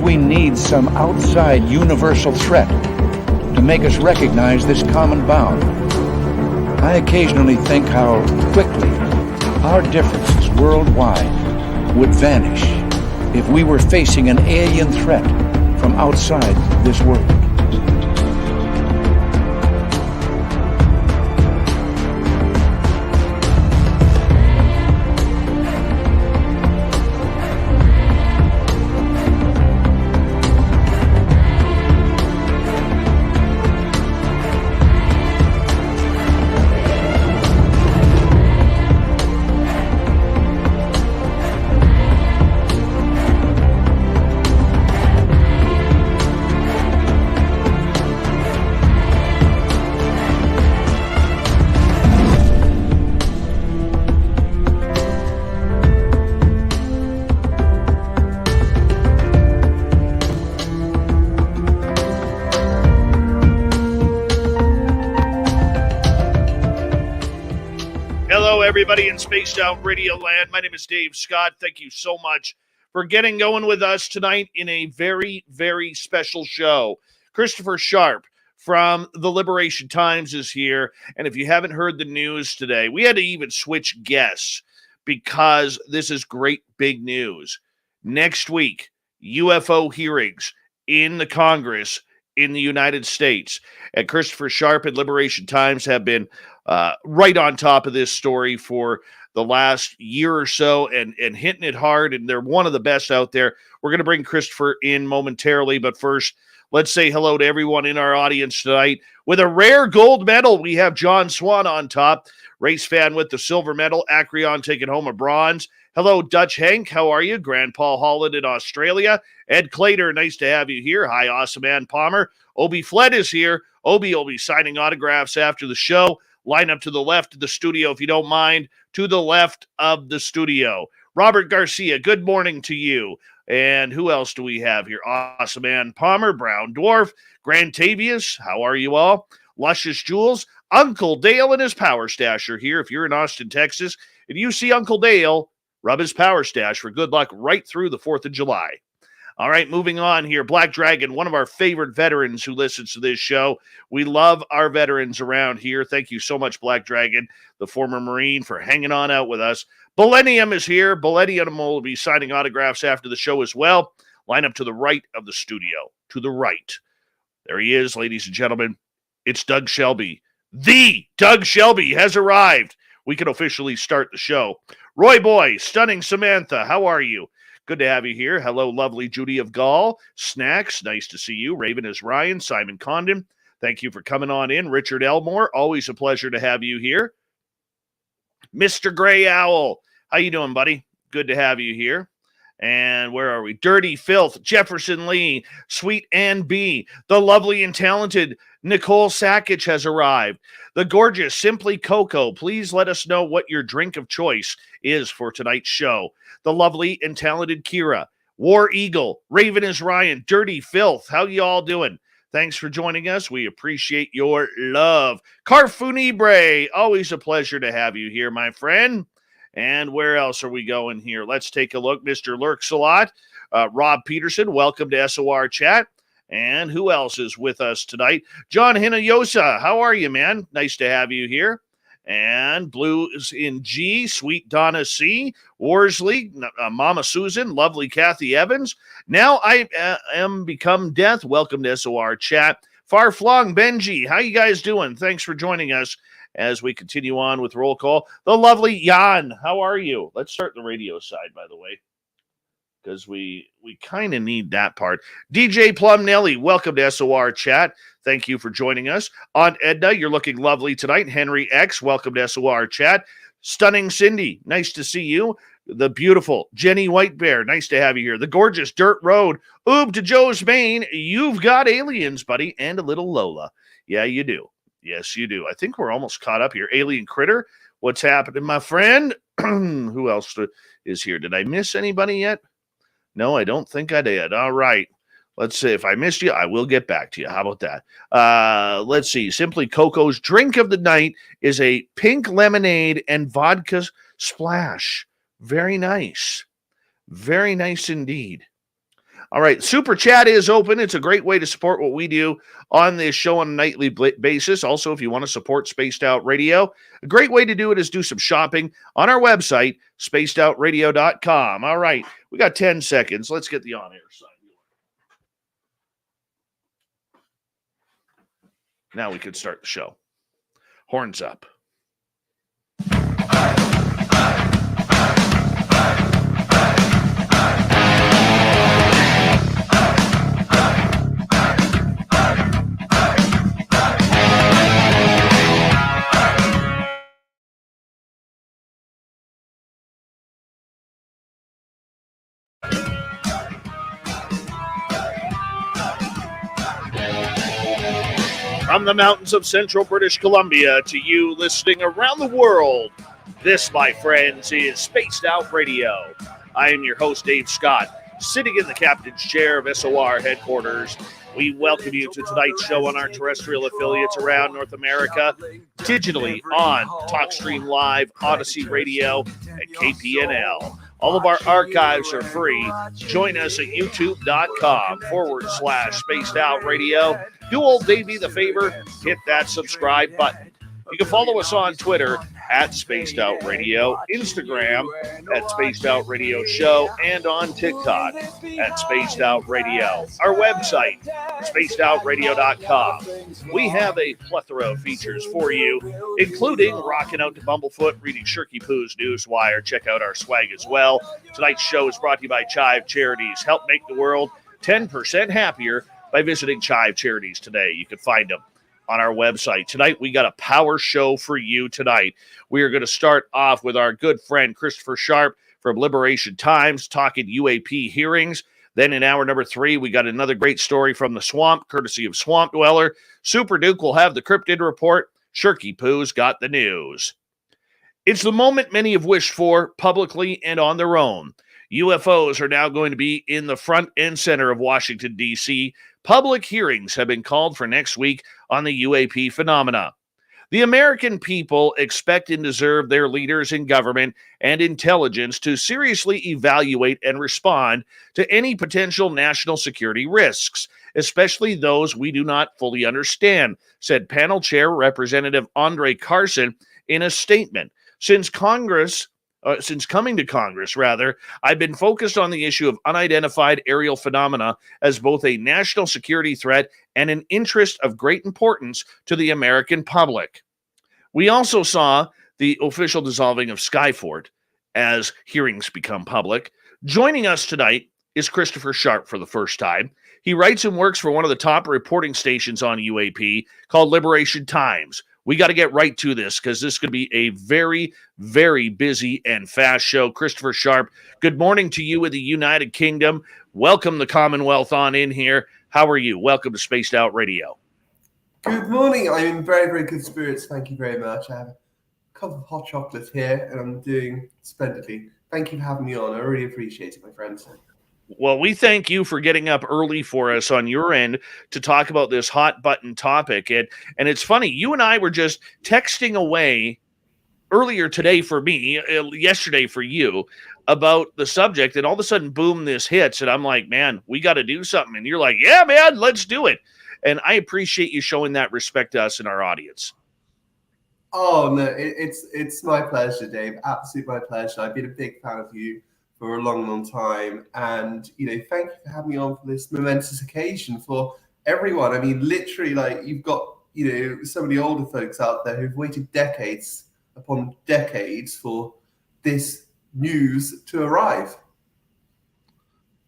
we need some outside universal threat to make us recognize this common bound. I occasionally think how quickly our differences worldwide would vanish if we were facing an alien threat from outside this world. Everybody in Spaced Out Radio Land. My name is Dave Scott. Thank you so much for getting going with us tonight in a very, very special show. Christopher Sharp from the Liberation Times is here. And if you haven't heard the news today, we had to even switch guests because this is great big news. Next week, UFO hearings in the Congress in the United States. And Christopher Sharp and Liberation Times have been right on top of this story for the last year or so and hitting it hard, and they're one of the best out there. We're going to bring Christopher in momentarily, but first, let's say hello to everyone in our audience tonight. With a rare gold medal, we have John Swan on top, race fan with the silver medal, Acreon taking home a bronze. Hello, Dutch Hank. How are you? Grandpa Holland in Australia. Ed Clater, nice to have you here. Hi, Awesome Man Palmer. Obi Fled is here. Obi will be signing autographs after the show. Line up to the left of the studio, if you don't mind. To the left of the studio. Robert Garcia, good morning to you. And who else do we have here? Awesome Man Palmer, Brown Dwarf, Grantavius, how are you all? Luscious Jules, Uncle Dale and his Power Stash are here. If you're in Austin, Texas, and you see Uncle Dale, rub his Power Stash for good luck right through the 4th of July. All right, moving on here. Black Dragon, one of our favorite veterans who listens to this show. We love our veterans around here. Thank you so much, Black Dragon, the former Marine, for hanging on out with us. Millennium is here. Millennium will be signing autographs after the show as well. Line up to the right of the studio. To the right. There he is, ladies and gentlemen. It's Doug Shelby. The Doug Shelby has arrived. We can officially start the show. Roy Boy, Stunning Samantha, how are you? Good to have you here. Hello, lovely Judy of Gaul. Snacks, nice to see you. Raven is Ryan. Simon Condon, thank you for coming on in. Richard Elmore, always a pleasure to have you here. Mr. Gray Owl, how you doing, buddy? Good to have you here. And where are we? Dirty Filth, Jefferson Lee, Sweet Ann B, the lovely and talented Nicole Sackich has arrived. The gorgeous Simply Coco, please let us know what your drink of choice is for tonight's show. The lovely and talented Kira, War Eagle, Raven is Ryan, Dirty Filth, how you all doing? Thanks for joining us. We appreciate your love. Carfunibre, always a pleasure to have you here, my friend. And where else are we going here? Let's take a look. Mr. Lurks-a-lot, Rob Peterson, welcome to SOR Chat. And who else is with us tonight? John Hinoyosa, how are you, man? Nice to have you here. And Blues in G, Sweet Donna C, Worsley, Mama Susan, lovely Kathy Evans. Now I am Become Death. Welcome to SOR Chat. Farflung Benji, how you guys doing? Thanks for joining us as we continue on with roll call. The lovely Jan, how are you? Let's start the radio side, by the way, because we kind of need that part. DJ Plum Nelly, welcome to SOR Chat. Thank you for joining us. Aunt Edna, you're looking lovely tonight. Henry X, welcome to SOR Chat. Stunning Cindy, nice to see you. The beautiful Jenny White Bear, nice to have you here. The gorgeous Dirt Road, Oob to Joe's Maine, you've got aliens, buddy, and a little Lola. Yeah, you do. Yes, you do. I think we're almost caught up here. Alien Critter, what's happening, my friend? Who else is here? Did I miss anybody yet? No, I don't think I did. All right. Let's see. If I missed you, I will get back to you. How about that? Let's see. Simply Coco's drink of the night is a pink lemonade and vodka splash. Very nice. Very nice indeed. All right, Super Chat is open. It's a great way to support what we do on this show on a nightly basis. Also, if you want to support Spaced Out Radio, a great way to do it is do some shopping on our website, spacedoutradio.com. All right, we got 10 seconds. Let's get the on-air side. Now we can start the show. Horns up. From the mountains of central British Columbia to you listening around the world, this, my friends, is Spaced Out Radio. I am your host, Dave Scott, sitting in the captain's chair of SOR headquarters. We welcome you to tonight's show on our terrestrial affiliates around North America, digitally on TalkStream Live, Odyssey Radio, and KPNL. All of our archives are free. Join us at youtube.com/Spaced Out Radio. Do old Davey the favor, hit that subscribe button. You can follow us on Twitter at Spaced Out Radio, Instagram at Spaced Out Radio Show, and on TikTok at Spaced Out Radio. Our website, spacedoutradio.com. We have a plethora of features for you, including rocking out to Bumblefoot, reading Shirky Poo's Newswire. Check out our swag as well. Tonight's show is brought to you by Chive Charities. Help make the world 10% happier by visiting Chive Charities today. You can find them on our website. Tonight, we got a power show for you tonight. We are going to start off with our good friend Christopher Sharp from Liberation Times talking UAP hearings. Then in hour number 3, we got another great story from the swamp, courtesy of Swamp Dweller. Super Duke will have the cryptid report. Shirky Poo's got the news. It's the moment many have wished for publicly and on their own. UFOs are now going to be in the front and center of Washington, D.C. Public hearings have been called for next week on the UAP phenomena. The American people expect and deserve their leaders in government and intelligence to seriously evaluate and respond to any potential national security risks, especially those we do not fully understand, said panel chair Representative Andre Carson in a statement. Since coming to Congress, I've been focused on the issue of unidentified aerial phenomena as both a national security threat and an interest of great importance to the American public. We also saw the official dissolving of Skyfort as hearings become public. Joining us tonight is Christopher Sharp for the first time. He writes and works for one of the top reporting stations on UAP called Liberation Times. We got to get right to this because this is going to be a very, very busy and fast show. Christopher Sharp, good morning to you in the United Kingdom. Welcome the Commonwealth on in here. How are you? Welcome to Spaced Out Radio. Good morning. I'm in very, very good spirits. Thank you very much. I have a cup of hot chocolate here and I'm doing splendidly. Thank you for having me on. I really appreciate it, my friends. Well, we thank you for getting up early for us on your end to talk about this hot button topic. And it's funny, you and I were just texting away earlier today for me, yesterday for you, about the subject, and all of a sudden, boom, this hits, and I'm like, man, we got to do something. And you're like, yeah, man, let's do it. And I appreciate you showing that respect to us and our audience. Oh, no, it's my pleasure, Dave. Absolutely my pleasure. I've been a big fan of you for a long, long time. And, thank you for having me on for this momentous occasion for everyone. I mean, literally, you've got, some of the older folks out there who've waited decades upon decades for this news to arrive.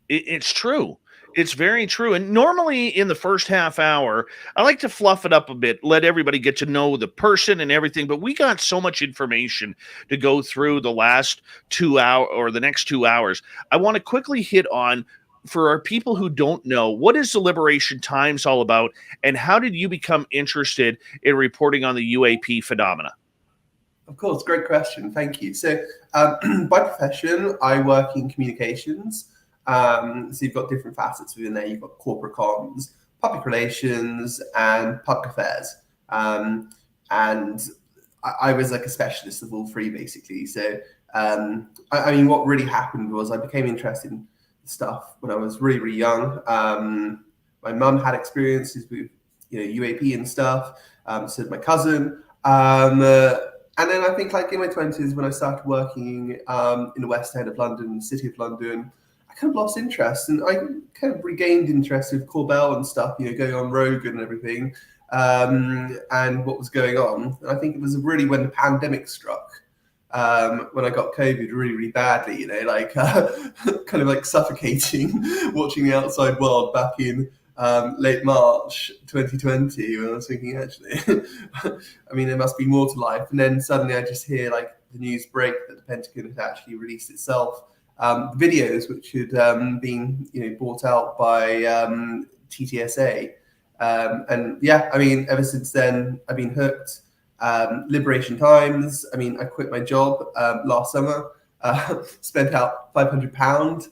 It's true. It's very true. And normally in the first half hour, I like to fluff it up a bit, let everybody get to know the person and everything. But we got so much information to go through the last 2 hours or the next 2 hours. I want to quickly hit on, for our people who don't know, what is the Liberation Times all about, and how did you become interested in reporting on the UAP phenomena? Of course, great question. Thank you. So by profession, I work in communications. So you've got different facets within there. You've got corporate comms, public relations, and public affairs. And I was like a specialist of all three, basically. So, what really happened was I became interested in stuff when I was really, really young. My mum had experiences with, UAP and stuff. So did my cousin. And then I think like in my 20s, when I started working in the West End of London, City of London, I kind of lost interest, and I kind of regained interest with Corbell and stuff, going on Rogan and everything, and what was going on. And I think it was really when the pandemic struck, when I got COVID really, really badly, kind of like suffocating, watching the outside world back in late March 2020, when I was thinking, actually, I mean, there must be more to life. And then suddenly I just hear like the news break that the Pentagon had actually released itself videos which had been bought out by TTSA. And yeah, I mean, ever since then, I've been hooked. Liberation Times, I mean, I quit my job last summer, spent out £500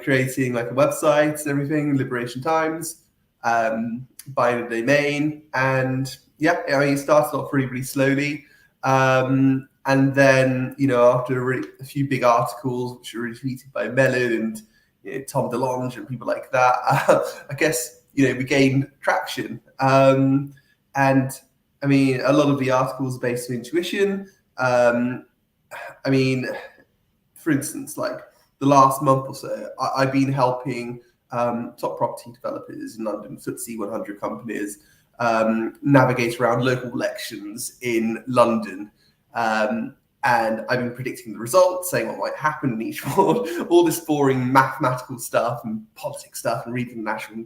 creating like a website and everything, Liberation Times, buying a domain. And yeah, I mean, it started off really, really slowly. And then, after a few big articles, which were retweeted by Mellon and Tom DeLonge and people like that, I guess, we gained traction. And I mean, a lot of the articles are based on intuition. I mean, for instance, like the last month or so, I've been helping top property developers in London, FTSE 100 companies, navigate around local elections in London. And I've been predicting the results, saying what might happen in each ward, all this boring mathematical stuff and politics stuff, and reading the national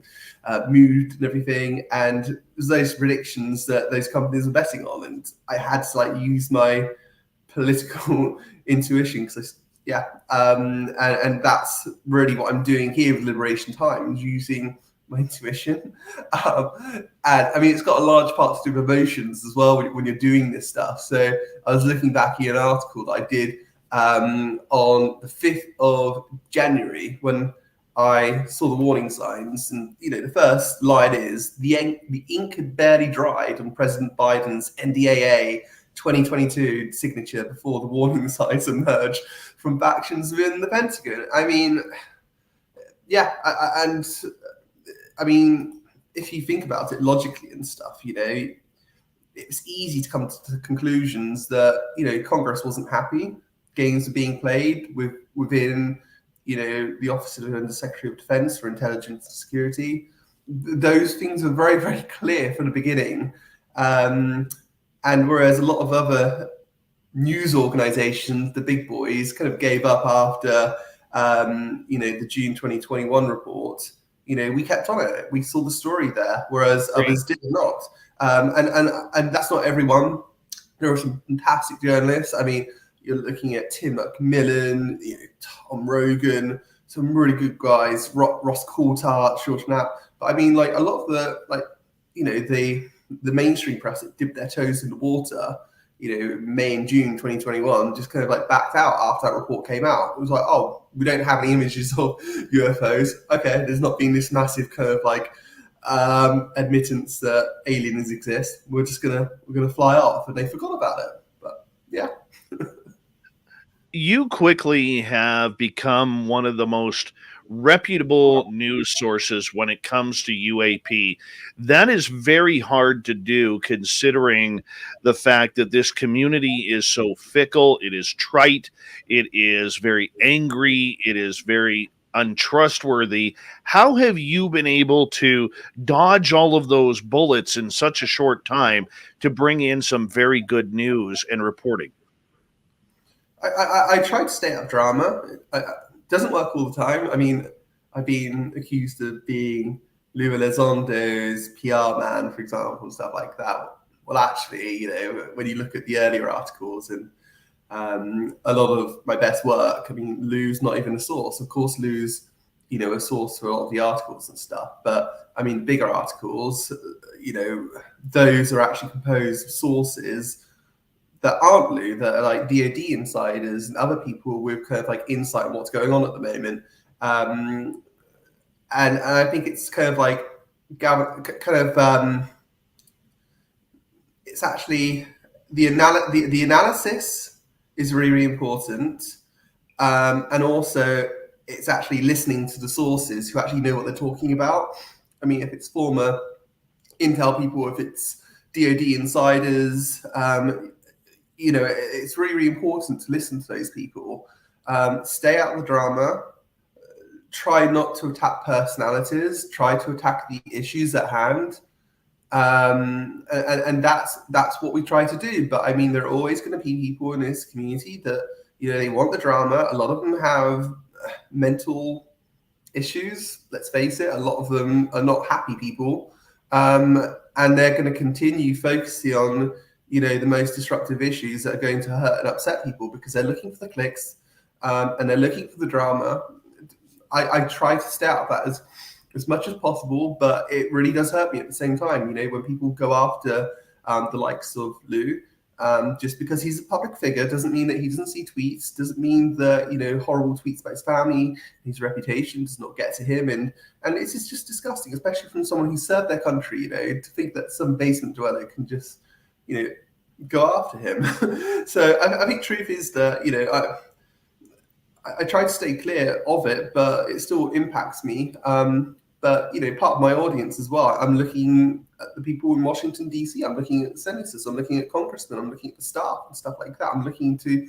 mood and everything. And it was those predictions that those companies were betting on, and I had to use my political intuition because and that's really what I'm doing here with Liberation Times, using my intuition. And I mean, it's got a large part to do with emotions as well when you're doing this stuff. So I was looking back at an article that I did on the 5th of January when I saw the warning signs. And, the first line is, the ink had barely dried on President Biden's NDAA 2022 signature before the warning signs emerged from factions within the Pentagon. I mean, yeah, I mean, if you think about it logically and stuff, it's easy to come to the conclusions that, Congress wasn't happy. Games were being played within, the Office of the Undersecretary of Defense for Intelligence and Security. Those things were very, very clear from the beginning. And whereas a lot of other news organizations, the big boys, kind of gave up after, the June 2021 report, we kept on it. We saw the story there, whereas others did not. And that's not everyone. There are some fantastic journalists. I mean, you're looking at Tim McMillan, Tom Rogan, some really good guys, Ross Coulthart, George Knapp. But I mean, a lot of the mainstream press that dipped their toes in the water, May and June 2021, just kind of backed out after that report came out. It was like, oh, we don't have any images of UFOs. Okay, there's not been this massive kind of admittance that aliens exist. We're gonna fly off, and they forgot about it. But yeah. You quickly have become one of the most reputable news sources when it comes to UAP. That is very hard to do, considering the fact that this community is so fickle, it is trite, it is very angry, it is very untrustworthy. How have you been able to dodge all of those bullets in such a short time to bring in some very good news and reporting? I try to stay out of drama. It doesn't work all the time. I mean, I've been accused of being Louis Elizondo's PR man, for example, and stuff like that. Well, actually, when you look at the earlier articles and a lot of my best work, I mean, Lou's not even a source. Of course, Lou's, a source for a lot of the articles and stuff. But I mean, bigger articles, those are actually composed of sources that aren't Lou, that are like DoD insiders and other people with kind of insight on what's going on at the moment. And I think it's kind of it's actually the analysis is really, really important. And also it's actually listening to the sources who actually know what they're talking about. I mean, if it's former intel people, if it's DoD insiders, it's really, really important to listen to those people. Stay out of the drama. Try not to attack personalities. Try to attack the issues at hand. And that's what we try to do. But I mean, there are always going to be people in this community that, they want the drama. A lot of them have mental issues. Let's face it. A lot of them are not happy people. And they're going to continue focusing on, the most disruptive issues that are going to hurt and upset people because they're looking for the clicks, and they're looking for the drama. I try to stay out of that as much as possible, but it really does hurt me at the same time. When people go after the likes of Lou, just because he's a public figure doesn't mean that he doesn't see tweets, doesn't mean that, horrible tweets about his family, his reputation does not get to him. And it's just disgusting, especially from someone who served their country, to think that some basement dweller can just, go after him. So I think truth is that, I try to stay clear of it, but it still impacts me. But, part of my audience as well, I'm looking at the people in Washington, D.C., I'm looking at senators, I'm looking at congressmen, I'm looking at the staff and stuff like that. I'm looking to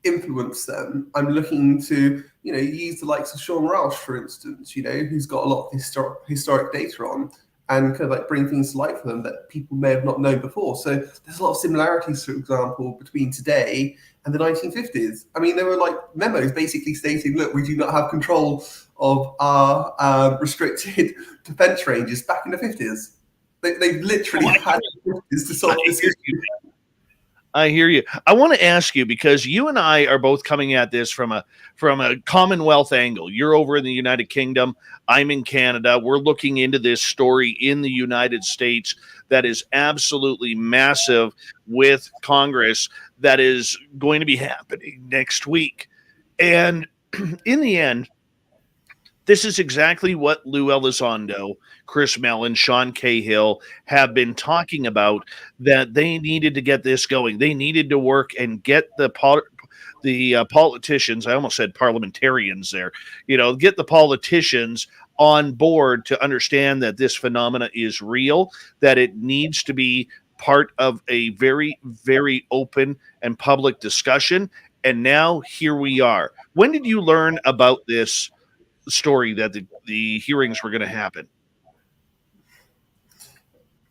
influence them. I'm looking to, use the likes of Sean Roush, for instance, who's got a lot of historic data on, and kind of like bring things to light for them that people may have not known before. So there's a lot of similarities, for example, between today and the 1950s. I mean, there were like memos basically stating, look, we do not have control of our restricted defense ranges back in the 50s. They literally had the 50s to solve this issue. I hear you. I want to ask you, because you and I are both coming at this from a Commonwealth angle. You're over in the United Kingdom. I'm in Canada. We're looking into this story in the United States that is absolutely massive with Congress that is going to be happening next week. And in the end, this is exactly what Lou Elizondo, Chris Mellon, Sean Cahill have been talking about, that they needed to get this going. They needed to work and get the politicians, I almost said parliamentarians there, get the politicians on board to understand that this phenomena is real, that it needs to be part of a very, very open and public discussion. And now here we are. When did you learn about this story that the hearings were going to happen?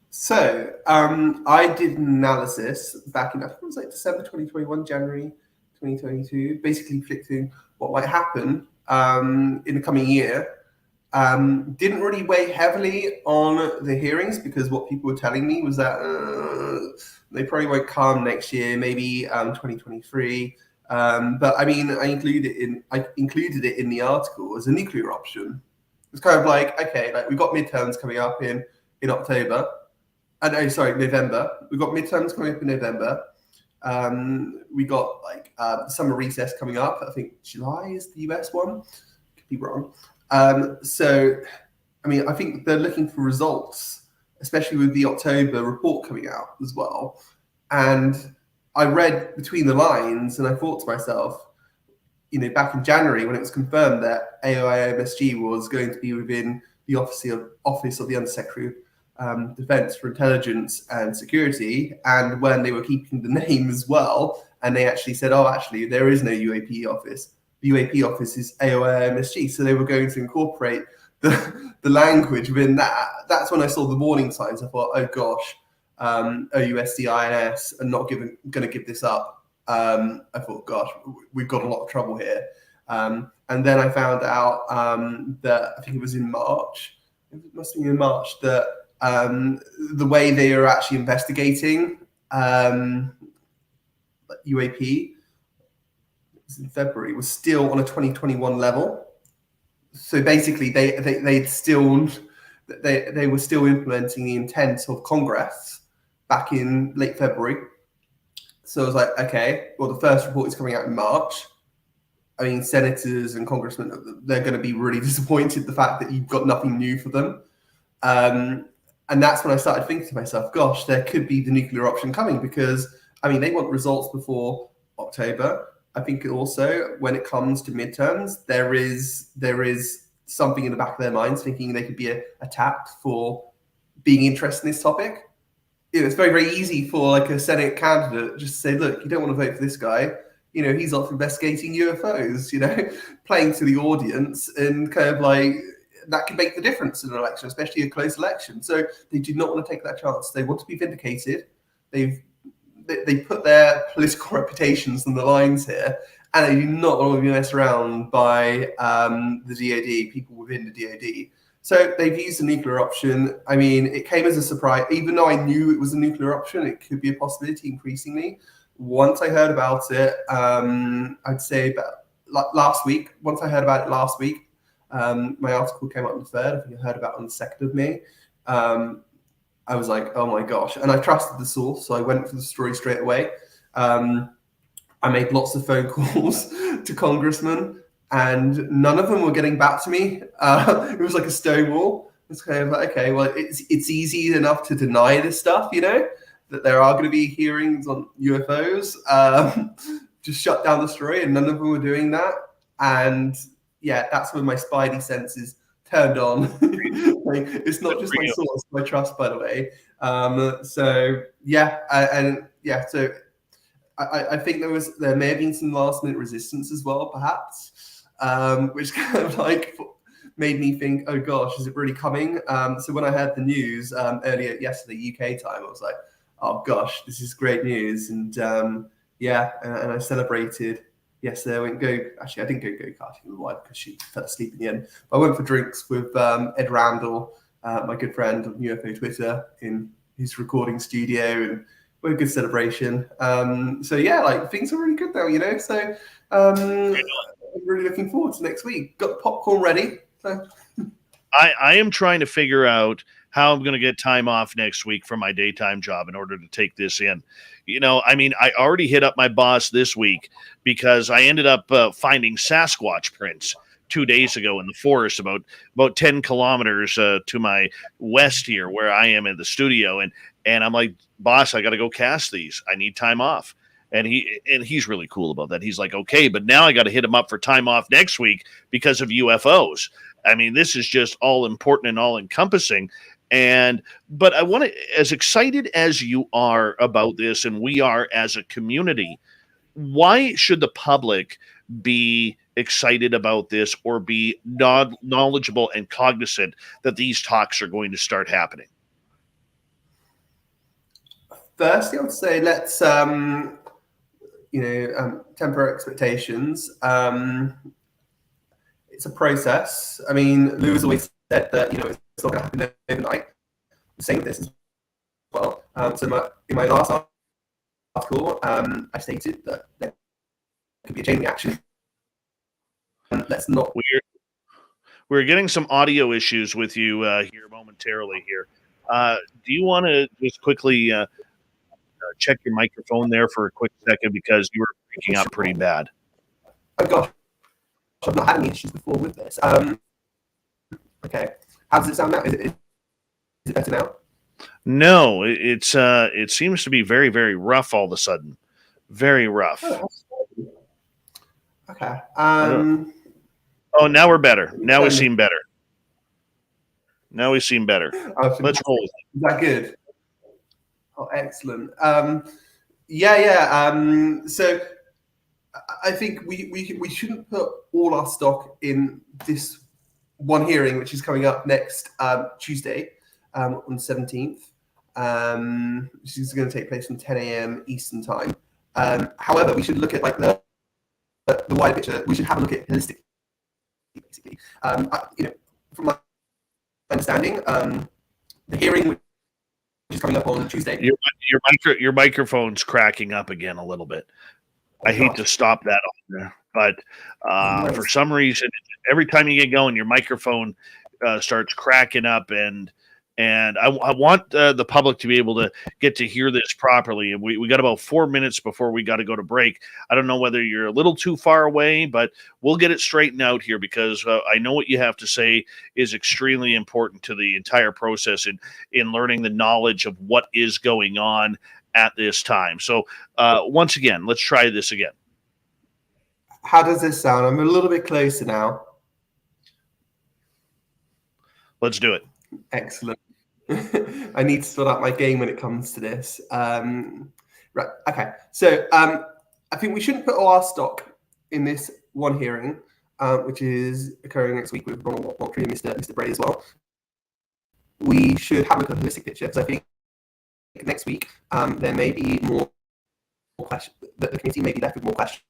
So I did an analysis back in, I think it was like December 2021, January 2022, basically predicting what might happen in the coming year. Didn't really weigh heavily on the hearings because what people were telling me was that they probably won't come next year, maybe 2023. But I mean, I included it in the article as a nuclear option. It's kind of like, okay, like we've got midterms coming up in October. November. We've got midterms coming up in November. We got like summer recess coming up. I think July is the US one. Could be wrong. So, I mean, I think they're looking for results, especially with the October report coming out as well. And I read between the lines and I thought to myself, back in January when it was confirmed that AOIMSG was going to be within the office of the Undersecretary of Defense for Intelligence and Security, and when they were keeping the name as well, and they actually said, oh, actually, there is no UAP office. The UAP office is AOIMSG. So they were going to incorporate the language within that. That's when I saw the warning signs. I thought, oh gosh, OUSDINS are not going to give this up. I thought, gosh, we've got a lot of trouble here. And then I found out that I think it was in March. It must be in March that the way they are actually investigating UAP in February was still on a 2021 level. So basically, they were still implementing the intent of Congress back in late February. So I was like, okay, well, the first report is coming out in March. I mean, senators and congressmen, they're going to be really disappointed the fact that you've got nothing new for them. And that's when I started thinking to myself, gosh, there could be the nuclear option coming because, I mean, they want results before October. I think also when it comes to midterms, there is something in the back of their minds thinking they could be attacked for being interested in this topic. It's very, very easy for like a Senate candidate just to say, look, you don't want to vote for this guy. He's off investigating UFOs, playing to the audience, and kind of like that can make the difference in an election, especially a close election. So they do not want to take that chance. They want to be vindicated. They put their political reputations on the lines here, and they do not want to be messed around by the DoD, people within the DoD. So they've used the nuclear option. I mean, it came as a surprise. Even though I knew it was a nuclear option, it could be a possibility increasingly. Once I heard about it, I'd say about last week. Once I heard about it last week, my article came out on the 3rd. I think I heard about it on the 2nd of May. I was like, oh my gosh. And I trusted the source, so I went for the story straight away. I made lots of phone calls to congressmen, and none of them were getting back to me. It was like a stonewall. It's kind of like, okay, well, it's easy enough to deny this stuff, that there are going to be hearings on UFOs. Just shut down the story, and none of them were doing that. And yeah, that's when my spidey senses turned on. Like, it's not just my source, my trust, by the way. So I think there may have been some last minute resistance as well, perhaps, which kind of like made me think, oh gosh, is it really coming? So when I heard the news earlier yesterday, UK time, I was like, oh gosh, this is great news. And and I celebrated. Yesterday, I didn't go karting with my wife because she fell asleep in the end. But I went for drinks with Ed Randall, my good friend on UFO Twitter, in his recording studio, and we had a good celebration. Things are really good now, So I'm really looking forward to next week. Got the popcorn ready. So. I am trying to figure out how I'm going to get time off next week from my daytime job in order to take this in. I already hit up my boss this week because I ended up finding Sasquatch prints 2 days ago in the forest about 10 kilometers to my west here where I am in the studio. And I'm like, boss, I got to go cast these. I need time off. And he's really cool about that. He's like, okay, but now I got to hit him up for time off next week because of UFOs. I mean, this is just all important and all encompassing. But I want to, as excited as you are about this, and we are as a community, why should the public be excited about this or be knowledgeable and cognizant that these talks are going to start happening? Firstly, I would say let's temper expectations. It's a process. I mean, Lewis always said that it's not going to happen overnight. I'm saying this as well. In my last article, I stated that there could be a chain reaction. Let's not. We're getting some audio issues with you here momentarily. Here, do you want to just quickly check your microphone there for a quick second because you were breaking up pretty bad? Oh gosh, I've not had any issues before with this. Okay, how does it sound now? Is it better now? No, it seems to be very, very rough all of a sudden. Very rough. Oh, okay. Oh, now we're better. Now we seem better. Let's roll. Is that good? Oh, excellent. So I think we shouldn't put all our stock in this one hearing, which is coming up next Tuesday on the 17th, which is going to take place from 10 a.m. Eastern time. However, we should look at like the wider picture. We should have a look at holistically, basically. From my understanding, the hearing which is coming up on Tuesday. Your microphone's cracking up again a little bit. I hate to stop that on there, but for some reason, every time you get going, your microphone starts cracking up, and I want the public to be able to get to hear this properly. And we got about 4 minutes before we got to go to break. I don't know whether you're a little too far away, but we'll get it straightened out here because I know what you have to say is extremely important to the entire process in learning the knowledge of what is going on at this time. So once again, let's try this again. How does this sound? I'm a little bit closer now. Let's do it. Excellent. I need to sort out my game when it comes to this. Right. Okay. So I think we shouldn't put all our stock in this one hearing, which is occurring next week with Ronald Moultrie and Mr. Bray as well. We should have a look at the holistic picture, because I think next week there may be more questions. The committee may be left with more questions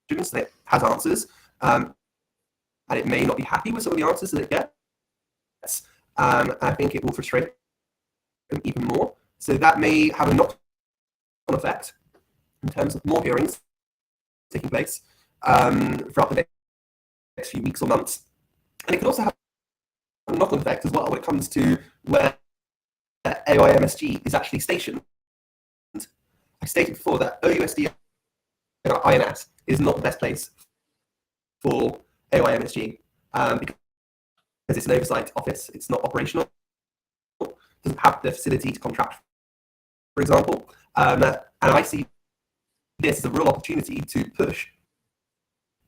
than it has answers, and it may not be happy with some of the answers that it gets. I think it will frustrate them even more. So that may have a knock-on effect in terms of more hearings taking place throughout the next few weeks or months. And it could also have a knock-on effect as well when it comes to where AIMSG is actually stationed. I stated before that OUSD and INS is not the best place for AIMSG because it's an oversight office. It's not operational. It doesn't have the facility to contract, for example. And I see this as a real opportunity to push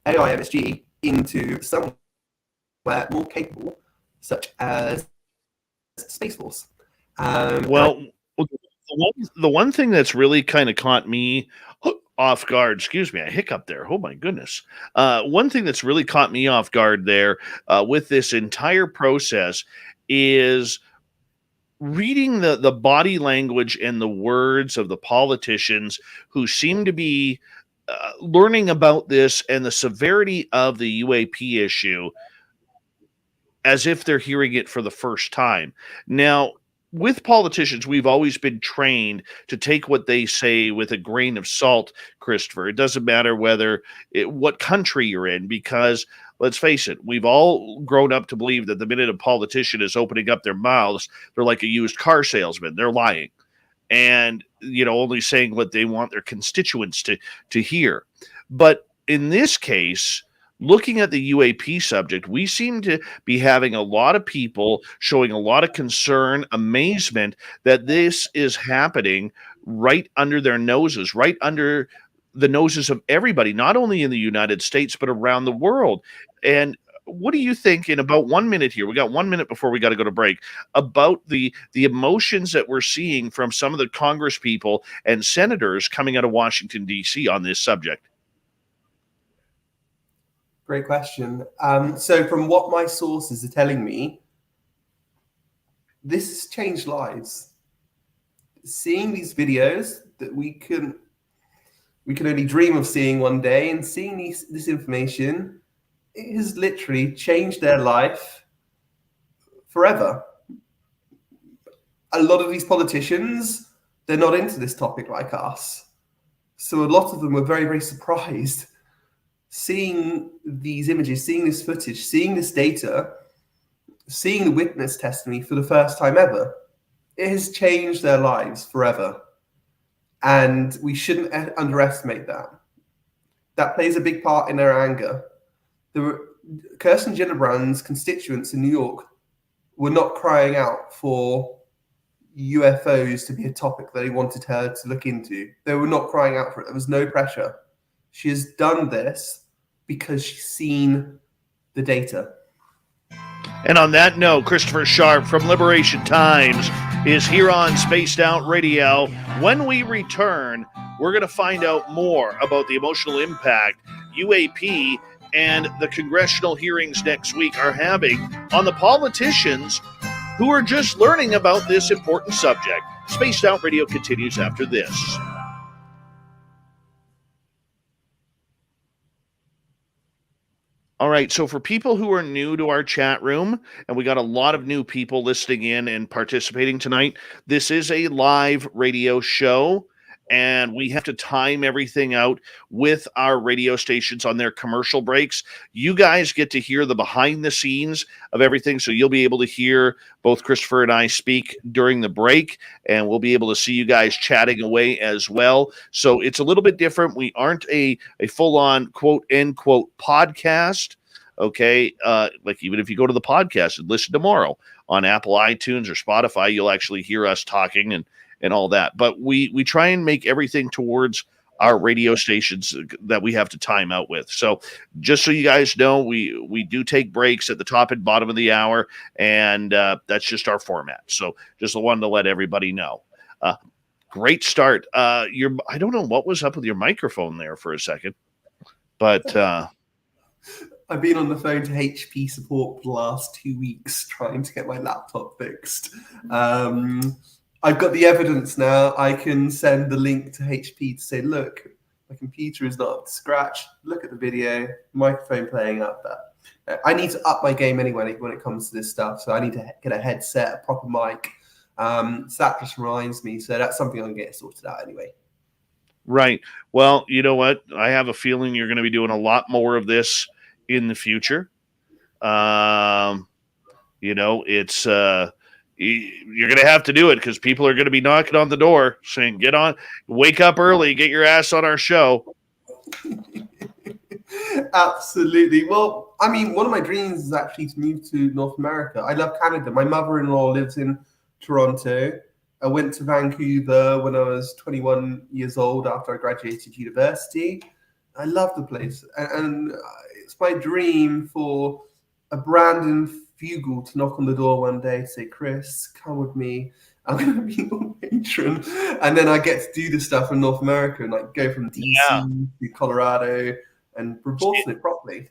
AIMSG into somewhere more capable, such as Space Force. The one thing that's really kind of caught me off guard, excuse me, I hiccuped there. Oh my goodness. One thing that's really caught me off guard there with this entire process is reading the body language and the words of the politicians who seem to be learning about this and the severity of the UAP issue as if they're hearing it for the first time. Now, with politicians, we've always been trained to take what they say with a grain of salt, Christopher. It doesn't matter what country you're in, because let's face it, we've all grown up to believe that the minute a politician is opening up their mouths, they're like a used car salesman. They're lying and, only saying what they want their constituents to hear. But in this case, looking at the UAP subject, we seem to be having a lot of people showing a lot of concern, amazement that this is happening right under their noses, right under the noses of everybody, not only in the United States, but around the world. And what do you think, in about 1 minute here, we got 1 minute before we got to go to break, about the emotions that we're seeing from some of the Congress people and senators coming out of Washington, D.C. on this subject? Great question. So from what my sources are telling me, this has changed lives. Seeing these videos that we can only dream of seeing one day, and seeing this information, it has literally changed their life forever. A lot of these politicians, they're not into this topic like us. So a lot of them were very, very surprised seeing these images, seeing this footage, seeing this data, seeing the witness testimony for the first time ever. It has changed their lives forever. And we shouldn't underestimate that. That plays a big part in their anger. Kirsten Gillibrand's constituents in New York were not crying out for UFOs to be a topic that they wanted her to look into. They were not crying out for it. There was no pressure. She has done this because she's seen the data. And on that note, Christopher Sharp from Liberation Times is here on Spaced Out Radio. When we return, we're going to find out more about the emotional impact UAP and the congressional hearings next week are having on the politicians who are just learning about this important subject. Spaced Out Radio continues after this. All right, so for people who are new to our chat room, and we got a lot of new people listening in and participating tonight, this is a live radio show, and we have to time everything out with our radio stations on their commercial breaks. You guys get to hear the behind the scenes of everything, so you'll be able to hear both Christopher and I speak during the break, and we'll be able to see you guys chatting away as well. So it's a little bit different. We aren't a full-on quote-unquote podcast, okay? Like even if you go to the podcast and listen tomorrow on Apple iTunes or Spotify, you'll actually hear us talking and all that. But we try and make everything towards our radio stations that we have to time out with. So just so you guys know, we do take breaks at the top and bottom of the hour, and that's just our format. So just wanted to let everybody know. Great start. I don't know what was up with your microphone there for a second, but I've been on the phone to HP support for the last 2 weeks trying to get my laptop fixed. I've got the evidence now. I can send the link to HP to say, look, my computer is not up to scratch. Look at the video, microphone playing up. But I need to up my game anyway when it comes to this stuff. So I need to get a headset, a proper mic. So that just reminds me. So that's something I'm going to get sorted out anyway. Right. Well, you know what? I have a feeling you're going to be doing a lot more of this in the future. It's you're going to have to do it because people are going to be knocking on the door saying, get on, wake up early, get your ass on our show. Absolutely. Well, I mean, one of my dreams is actually to move to North America. I love Canada. My mother-in-law lives in Toronto. I went to Vancouver when I was 21 years old after I graduated university. I love the place. And it's my dream for a Brandon Fugel to knock on the door one day, say, Chris, come with me. I'm going to be your patron. And then I get to do the stuff in North America and like go from DC to Colorado and proportion it properly.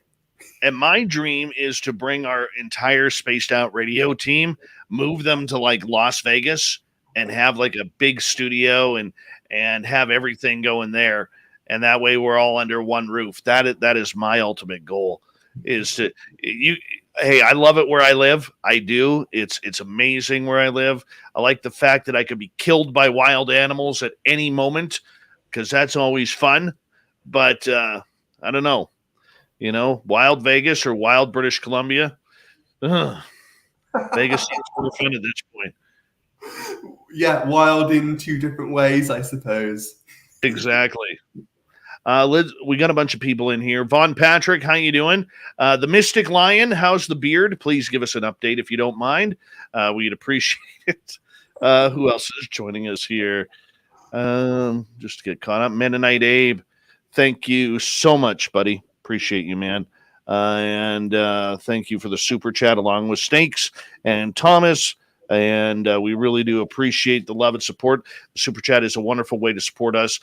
And my dream is to bring our entire spaced out radio team, move them to like Las Vegas and have like a big studio and have everything going there. And that way we're all under one roof. That is my ultimate goal is to hey, I love it where I live. I do. It's amazing where I live. I like the fact that I could be killed by wild animals at any moment because that's always fun. But I don't know. Wild Vegas or wild British Columbia. Vegas seems more fun at this point. Yeah, wild in two different ways, I suppose. Exactly. We got a bunch of people in here. Von Patrick, how you doing? The Mystic Lion, how's the beard? Please give us an update if you don't mind. We'd appreciate it. Who else is joining us here? Just to get caught up. Mennonite Abe, thank you so much, buddy. Appreciate you, man. And thank you for the super chat along with Snakes and Thomas. And we really do appreciate the love and support. The super chat is a wonderful way to support us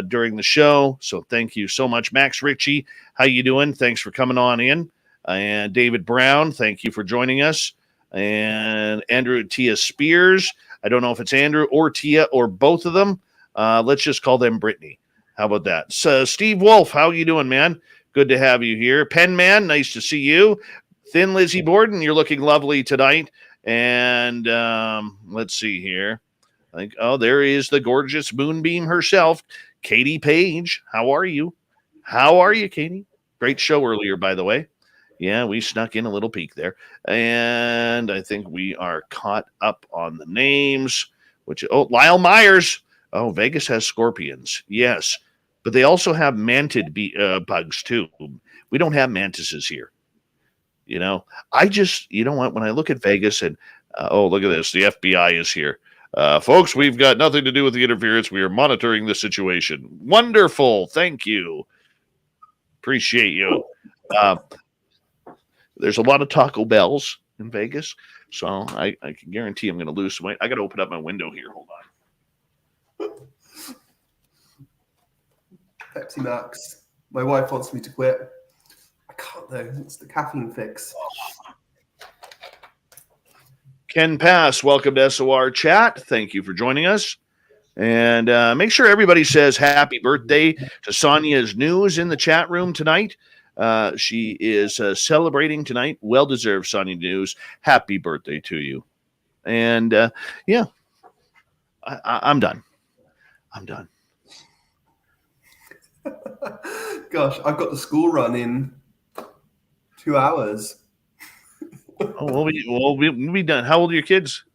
during the show. So thank you so much. Max Ritchie, how you doing? Thanks for coming on in. And David Brown, thank you for joining us. And Andrew Tia Spears. I don't know if it's Andrew or Tia or both of them. Let's just call them Brittany. How about that? So Steve Wolf, how you doing, man? Good to have you here. Penman, nice to see you. Thin Lizzie Borden, you're looking lovely tonight. And let's see here. I think, there is the gorgeous Moonbeam herself, Katie Page. How are you? How are you, Katie? Great show earlier, by the way. Yeah, we snuck in a little peek there. And I think we are caught up on the names. Lyle Myers. Oh, Vegas has scorpions. Yes. But they also have mantid bugs, too. We don't have mantises here. I just, what? When I look at Vegas and, look at this. The FBI is here. Folks, we've got nothing to do with the interference. We are monitoring the situation. Wonderful. Thank you. Appreciate you. There's a lot of Taco Bells in Vegas, so I can guarantee I'm going to lose some weight. I got to open up my window here. Hold on. Pepsi Max. My wife wants me to quit. I can't though. It's the caffeine fix. Ken Pass, welcome to SOR Chat. Thank you for joining us. And make sure everybody says happy birthday to Sonia's News in the chat room tonight. She is celebrating tonight. Well-deserved, Sonia News. Happy birthday to you. And, I'm done. I'm done. Gosh, I've got the school run in 2 hours. We'll be done. How old are your kids?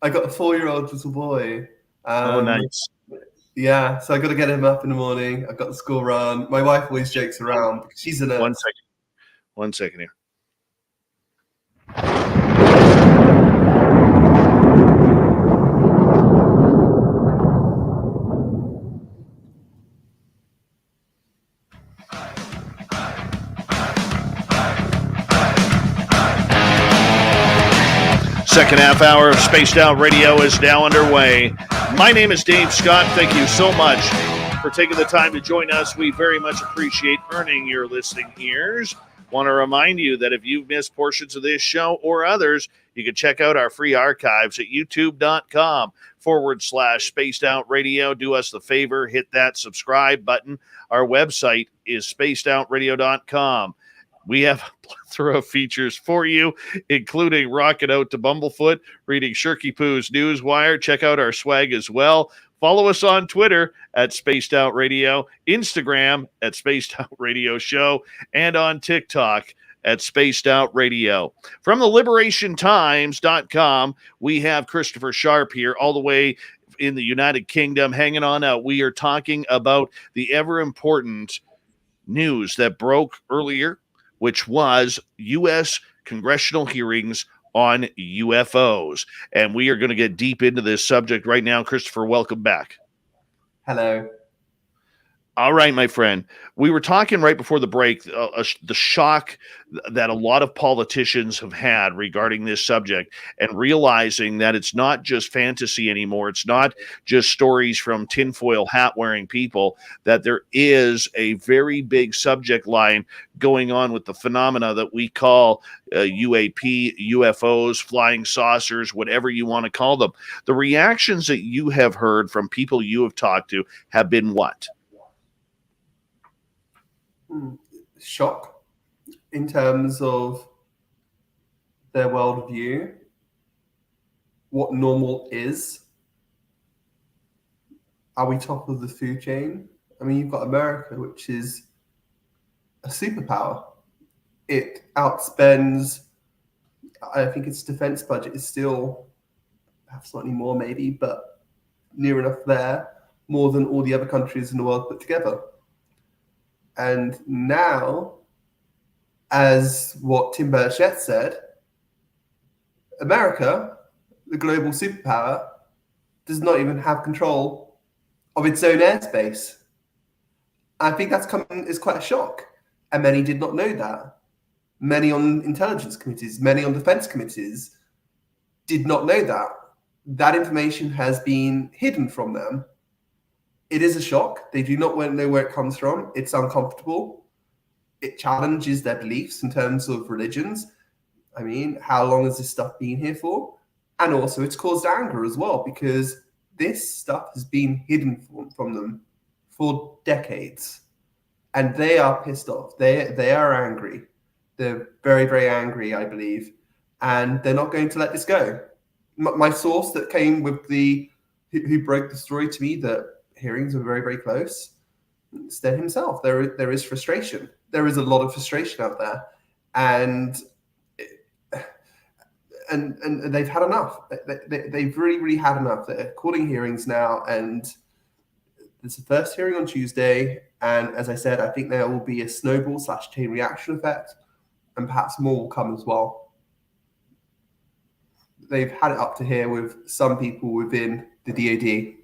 I got a 4-year-old little boy. Nice. Yeah, so I got to get him up in the morning. I've got the school run. My wife always jokes around because she's a nurse. 1 second here. Second half hour of Spaced Out Radio is now underway. My name is Dave Scott. Thank you so much for taking the time to join us. We very much appreciate earning your listening ears. Want to remind you that if you've missed portions of this show or others, you can check out our free archives at youtube.com/Spaced Out Radio. Do us the favor, hit that subscribe button. Our website is spacedoutradio.com. We have a plethora of features for you, including rocking out to Bumblefoot, reading Shirky Poo's Newswire. Check out our swag as well. Follow us on Twitter at Spaced Out Radio, Instagram at Spaced Out Radio Show, and on TikTok at Spaced Out Radio. From the liberationtimes.com, we have Christopher Sharp here all the way in the United Kingdom. Hanging on out. We are talking about the ever-important news that broke earlier, which was U.S. congressional hearings on UFOs. And we are going to get deep into this subject right now. Christopher, welcome back. Hello. All right, my friend. We were talking right before the break, the shock that a lot of politicians have had regarding this subject and realizing that it's not just fantasy anymore. It's not just stories from tinfoil hat wearing people, that there is a very big subject line going on with the phenomena that we call UAP, UFOs, flying saucers, whatever you want to call them. The reactions that you have heard from people you have talked to have been what? Shock in terms of their worldview, what normal is. Are we top of the food chain? I mean, you've got America, which is a superpower. It outspends, I think its defense budget is still perhaps slightly more maybe, but near enough there, more than all the other countries in the world put together. And now, as what Tim Burchett said, America, the global superpower, does not even have control of its own airspace. I think that's is quite a shock. And many did not know that. Many on intelligence committees, many on defense committees did not know that. That information has been hidden from them. It is a shock. They do not know where it comes from. It's uncomfortable. It challenges their beliefs in terms of religions. I mean, how long has this stuff been here for? And also it's caused anger as well, because this stuff has been hidden from them for decades. And they are pissed off. They are angry. They're very, very angry, I believe. And they're not going to let this go. My source that came with who broke the story to me that hearings are very, very close, said himself, there is frustration. There is a lot of frustration out there. And they've had enough. They've really, really had enough. They're calling hearings now, and there's the first hearing on Tuesday. And as I said, I think there will be a snowball/chain reaction effect, and perhaps more will come as well. They've had it up to here with some people within the DoD.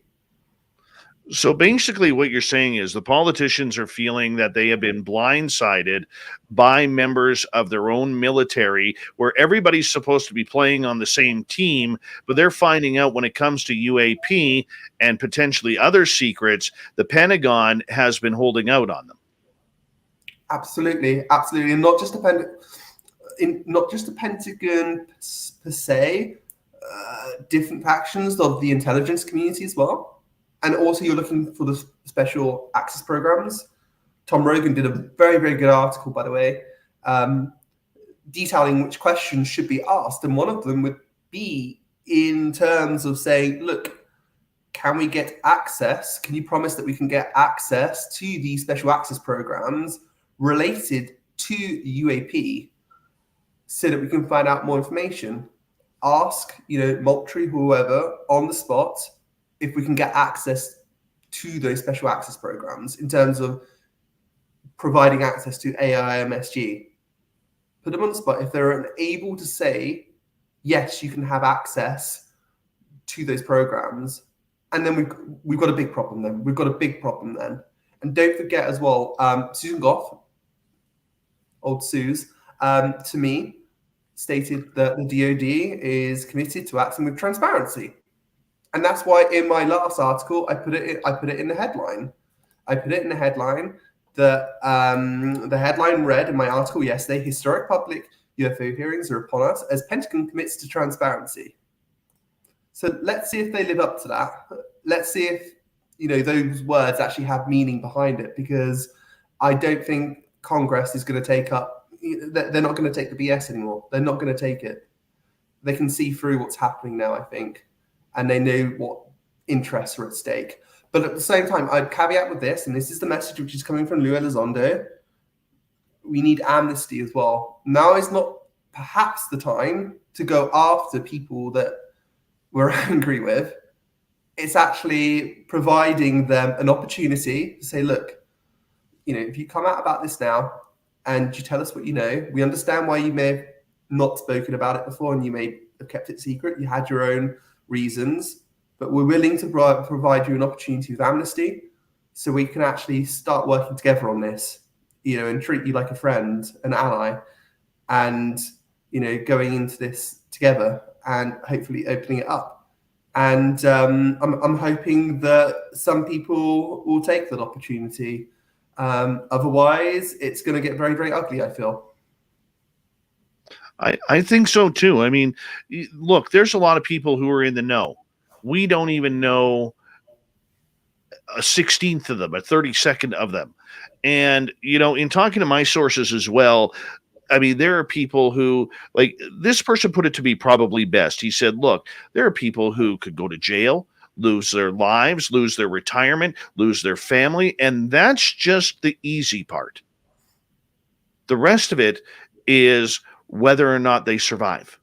So basically what you're saying is the politicians are feeling that they have been blindsided by members of their own military, where everybody's supposed to be playing on the same team, but they're finding out when it comes to UAP and potentially other secrets, the Pentagon has been holding out on them. Absolutely, absolutely. And not just the Pentagon per se, different factions of the intelligence community as well. And also you're looking for the special access programs. Tom Rogan did a very, very good article, by the way, detailing which questions should be asked. And one of them would be in terms of saying, look, can we get access? Can you promise that we can get access to these special access programs related to UAP so that we can find out more information? Ask, Moultrie, whoever, on the spot, if we can get access to those special access programs in terms of providing access to AIMSG. Put them on the spot. If they're unable to say, yes, you can have access to those programs, and then we've got a big problem then. We've got a big problem then. And don't forget as well, Susan Goff, old Suze, to me, stated that the DoD is committed to acting with transparency. And that's why in my last article, I put it in the headline. I put it in the headline that the headline read in my article yesterday: historic public UFO hearings are upon us as Pentagon commits to transparency. So let's see if they live up to that. Let's see if those words actually have meaning behind it, because I don't think Congress is going to take up. They're not going to take the BS anymore. They're not going to take it. They can see through what's happening now, I think, and they know what interests are at stake. But at the same time, I'd caveat with this, and this is the message which is coming from Lou Elizondo: we need amnesty as well. Now is not perhaps the time to go after people that we're angry with. It's actually providing them an opportunity to say, look, if you come out about this now and you tell us what you know, we understand why you may have not spoken about it before and you may have kept it secret. You had your own reasons, but we're willing to provide you an opportunity with amnesty so we can actually start working together on this, and treat you like a friend, an ally, and, going into this together and hopefully opening it up. And I'm hoping that some people will take that opportunity. Otherwise, it's going to get very, very ugly, I feel. I think so too. I mean, look, there's a lot of people who are in the know. We don't even know a 16th of them, a 32nd of them. And, in talking to my sources as well, I mean, there are people who, like, this person put it to be probably best. He said, look, there are people who could go to jail, lose their lives, lose their retirement, lose their family, and that's just the easy part. The rest of it is whether or not they survive.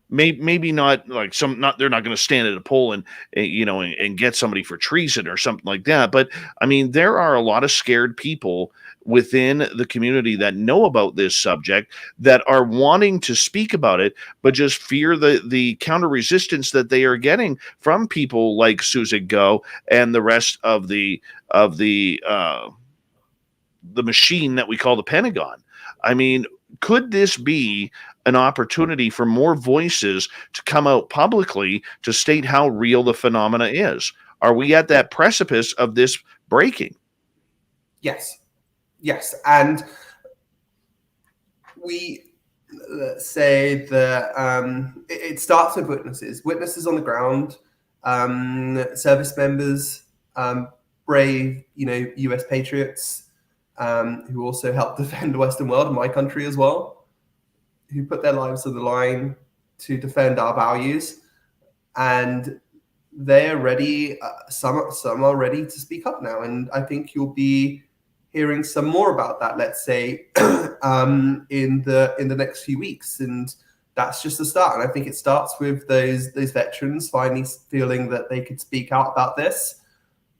Maybe not like they're not going to stand at a poll and get somebody for treason or something like that. But I mean, there are a lot of scared people within the community that know about this subject that are wanting to speak about it, but just fear the counter resistance that they are getting from people like Susan Go and the rest of the machine that we call the Pentagon. I mean, could this be an opportunity for more voices to come out publicly to state how real the phenomena is? Are we at that precipice of this breaking? Yes. And we say that it starts with witnesses on the ground, service members, brave, US patriots, who also help defend the Western world and my country as well, who put their lives on the line to defend our values. And they're ready. Some are ready to speak up now. And I think you'll be hearing some more about that, let's say, in the next few weeks. And that's just the start. And I think it starts with those veterans finally feeling that they could speak out about this.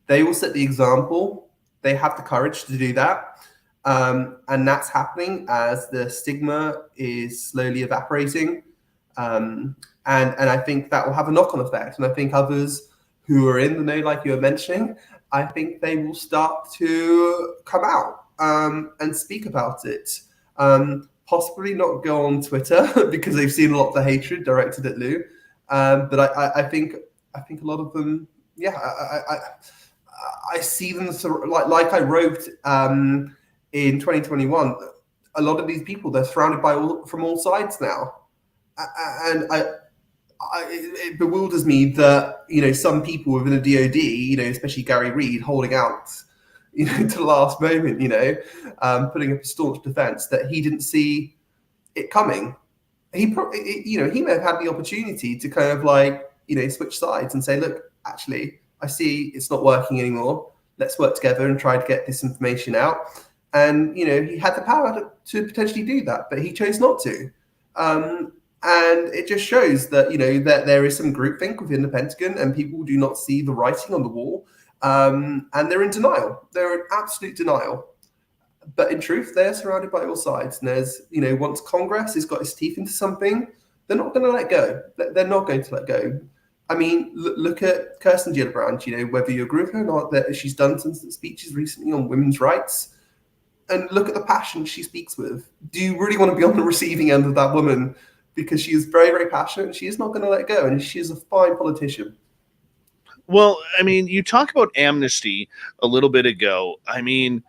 They will set the example. They have the courage to do that. And that's happening as the stigma is slowly evaporating. And I think that will have a knock-on effect. And I think others who are in the know, like you were mentioning, I think they will start to come out and speak about it. Possibly not go on Twitter because they've seen a lot of the hatred directed at Lou. But I think a lot of them, I see them like I wrote in 2021. A lot of these people, they're surrounded from all sides now, and it bewilders me that some people within the DoD, especially Gary Reed, holding out, to the last moment, putting up a staunch defense that he didn't see it coming. He probably, he may have had the opportunity to kind of switch sides and say, look, actually, I see it's not working anymore. Let's work together and try to get this information out. And, he had the power to potentially do that, but he chose not to. And it just shows that, that there is some groupthink within the Pentagon and people do not see the writing on the wall. And they're in denial. They're in absolute denial. But in truth, they're surrounded by all sides. And there's, once Congress has got its teeth into something, they're not going to let go. They're not going to let go. I mean, look at Kirsten Gillibrand, whether you agree with her or not, that she's done some speeches recently on women's rights. And look at the passion she speaks with. Do you really want to be on the receiving end of that woman because she is very, very passionate. And she is not going to let go, and she is a fine politician. Well, I mean, you talk about amnesty a little bit ago. I mean,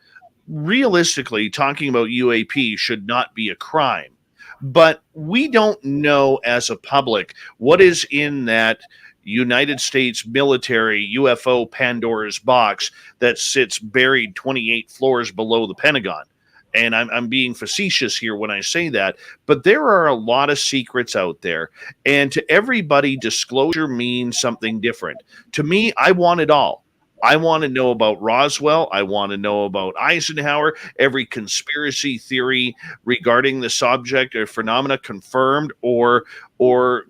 realistically, talking about UAP should not be a crime. But we don't know as a public what is in that United States military UFO Pandora's box that sits buried 28 floors below the Pentagon. And I'm being facetious here when I say that, but there are a lot of secrets out there. And to everybody, disclosure means something different. To me, I want it all. I want to know about Roswell. I want to know about Eisenhower, every conspiracy theory regarding the subject or phenomena confirmed or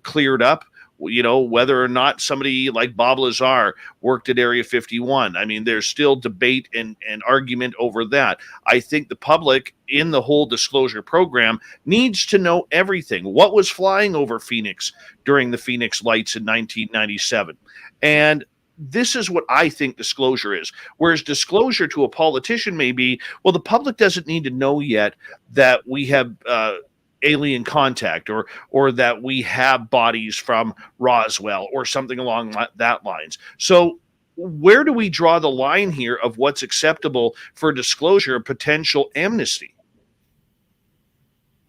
cleared up. You know, whether or not somebody like Bob Lazar worked at Area 51. I mean, there's still debate and argument over that. I think the public in the whole disclosure program needs to know everything. What was flying over Phoenix during the Phoenix Lights in 1997? And this is what I think disclosure is. Whereas disclosure to a politician may be, well, the public doesn't need to know yet that we have alien contact or that we have bodies from Roswell or something along that lines. So where do we draw the line here of what's acceptable for disclosure of potential amnesty?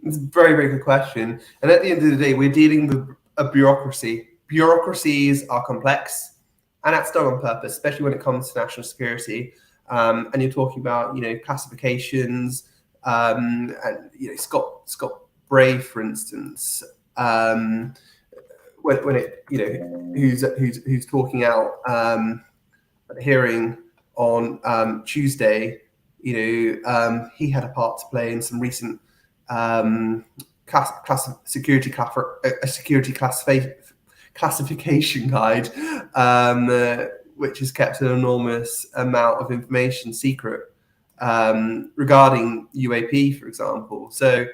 It's a very, very good question. And at the end of the day, we're dealing with a bureaucracy. Bureaucracies are complex, and that's done on purpose, especially when it comes to national security. And you're talking about, classifications, and Scott Bray, for instance, when it, who's talking out at the hearing on Tuesday, he had a part to play in some recent security classification guide, which has kept an enormous amount of information secret regarding UAP, for example. So,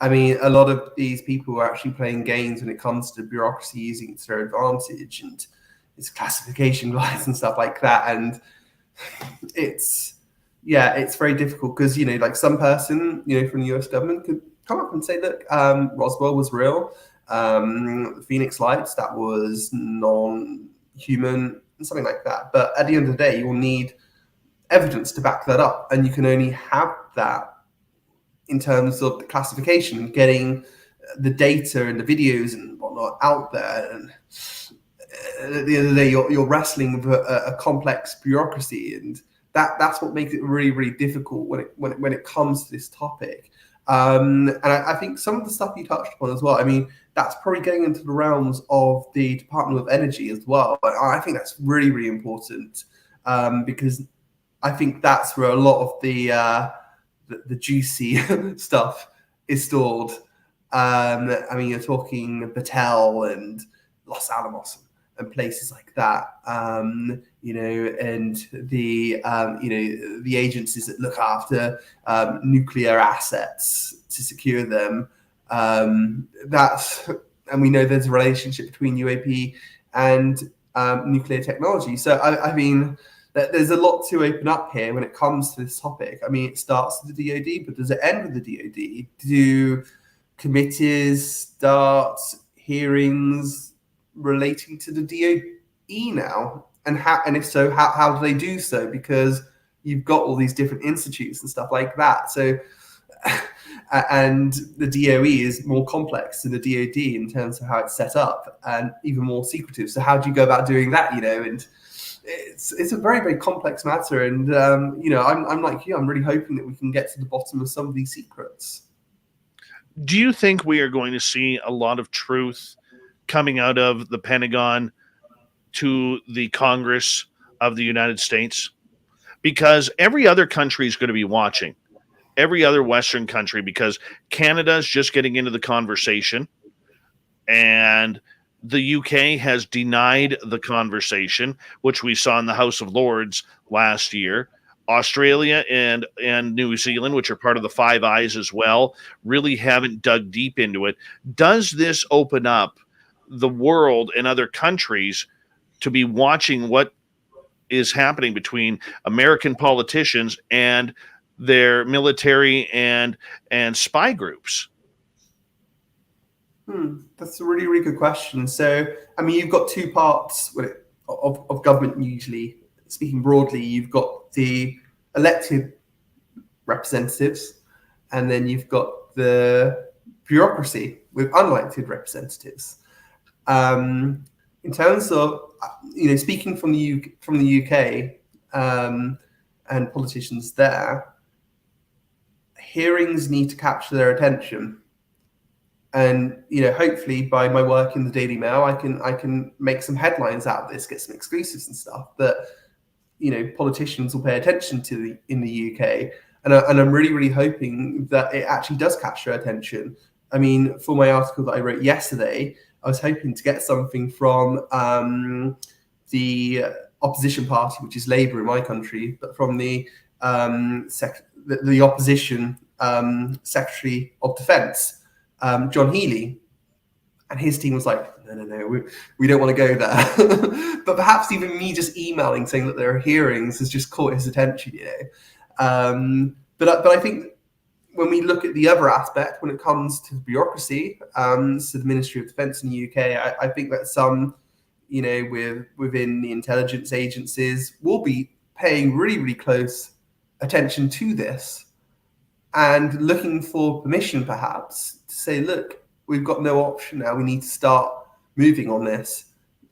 I mean, a lot of these people are actually playing games when it comes to bureaucracy, using it to their advantage, and it's classification guides and stuff like that. And it's very difficult because, like some person, from the US government could come up and say, look, Roswell was real. The Phoenix Lights, that was non-human, and something like that. But at the end of the day, you'll need evidence to back that up. And you can only have that in terms of the classification and getting the data and the videos and whatnot out there. And at the end of the day, you're wrestling with a complex bureaucracy, and that's what makes it really, really difficult when it comes to this topic. And I think some of the stuff you touched upon as well, I mean, that's probably getting into the realms of the Department of Energy as well. But I think that's really, really important because I think that's where a lot of the juicy stuff is stored. I mean, you're talking Battelle and Los Alamos and places like that, and the the agencies that look after nuclear assets to secure them. And we know there's a relationship between UAP and nuclear technology. So I mean, there's a lot to open up here when it comes to this topic. I mean, it starts with the DoD, but does it end with the DoD? Do committees start hearings relating to the DoE now? And if so, how do they do so? Because you've got all these different institutes and stuff like that. So, and the DOE is more complex than the DoD in terms of how it's set up, and even more secretive. So how do you go about doing that? And it's a very, very complex matter. And I'm like you. I'm really hoping that we can get to the bottom of some of these secrets. Do you think we are going to see a lot of truth coming out of the Pentagon to the Congress of the United States? Because every other country is going to be watching, every other Western country, because Canada is just getting into the conversation, and the UK has denied the conversation, which we saw in the House of Lords last year. Australia and New Zealand, which are part of the Five Eyes as well, really haven't dug deep into it. Does this open up the world and other countries to be watching what is happening between American politicians and their military and spy groups? That's a really, really good question. So, I mean, you've got two parts of government usually. Speaking broadly, you've got the elected representatives, and then you've got the bureaucracy with unelected representatives. In terms of, speaking from the UK and politicians there, hearings need to capture their attention. And hopefully by my work in the Daily Mail, I can make some headlines out of this, get some exclusives and stuff that politicians will pay attention to in the UK. And I'm really, really hoping that it actually does capture attention. I mean, for my article that I wrote yesterday, I was hoping to get something from the opposition party, which is Labour in my country, but from the opposition Secretary of Defence, Jon Healey, and his team was like, no, we don't want to go there. But perhaps even me just emailing saying that there are hearings has just caught his attention, But I think when we look at the other aspect, when it comes to bureaucracy, so the Ministry of Defence in the UK, I think that some, within the intelligence agencies will be paying really, really close attention to this and looking for permission, perhaps, to say, look, we've got no option now. We need to start moving on this.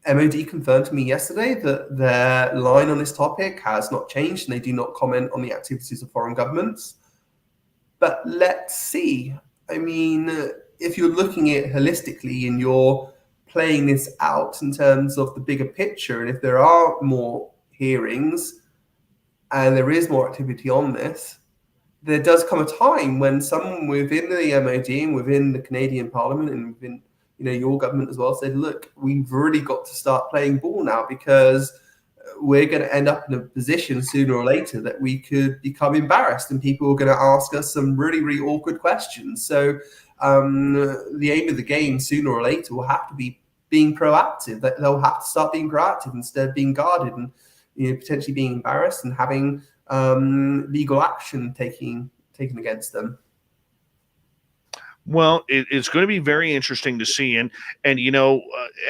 MOD confirmed to me yesterday that their line on this topic has not changed and they do not comment on the activities of foreign governments. But let's see. I mean, if you're looking at it holistically and you're playing this out in terms of the bigger picture, and if there are more hearings and there is more activity on this, there does come a time when someone within the MOD and within the Canadian Parliament and within your government as well said, look, we've really got to start playing ball now, because we're going to end up in a position sooner or later that we could become embarrassed and people are going to ask us some really, really awkward questions. So the aim of the game sooner or later will have to be being proactive. That they'll have to start being proactive instead of being guarded and potentially being embarrassed and having legal action taken against them. Well, it's going to be very interesting to see. And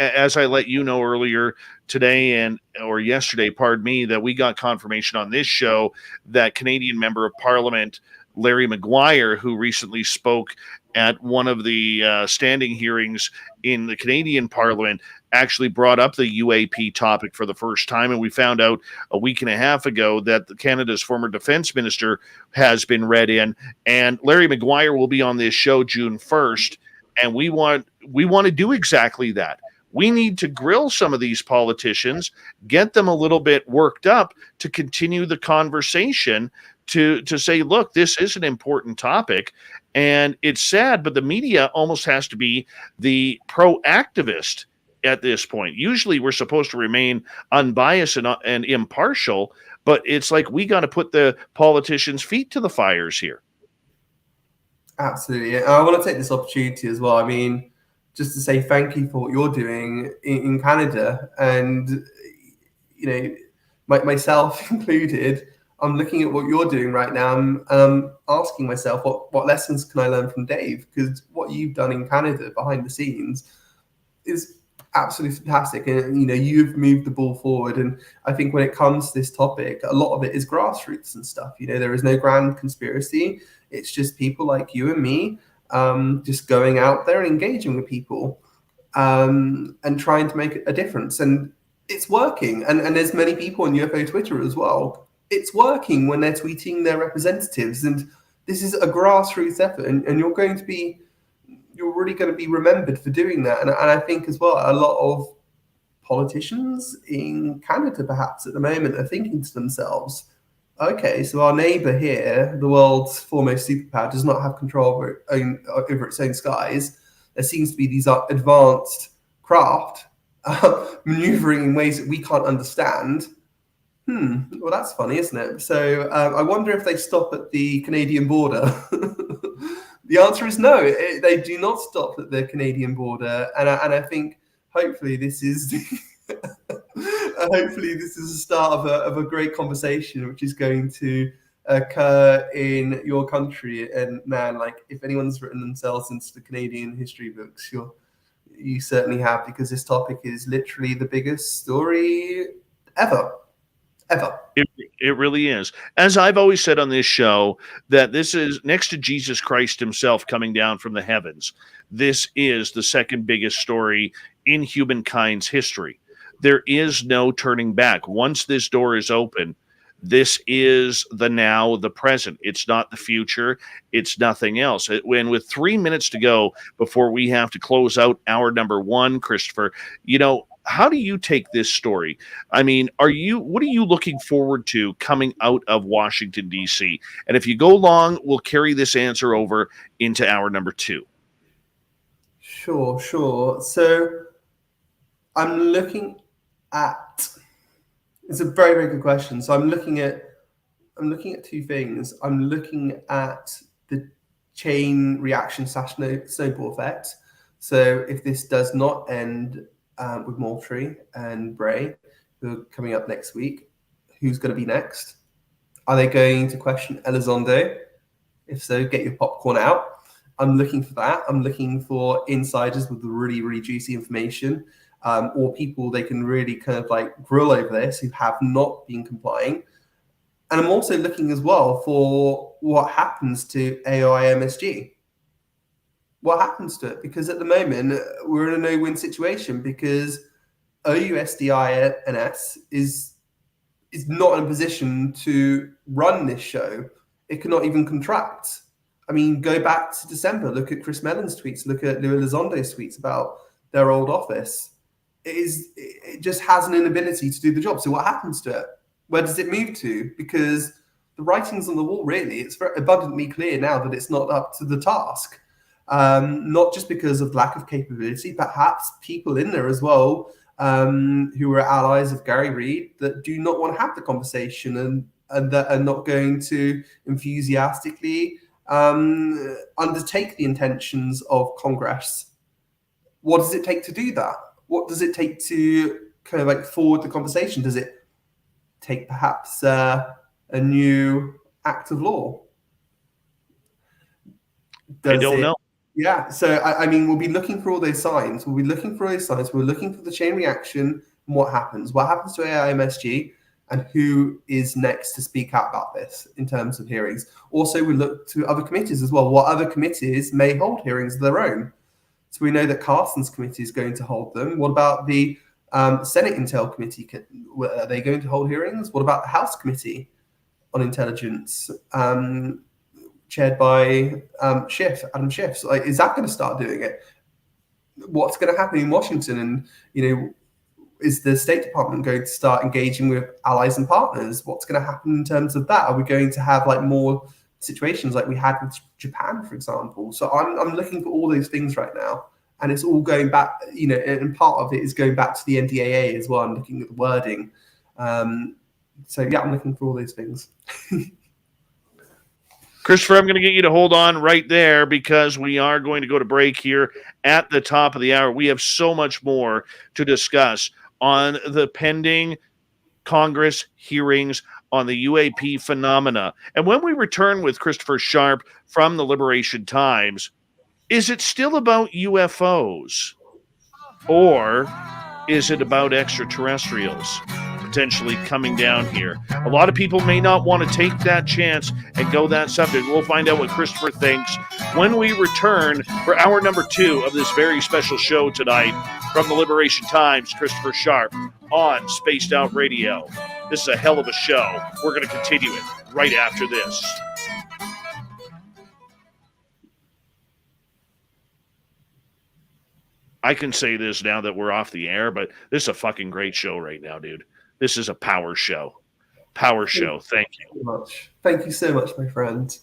as I let you know earlier today or yesterday, pardon me, that we got confirmation on this show that Canadian Member of Parliament Larry Maguire, who recently spoke at one of the standing hearings in the Canadian Parliament, actually brought up the UAP topic for the first time. And we found out a week and a half ago that Canada's former defense minister has been read in. And Larry Maguire will be on this show June 1st. And we want to do exactly that. We need to grill some of these politicians, get them a little bit worked up to continue the conversation, to say, look, this is an important topic. And it's sad, but the media almost has to be the pro-activist at this point. Usually we're supposed to remain unbiased and impartial, but it's like we got to put the politicians' feet to the fires here. Absolutely. I want to take this opportunity as well. I mean, just to say thank you for what you're doing in Canada. And, myself included, I'm looking at what you're doing right now and I'm asking myself, what lessons can I learn from Dave? Because what you've done in Canada behind the scenes is absolutely fantastic. And, you've moved the ball forward. And I think when it comes to this topic, a lot of it is grassroots and stuff. There is no grand conspiracy. It's just people like you and me just going out there and engaging with people and trying to make a difference. And it's working. And there's many people on UFO Twitter as well. It's working when they're tweeting their representatives. And this is a grassroots effort. And you're really going to be remembered for doing that. And I think as well, a lot of politicians in Canada, perhaps at the moment, are thinking to themselves, okay, so our neighbor here, the world's foremost superpower, does not have control over its own skies. There seems to be these advanced craft maneuvering in ways that we can't understand. Well, that's funny, isn't it? So I wonder if they stop at the Canadian border. The answer is no. They do not stop at the Canadian border, and I think hopefully this is the start of a great conversation, which is going to occur in your country. And man, like if anyone's written themselves into the Canadian history books, you certainly have, because this topic is literally the biggest story ever. It really is. As I've always said on this show, that this is next to Jesus Christ himself coming down from the heavens. This is the second biggest story in humankind's history. There is no turning back. Once this door is open, this is the now, the present. It's not the future. It's nothing else. When with 3 minutes to go before we have to close out hour number one, Christopher, how do you take this story? I mean, what are you looking forward to coming out of Washington, D.C.? And if you go long, we'll carry this answer over into hour number two. Sure. So I'm looking at, it's a very, very good question. So I'm looking at two things. I'm looking at the chain reaction / snowball effect. So if this does not end with Moultrie and Bray, who are coming up next week, who's going to be next? Are they going to question Elizondo? If so, get your popcorn out. I'm looking for that. I'm looking for insiders with really, really juicy information, or people they can really kind of like grill over this who have not been complying. And I'm also looking as well for what happens to AIMSG. What happens to it? Because at the moment, we're in a no-win situation, because OUSDINS is not in a position to run this show. It cannot even contract. I mean, go back to December. Look at Chris Mellon's tweets. Look at Louis Elizondo's tweets about their old office. It just has an inability to do the job. So what happens to it? Where does it move to? Because the writing's on the wall, really. It's very abundantly clear now that it's not up to the task. Not just because of lack of capability, perhaps people in there as well who are allies of Gary Reid that do not want to have the conversation and that are not going to enthusiastically undertake the intentions of Congress. What does it take to do that? What does it take to kind of like forward the conversation? Does it take perhaps a new act of law? I don't know. Yeah, so I mean, we'll be looking for all those signs. We're looking for the chain reaction and what happens. What happens to AIMSG and who is next to speak out about this in terms of hearings. Also, we look to other committees as well. What other committees may hold hearings of their own? So we know that Carson's committee is going to hold them. What about the Senate Intel Committee? Are they going to hold hearings? What about the House Committee on Intelligence? Chaired by Adam Schiff. So, like, is that going to start doing it? What's going to happen in Washington? And, is the State Department going to start engaging with allies and partners? What's going to happen in terms of that? Are we going to have like more situations like we had with Japan, for example? So I'm looking for all those things right now. And it's all going back, and part of it is going back to the NDAA as well. I'm looking at the wording. So yeah, I'm looking for all those things. Christopher, I'm going to get you to hold on right there because we are going to go to break here at the top of the hour. We have so much more to discuss on the pending Congress hearings on the UAP phenomena. And when we return with Christopher Sharp from the Liberation Times, is it still about UFOs? Or is it about extraterrestrials potentially coming down here? A lot of people may not want to take that chance and go that subject. We'll find out what Christopher thinks when we return for hour number 2 of this very special show tonight from the Liberation Times. Christopher Sharp on Spaced Out Radio. This is a hell of a show. We're going to continue it right after this. I can say this now that we're off the air, but this is a fucking great show right now, dude. This is a power show. Power show. Thank you. Thank you so much, my friend.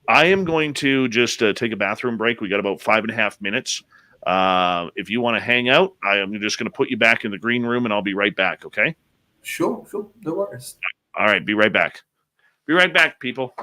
I am going to just take a bathroom break. We got about 5.5 minutes. If you want to hang out, I am just going to put you back in the green room, and I'll be right back, okay? Sure. No worries. All right, be right back. Be right back, people.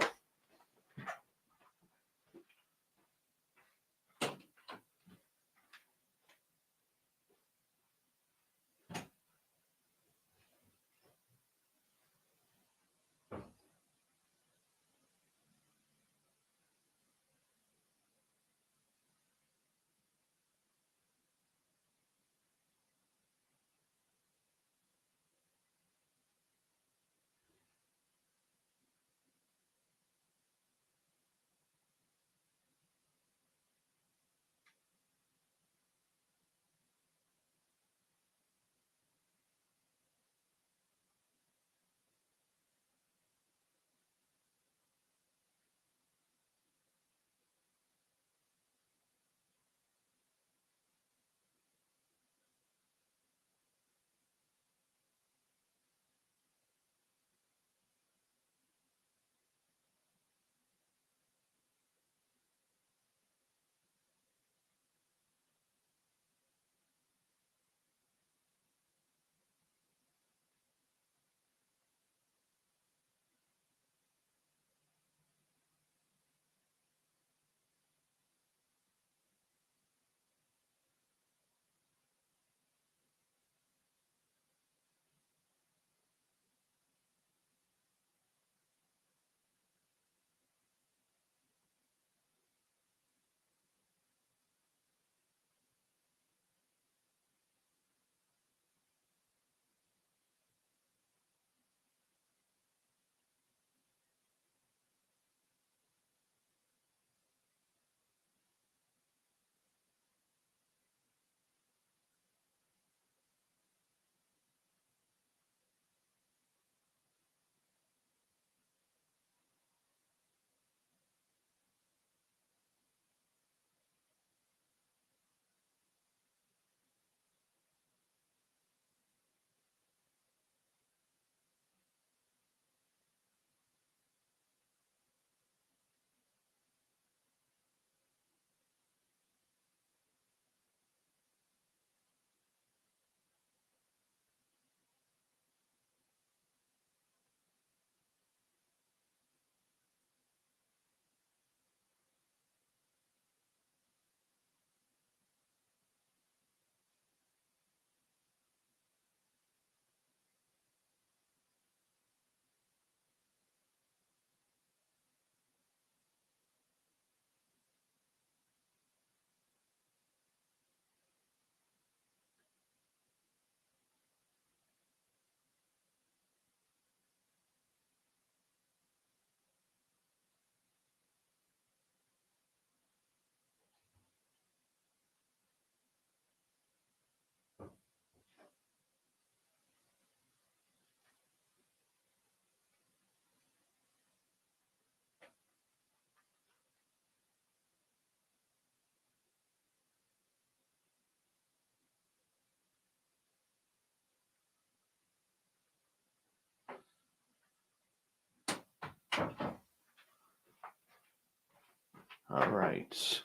All right.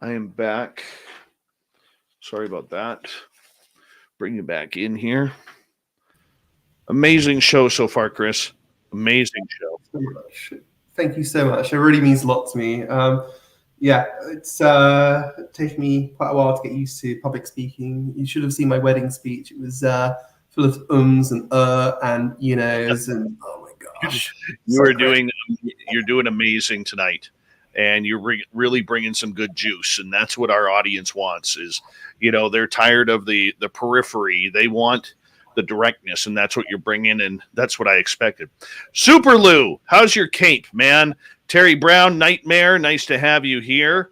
I am back. Sorry about that. Bring you back in here. Amazing show so far, Chris. Amazing show. So much. Thank you so much. It really means a lot to me. Yeah, it's taken me quite a while to get used to public speaking. You should have seen my wedding speech. It was full of ums and you knows and oh my gosh. You're doing amazing tonight, and you're really bringing some good juice, and that's what our audience wants. Is they're tired of the periphery. They want the directness, and that's what you're bringing, and that's what I expected. Super Lou, how's your cape, man? Terry Brown, Nightmare, nice to have you here.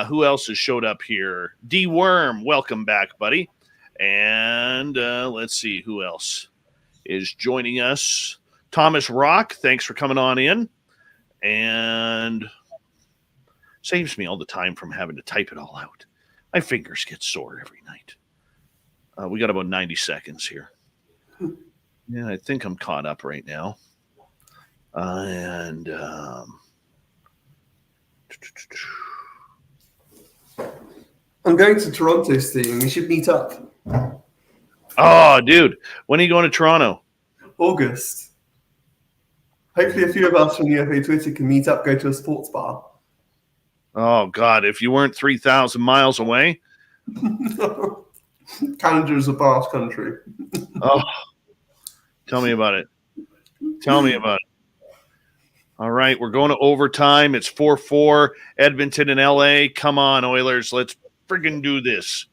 Who else has showed up here? D Worm, welcome back, buddy. And let's see who else is joining us. Thomas Rock, thanks for coming on in. And saves me all the time from having to type it all out. My fingers get sore every night. We got about 90 seconds here. Yeah, I think I'm caught up right now. And I'm going to Toronto soon. We should meet up. Oh, dude, when are you going to Toronto? August. Hopefully, a few of us from UFO Twitter can meet up, go to a sports bar. Oh, God, if you weren't 3,000 miles away. Canada is a vast country. Oh, tell me about it. Tell me about it. All right, we're going to overtime. It's 4-4, Edmonton and LA. Come on, Oilers. Let's friggin' do this.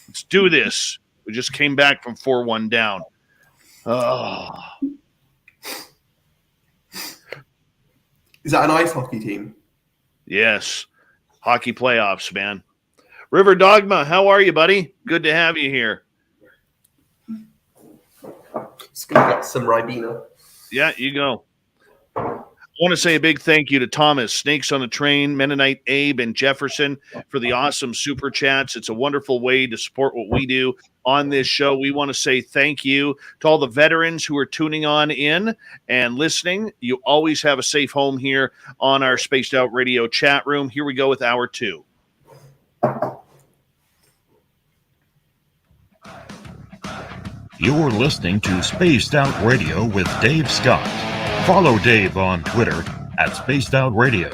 Let's do this. We just came back from 4-1 down. Oh. Is that an ice hockey team? Yes. Hockey playoffs, man. River Dogma, how are you, buddy? Good to have you here. Just going to get some Ribena. Yeah, you go. I want to say a big thank you to Thomas, Snakes on the Train, Mennonite, Abe, and Jefferson for the awesome super chats. It's a wonderful way to support what we do on this show. We want to say thank you to all the veterans who are tuning on in and listening. You always have a safe home here on our Spaced Out Radio chat room. Here we go with hour 2. You're listening to Spaced Out Radio with Dave Scott. Follow Dave on Twitter at Spaced Out Radio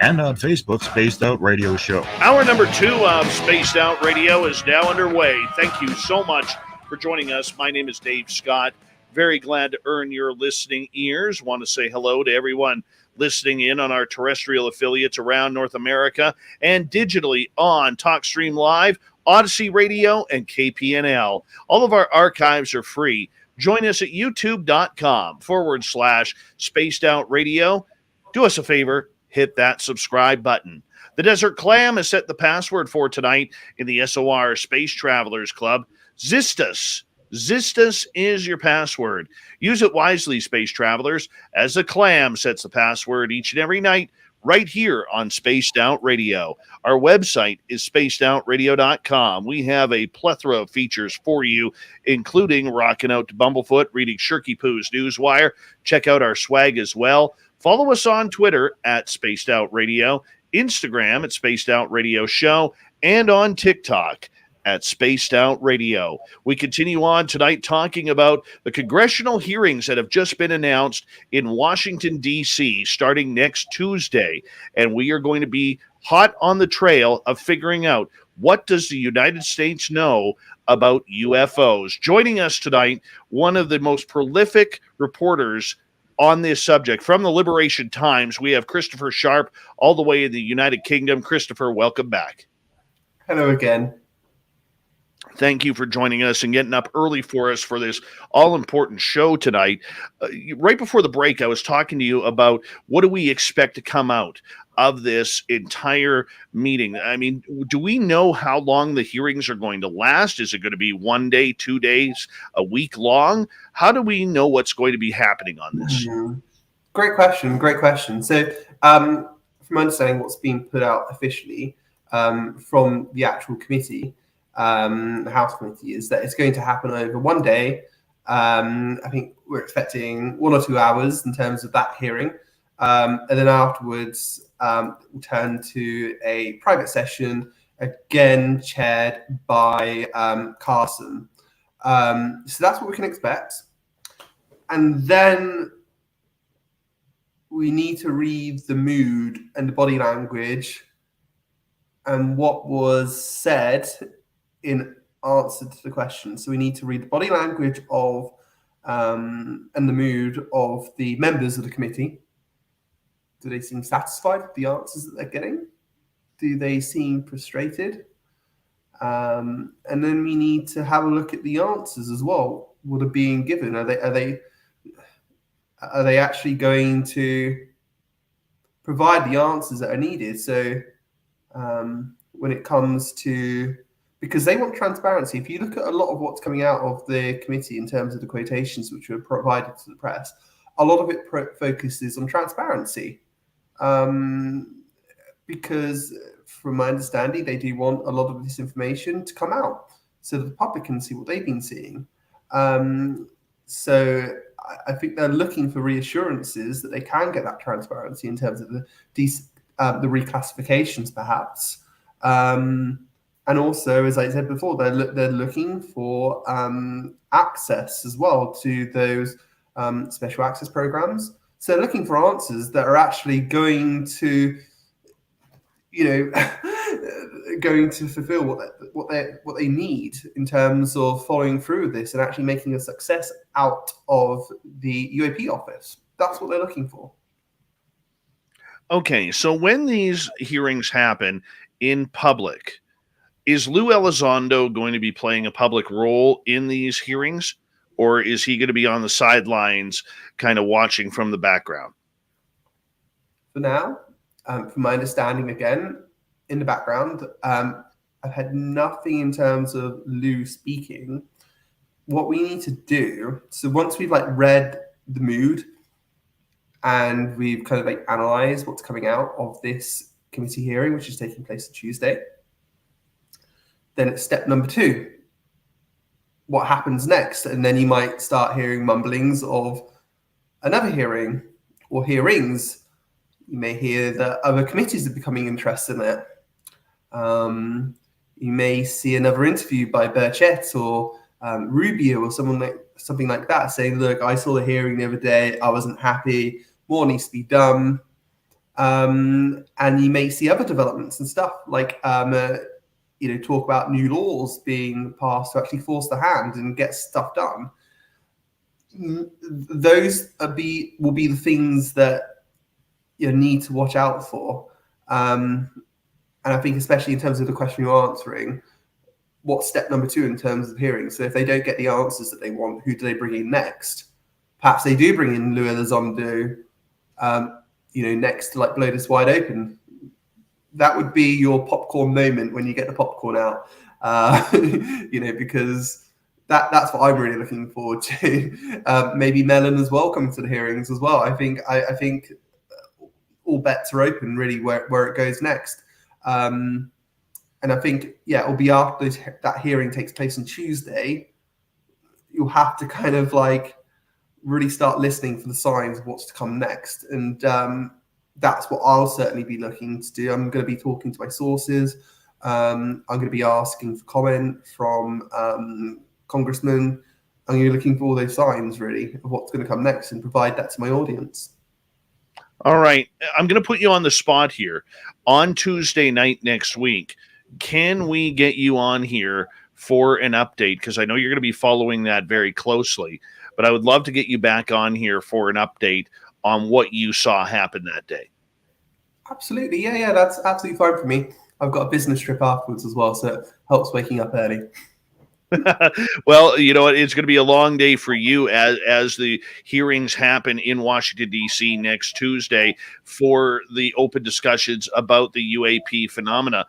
and on Facebook, Spaced Out Radio Show. Hour number 2 of Spaced Out Radio is now underway. Thank you so much for joining us. My name is Dave Scott. Very glad to earn your listening ears. Want to say hello to everyone listening in on our terrestrial affiliates around North America and digitally on TalkStream Live, Odyssey Radio, and KPNL. All of our archives are free. Join us at youtube.com/Spaced Out Radio. Do us a favor, hit that subscribe button. The Desert Clam has set the password for tonight in the SOR Space Travelers Club. Zistus. Zistus is your password. Use it wisely, Space Travelers, as the Clam sets the password each and every night right here on Spaced Out Radio. Our website is spacedoutradio.com. We have a plethora of features for you, including rocking out to Bumblefoot, reading Shirky Poo's Newswire. Check out our swag as well. Follow us on Twitter at Spaced Out Radio, Instagram at Spaced Out Radio Show, and on TikTok at Spaced Out Radio. We continue on tonight talking about the congressional hearings that have just been announced in Washington, D.C., starting next Tuesday. And we are going to be hot on the trail of figuring out what does the United States know about UFOs. Joining us tonight, one of the most prolific reporters on this subject from the Liberation Times. We have Christopher Sharp all the way in the United Kingdom. Christopher, welcome back. Hello again. Thank you for joining us and getting up early for us for this all-important show tonight. Right before the break, I was talking to you about what do we expect to come out of this entire meeting. I mean, do we know how long the hearings are going to last? Is it going to be 1 day, 2 days, a week long? How do we know what's going to be happening on this? Mm-hmm. Great question. Great question. So from understanding what's being put out officially from the actual committee, the House committee, is that it's going to happen over 1 day. I think we're expecting 1 or 2 hours in terms of that hearing. And then afterwards, we'll turn to a private session, again chaired by Carson. So that's what we can expect. And then we need to read the mood and the body language and what was said in answer to the question. So we need to read the body language of and the mood of the members of the committee. Do they seem satisfied with the answers that they're getting? Do they seem frustrated? And then we need to have a look at the answers as well. What are being given? Are they actually going to provide the answers that are needed? So when it comes to, because they want transparency. If you look at a lot of what's coming out of the committee in terms of the quotations which were provided to the press, a lot of it focuses on transparency. Because from my understanding, they do want a lot of this information to come out so that the public can see what they've been seeing. So I think they're looking for reassurances that they can get that transparency in terms of the reclassifications, perhaps. And also, as I said before, they're looking for access as well to those special access programs. So they're looking for answers that are actually going to, going to fulfill what they need in terms of following through with this and actually making a success out of the UAP office. That's what they're looking for. Okay, so when these hearings happen in public, is Lou Elizondo going to be playing a public role in these hearings, or is he going to be on the sidelines kind of watching from the background? For now, from my understanding, again, in the background, I've had nothing in terms of Lou speaking. What we need to do, so once we've read the mood and we've kind of analyzed what's coming out of this committee hearing, which is taking place on Tuesday, then it's step number 2. What happens next? And then you might start hearing mumblings of another hearing or hearings. You may hear that other committees are becoming interested in it. You may see another interview by Burchett or Rubio or something like that, saying, "Look, I saw the hearing the other day. I wasn't happy. More needs to be done." And you may see other developments and stuff like talk about new laws being passed to actually force the hand and get stuff done. Those will be the things that you need to watch out for. And I think especially in terms of the question you're answering, what's step number 2 in terms of hearings? So if they don't get the answers that they want, who do they bring in next? Perhaps they do bring in Lou Elizondo, next to blow this wide open. That would be your popcorn moment when you get the popcorn out, because that's what I'm really looking forward to. Maybe Mellon as well coming to the hearings as well. I think all bets are open really where it goes next. And I think, it'll be after that hearing takes place on Tuesday, you'll have to kind of really start listening for the signs of what's to come next. And that's what I'll certainly be looking to do. I'm going to be talking to my sources. I'm going to be asking for comment from congressmen. I'm going to be looking for all those signs really of what's going to come next and provide that to my audience. All right. I'm going to put you on the spot here. On Tuesday night next week, can we get you on here for an update? Because I know you're going to be following that very closely, but I would love to get you back on here for an update on what you saw happen that day. Absolutely. Yeah, that's absolutely fine for me. I've got a business trip afterwards as well, so it helps waking up early. Well, you know what? It's going to be a long day for you as the hearings happen in Washington, D.C. next Tuesday for the open discussions about the UAP phenomena.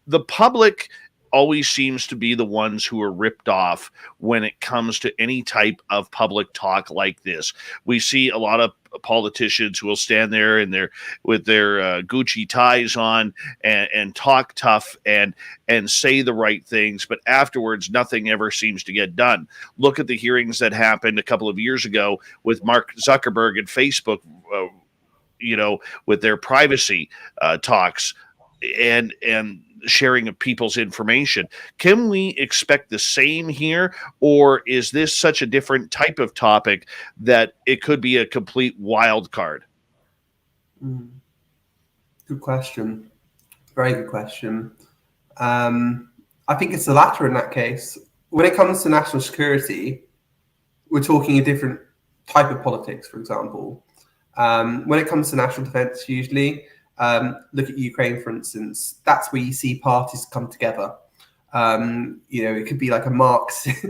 The public always seems to be the ones who are ripped off when it comes to any type of public talk like this. We see a lot of politicians who will stand there with their Gucci ties on and talk tough and say the right things, but afterwards nothing ever seems to get done. Look at the hearings that happened a couple of years ago with Mark Zuckerberg and Facebook with their privacy talks and sharing of people's information. Can we expect the same here, or is this such a different type of topic that it could be a complete wild card? Good question. Very good question. I think it's the latter in that case. When it comes to national security, we're talking a different type of politics, for example. When it comes to national defense, usually, look at Ukraine, for instance, that's where you see parties come together. It could be like a Marxist,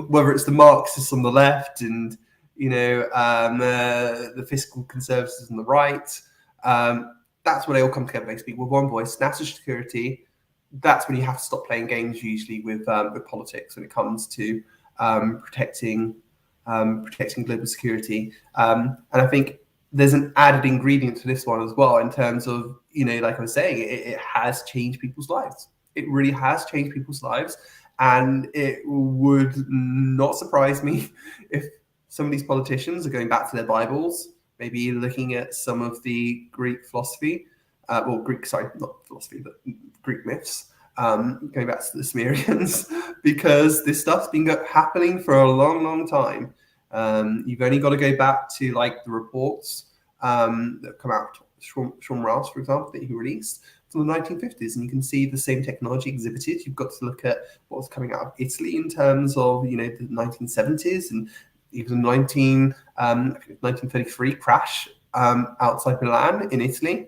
whether it's the Marxists on the left and, the fiscal conservatives on the right. That's where they all come together, basically, with one voice. National security, that's when you have to stop playing games, usually, with politics when it comes to protecting global security. And I think there's an added ingredient to this one as well, in terms of, like I was saying, it has changed people's lives. It really has changed people's lives. And it would not surprise me if some of these politicians are going back to their Bibles, maybe looking at some of the Greek philosophy, not philosophy, but Greek myths, going back to the Sumerians, because this stuff's been happening for a long, long time. You've only got to go back to the reports that come out, Sean Rouse, for example, that he released from the 1950s, and you can see the same technology exhibited. You've got to look at what was coming out of Italy in terms of the 1970s, and even 1933 crash outside Milan in Italy.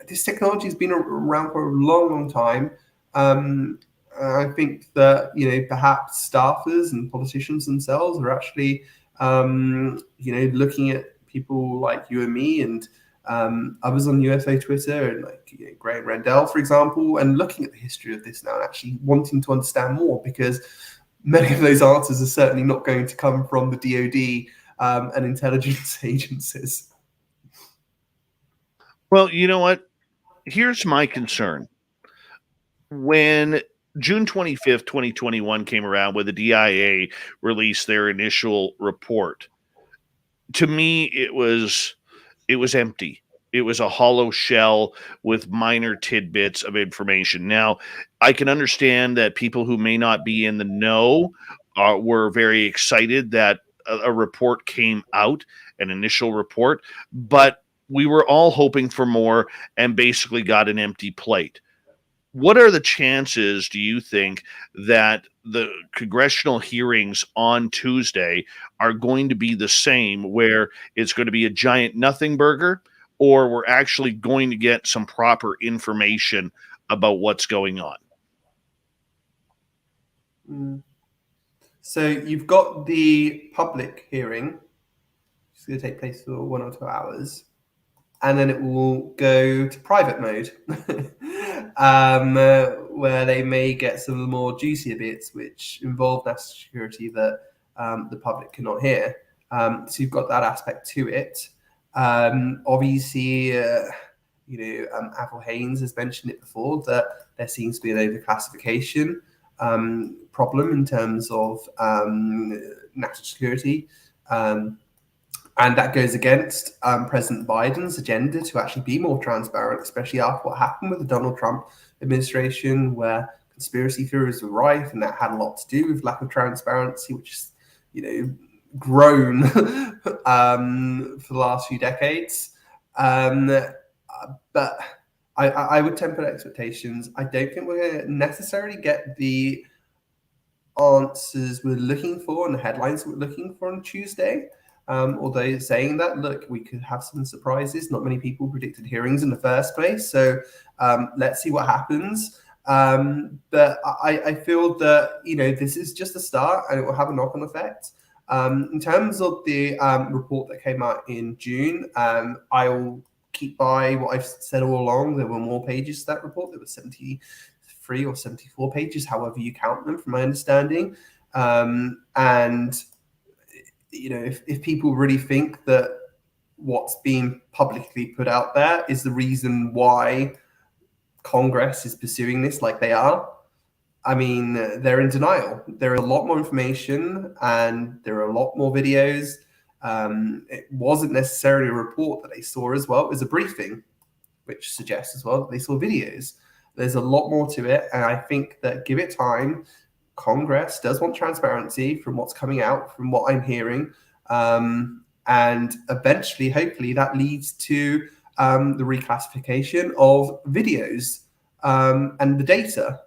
This technology has been around for a long, long time. I think that perhaps staffers and politicians themselves are actually looking at people like you and me and others on UFO Twitter, and Graham Rendell, for example, and looking at the history of this now and actually wanting to understand more, because many of those answers are certainly not going to come from the DoD and intelligence agencies. Well, you know what? Here's my concern. When June 25th, 2021 came around, when the DIA released their initial report, to me, it was empty. It was a hollow shell with minor tidbits of information. Now, I can understand that people who may not be in the know were very excited that a report came out, an initial report, but we were all hoping for more and basically got an empty plate. What are the chances, do you think, that the congressional hearings on Tuesday are going to be the same, where it's going to be a giant nothing burger, or we're actually going to get some proper information about what's going on? So you've got the public hearing. It's going to take place for 1 or 2 hours. And then it will go to private mode, where they may get some of the more juicier bits, which involve national security that the public cannot hear. So you've got that aspect to it. Obviously, Avril Haines has mentioned it before, that there seems to be an overclassification problem in terms of national security. And that goes against President Biden's agenda to actually be more transparent, especially after what happened with the Donald Trump administration, where conspiracy theories were rife, and that had a lot to do with lack of transparency, which is, grown for the last few decades. But I would temper expectations. I don't think we're going to necessarily get the answers we're looking for and the headlines we're looking for on Tuesday. Although saying that, look, we could have some surprises. Not many people predicted hearings in the first place. So let's see what happens. But I feel that, this is just a start, and it will have a knock-on effect. In terms of the report that came out in June, I will keep by what I've said all along. There were more pages to that report. There were 73 or 74 pages, however you count them, from my understanding. And if people really think that what's being publicly put out there is the reason why Congress is pursuing this like they are, I mean, they're in denial. There is a lot more information, and there are a lot more videos It wasn't necessarily a report that they saw as well. It was a briefing, which suggests as well that they saw videos. There's a lot more to it, and I think that give it time. Congress does want transparency from what's coming out, from what I'm hearing, and eventually, hopefully, that leads to the reclassification of videos and the data.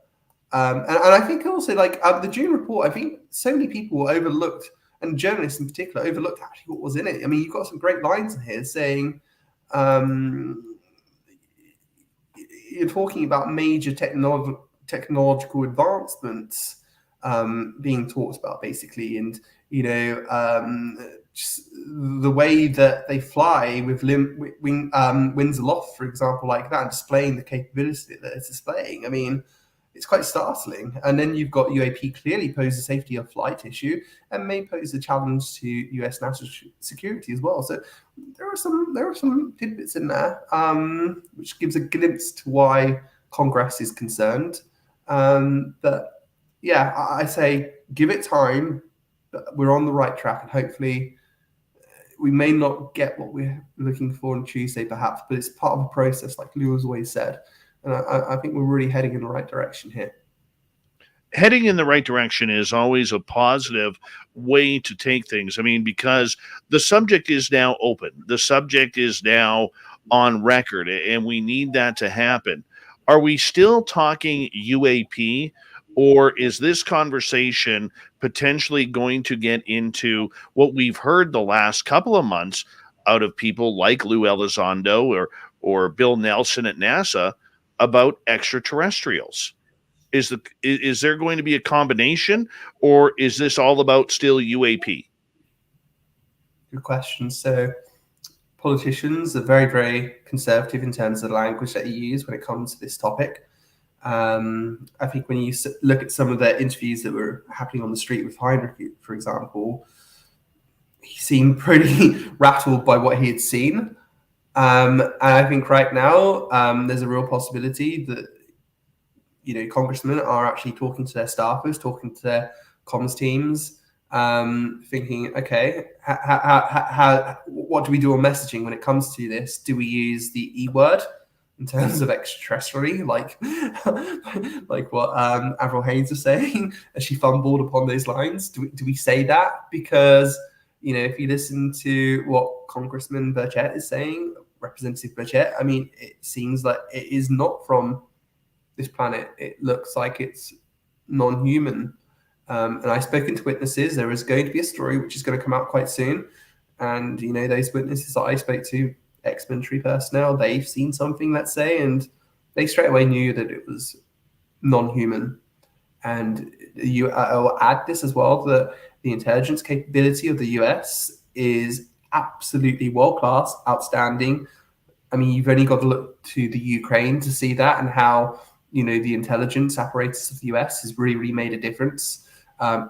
And I think also, like the June report, I think so many people overlooked, and journalists in particular, overlooked actually what was in it. I mean, you've got some great lines in here saying, you're talking about major technological advancements being talked about, basically, and just the way that they fly with wings aloft, for example, like that, and displaying the capability that it's displaying. I mean, it's quite startling. And then you've got UAP clearly pose a safety of flight issue and may pose a challenge to US national security as well. So there are some tidbits in there, which gives a glimpse to why Congress is concerned. But yeah, I say give it time. But we're on the right track, and hopefully we may not get what we're looking for on Tuesday, perhaps, but it's part of a process, like Lou has always said. And I think we're really heading in the right direction here. Heading in the right direction is always a positive way to take things. I mean, because the subject is now open. The subject is now on record, and we need that to happen. Are we still talking UAP, or is this conversation potentially going to get into what we've heard the last couple of months out of people like Lou Elizondo or Bill Nelson at NASA about extraterrestrials? Is there going to be a combination, or is this all about still UAP? Good question. So politicians are very, very conservative in terms of the language that you use when it comes to this topic. I think when you look at some of the interviews that were happening on the street with Heinrich, for example, he seemed pretty rattled by what he had seen. And I think right now there's a real possibility that congressmen are actually talking to their staffers, talking to their comms teams, thinking, okay, how what do we do on messaging when it comes to this? Do we use the E word in terms of extraterrestrially, like what Avril Haines was saying as she fumbled upon those lines? Do we say that? Because if you listen to what Congressman Burchett is saying, Representative Burchett, I mean, it seems like it is not from this planet. It looks like it's non-human. And I've spoken to witnesses. There is going to be a story which is going to come out quite soon. And, those witnesses that I spoke to, ex-military personnel, they've seen something, let's say, and they straight away knew that it was non-human. And I'll add this as well, that the intelligence capability of the US is absolutely world-class, outstanding. I mean, you've only got to look to the Ukraine to see that, and how, the intelligence apparatus of the US has really, really made a difference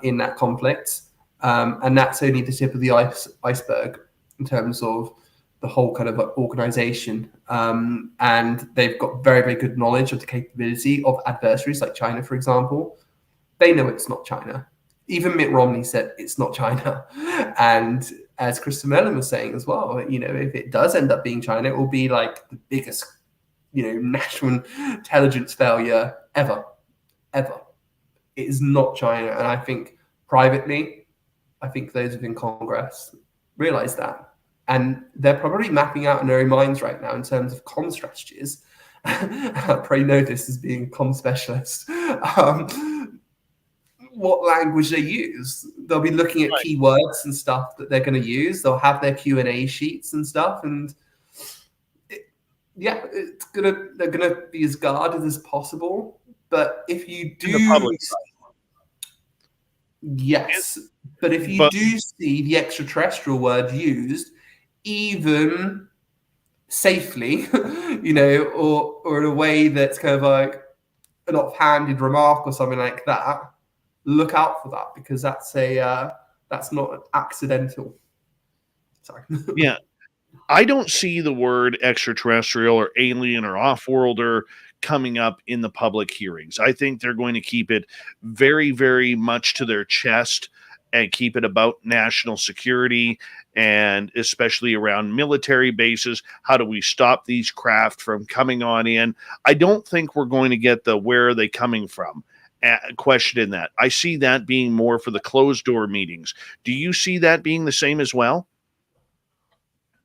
in that conflict. And that's only the tip of the iceberg in terms of the whole kind of organization. And they've got very, very good knowledge of the capability of adversaries like China, for example. They know it's not China. Even Mitt Romney said it's not China. And as Krista Mellon was saying as well, if it does end up being China, it will be like the biggest, national intelligence failure ever. It is not China. And I think privately, those within Congress realize that. And they're probably mapping out in their own minds right now in terms of comm strategies. I probably know this as being a comm specialist. What language they use. They'll be looking at keywords and stuff that they're going to use. They'll have their Q&A sheets and stuff. And they're gonna be as guarded as possible. But if you do, yes. But if you do see the extraterrestrial word used, even safely, or in a way that's kind of like an offhanded remark or something like that, look out for that, because that's not accidental. Sorry. Yeah. I don't see the word extraterrestrial or alien or off-worlder coming up in the public hearings. I think they're going to keep it very, very much to their chest and keep it about national security and especially around military bases. How do we stop these craft from coming on in? I don't think we're going to get the where are they coming from question in that. I see that being more for the closed door meetings. Do you see that being the same as well?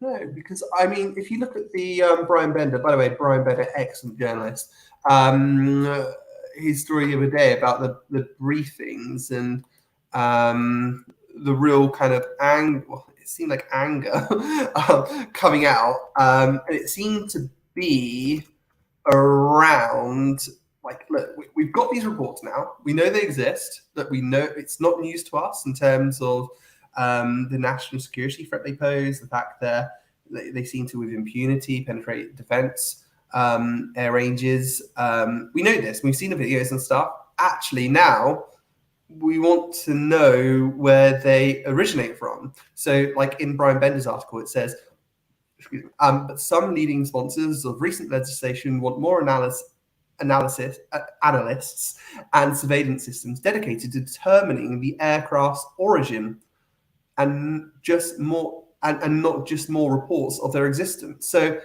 No, because I mean, if you look at the Brian Bender, by the way, Brian Bender, excellent journalist, his story the other day about the briefings and the real kind of anger, it seemed like anger coming out. And it seemed to be around, like, look, we've got these reports now. We know they exist, that we know it's not news to us in terms of the national security threat they pose, the fact that they seem to, with impunity, penetrate defense air ranges. We know this. We've seen the videos and stuff. Actually, now we want to know where they originate from. So, like in Brian Bender's article, it says, but some leading sponsors of recent legislation want more analysts and surveillance systems dedicated to determining the aircraft's origin, and just more and not just more reports of their existence. So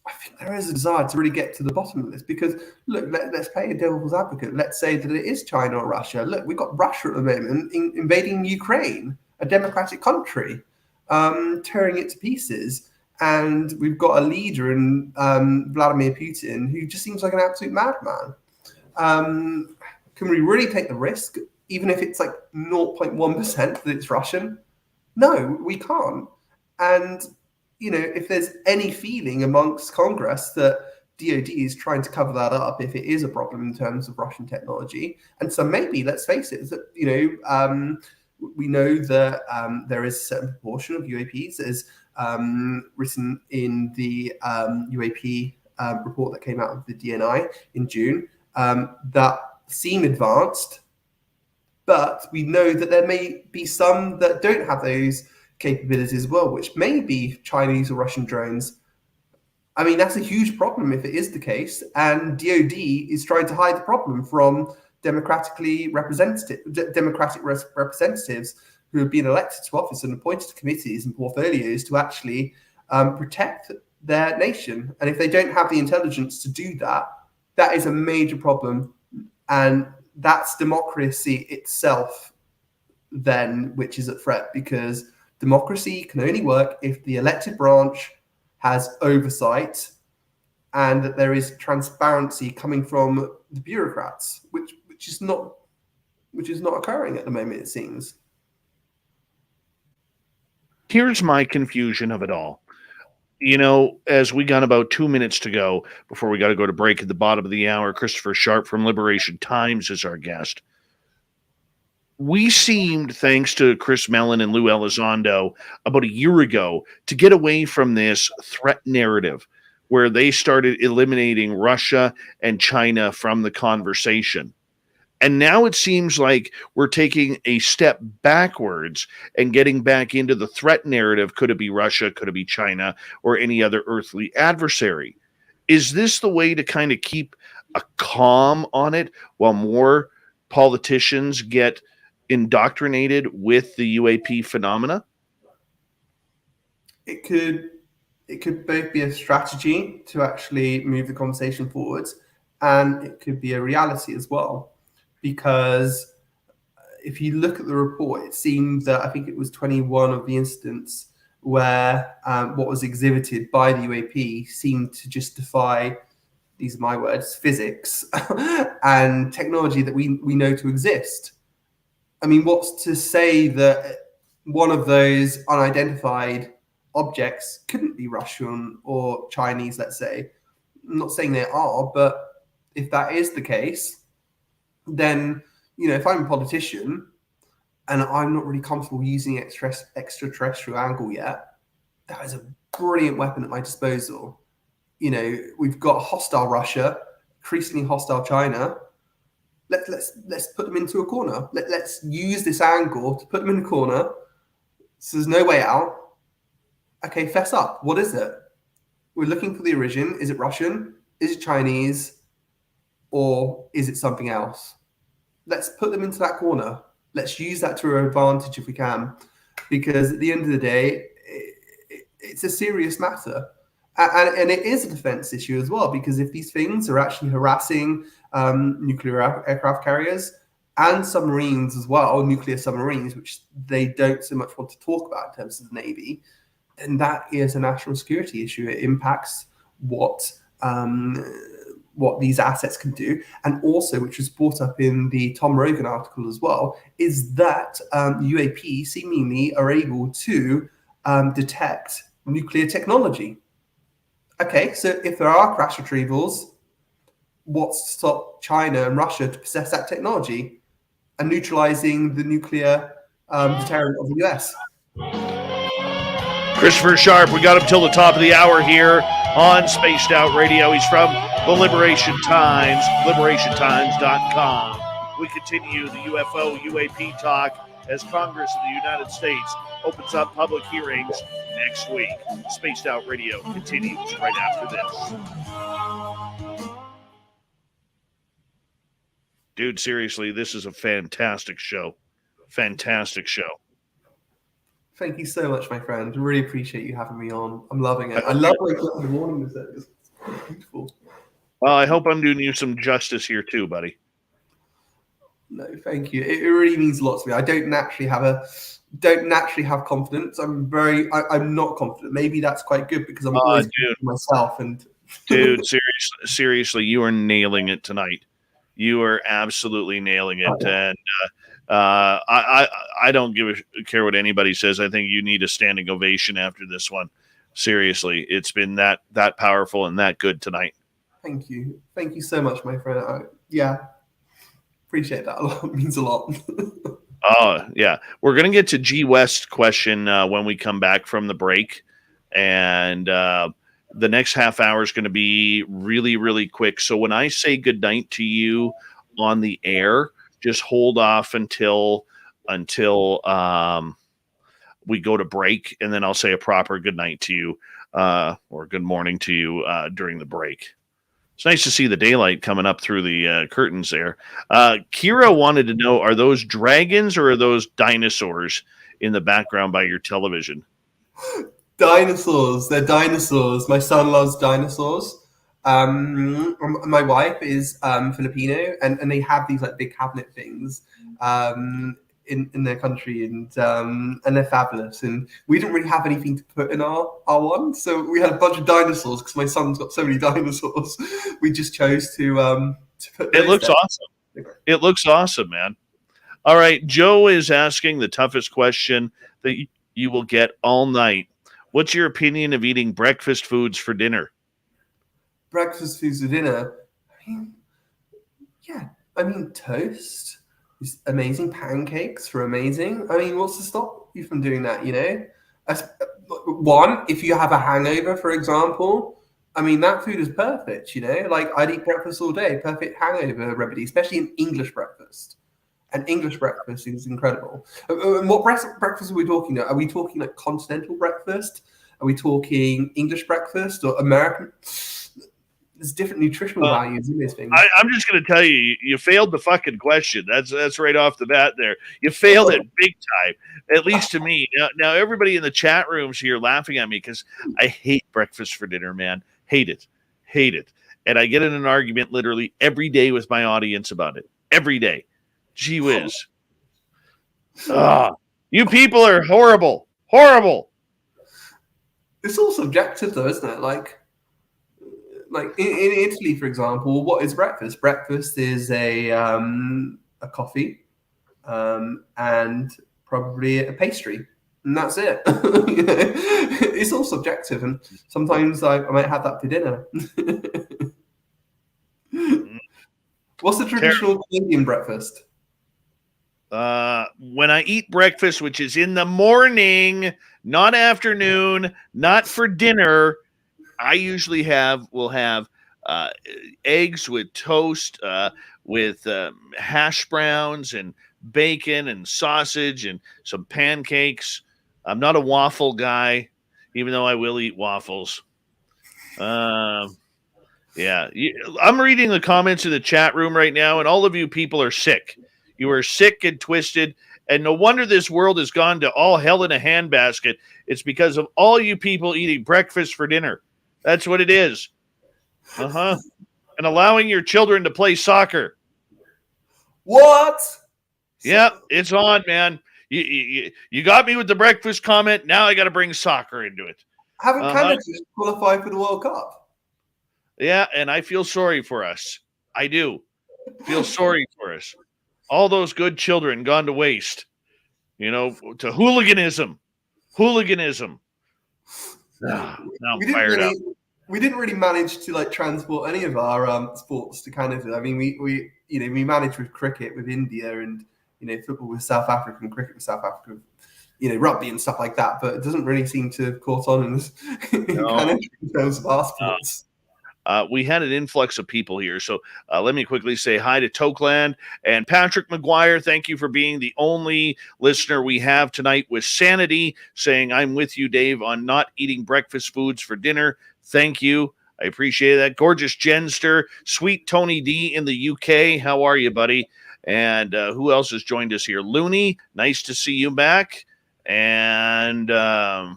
I think there is a desire to really get to the bottom of this, because look, let's play a devil's advocate. Let's say that it is China or Russia. Look, we've got Russia at the moment invading Ukraine, a democratic country, tearing it to pieces. And we've got a leader in Vladimir Putin who just seems like an absolute madman. Can we really take the risk, even if it's like 0.1% that it's Russian? No, we can't. And, you know, if there's any feeling amongst Congress that DOD is trying to cover that up if it is a problem in terms of Russian technology, and so maybe, let's face it, that, you know, we know that there is a certain proportion of UAPs that is written in the UAP report that came out of the DNI in June that seem advanced, but we know that there may be some that don't have those capabilities as well, which may be Chinese or Russian drones. I mean, that's a huge problem if it is the case, and DOD is trying to hide the problem from democratic representatives who have been elected to office and appointed to committees and portfolios to actually protect their nation. And if they don't have the intelligence to do that, that is a major problem. And that's democracy itself then, which is at threat, because democracy can only work if the elected branch has oversight and that there is transparency coming from the bureaucrats, which is not occurring at the moment, it seems. Here's my confusion of it all. You know, as we got about 2 minutes to go before we got to go to break at the bottom of the hour, Christopher Sharp from Liberation Times is our guest. We seemed, thanks to Chris Mellon and Lou Elizondo, about a year ago, to get away from this threat narrative where they started eliminating Russia and China from the conversation. And now it seems like we're taking a step backwards and getting back into the threat narrative. Could it be Russia? Could it be China or any other earthly adversary? Is this the way to kind of keep a calm on it while more politicians get indoctrinated with the UAP phenomena? It could both be a strategy to actually move the conversation forwards, and it could be a reality as well. Because if you look at the report, it seemed that I think it was 21 of the incidents where what was exhibited by the UAP seemed to just defy, these are my words, physics and technology that we know to exist. I mean, what's to say that one of those unidentified objects couldn't be Russian or Chinese, let's say? I'm not saying they are, but if that is the case, then, you know, if I'm a politician and I'm not really comfortable using extraterrestrial angle yet, that is a brilliant weapon at my disposal. You know, we've got hostile Russia, increasingly hostile China. Let's put them into a corner. Let's use this angle to put them in a corner so there's no way out. Okay, fess up. What is it? We're looking for the origin. Is it Russian? Is it Chinese? Or is it something else? Let's put them into that corner. Let's use that to our advantage if we can. because at the end of the day, it's a serious matter. And it is a defense issue as well, because if these things are actually harassing nuclear aircraft carriers and submarines as well, nuclear submarines, which they don't so much want to talk about in terms of the Navy, then that is a national security issue. It impacts what these assets can do. And also, which was brought up in the Tom Rogan article as well, is that UAP seemingly are able to detect nuclear technology. Okay, so if there are crash retrievals, what's to stop China and Russia to possess that technology and neutralizing the nuclear deterrent of the US? Christopher Sharp, we got him till the top of the hour here on Spaced Out Radio. He's from the Liberation Times, liberationtimes.com. We continue the UFO UAP talk as Congress of the United States opens up public hearings next week. Spaced Out Radio continues right after this. Dude, seriously, this is a fantastic show. Fantastic show. Thank you so much, my friend. Really appreciate you having me on. I'm loving it. I love waking up in the morning with it. It's beautiful. Well, I hope I'm doing you some justice here too, buddy. No, thank you. It really means a lot to me. I don't naturally have confidence. I'm not confident. Maybe that's quite good because I'm always myself. And dude, seriously, you are nailing it tonight. You are absolutely nailing it, and I don't care what anybody says. I think you need a standing ovation after this one. Seriously, it's been that powerful and that good tonight. Thank you so much, my friend. Appreciate that a lot. It means a lot. Oh yeah, we're gonna get to G West question when we come back from the break, and the next half hour is going to be really, really quick. So when I say goodnight to you on the air, just hold off until we go to break, and then I'll say a proper goodnight to you or good morning to you during the break. It's nice to see the daylight coming up through the curtains there. Kira wanted to know, are those dragons or are those dinosaurs in the background by your television? Dinosaurs. They're dinosaurs. My son loves dinosaurs. My wife is Filipino, and they have these like big cabinet things in their country, and they're fabulous. And we didn't really have anything to put in our one, so we had a bunch of dinosaurs because my son's got so many dinosaurs. We just chose to put. It looks awesome. It looks awesome, man. All right, Joe is asking the toughest question that you will get all night. What's your opinion of eating breakfast foods for dinner? Breakfast foods for dinner? I mean, toast is amazing. Pancakes are amazing. I mean, what's to stop you from doing that, you know? One, if you have a hangover, for example, I mean, that food is perfect, you know? Like, I'd eat breakfast all day. Perfect hangover remedy, especially an English breakfast. An English breakfast is incredible. And what breakfast are we talking about? Are we talking like continental breakfast? Are we talking English breakfast or American? There's different nutritional values in these things. I'm just going to tell you, you failed the fucking question. That's right off the bat there. You failed it big time, at least to me. Now everybody in the chat rooms here laughing at me because I hate breakfast for dinner, man. Hate it. And I get in an argument literally every day with my audience about it. Every day. Gee whiz. You people are horrible. Horrible. It's all subjective though, isn't it? Like in Italy, for example, what is breakfast? Breakfast is a coffee and probably a pastry. And that's it. You know? It's all subjective. And sometimes I might have that for dinner. What's the traditional Canadian breakfast? When I eat breakfast, which is in the morning, not afternoon, not for dinner, I usually will have eggs with toast, with hash browns and bacon and sausage and some pancakes. I'm not a waffle guy, even though I will eat waffles. Yeah, I'm reading the comments in the chat room right now, and all of you people are sick. You are sick and twisted, And no wonder this world has gone to all hell in a handbasket. It's because of all you people eating breakfast for dinner. That's what it is. Uh-huh. And allowing your children to play soccer. What? Yeah, it's on, man. You got me with the breakfast comment. Now I got to bring soccer into it. Haven't Canada just qualified for the World Cup? Yeah, and I feel sorry for us. I do. Feel sorry for us. All those good children gone to waste, to hooliganism. Hooliganism. Now I'm fired up. We didn't really manage to transport any of our sports to Canada. I mean, we managed with cricket with India and football with South Africa and cricket with South Africa, rugby and stuff like that. But it doesn't really seem to have caught on in Canada in terms of our sports. We had an influx of people here. So let me quickly say hi to Tokeland and Patrick McGuire. Thank you for being the only listener we have tonight with sanity, saying, I'm with you, Dave, on not eating breakfast foods for dinner. Thank you. I appreciate that. Gorgeous Jenster, sweet Tony D in the UK. How are you, buddy? And who else has joined us here? Looney, nice to see you back. And I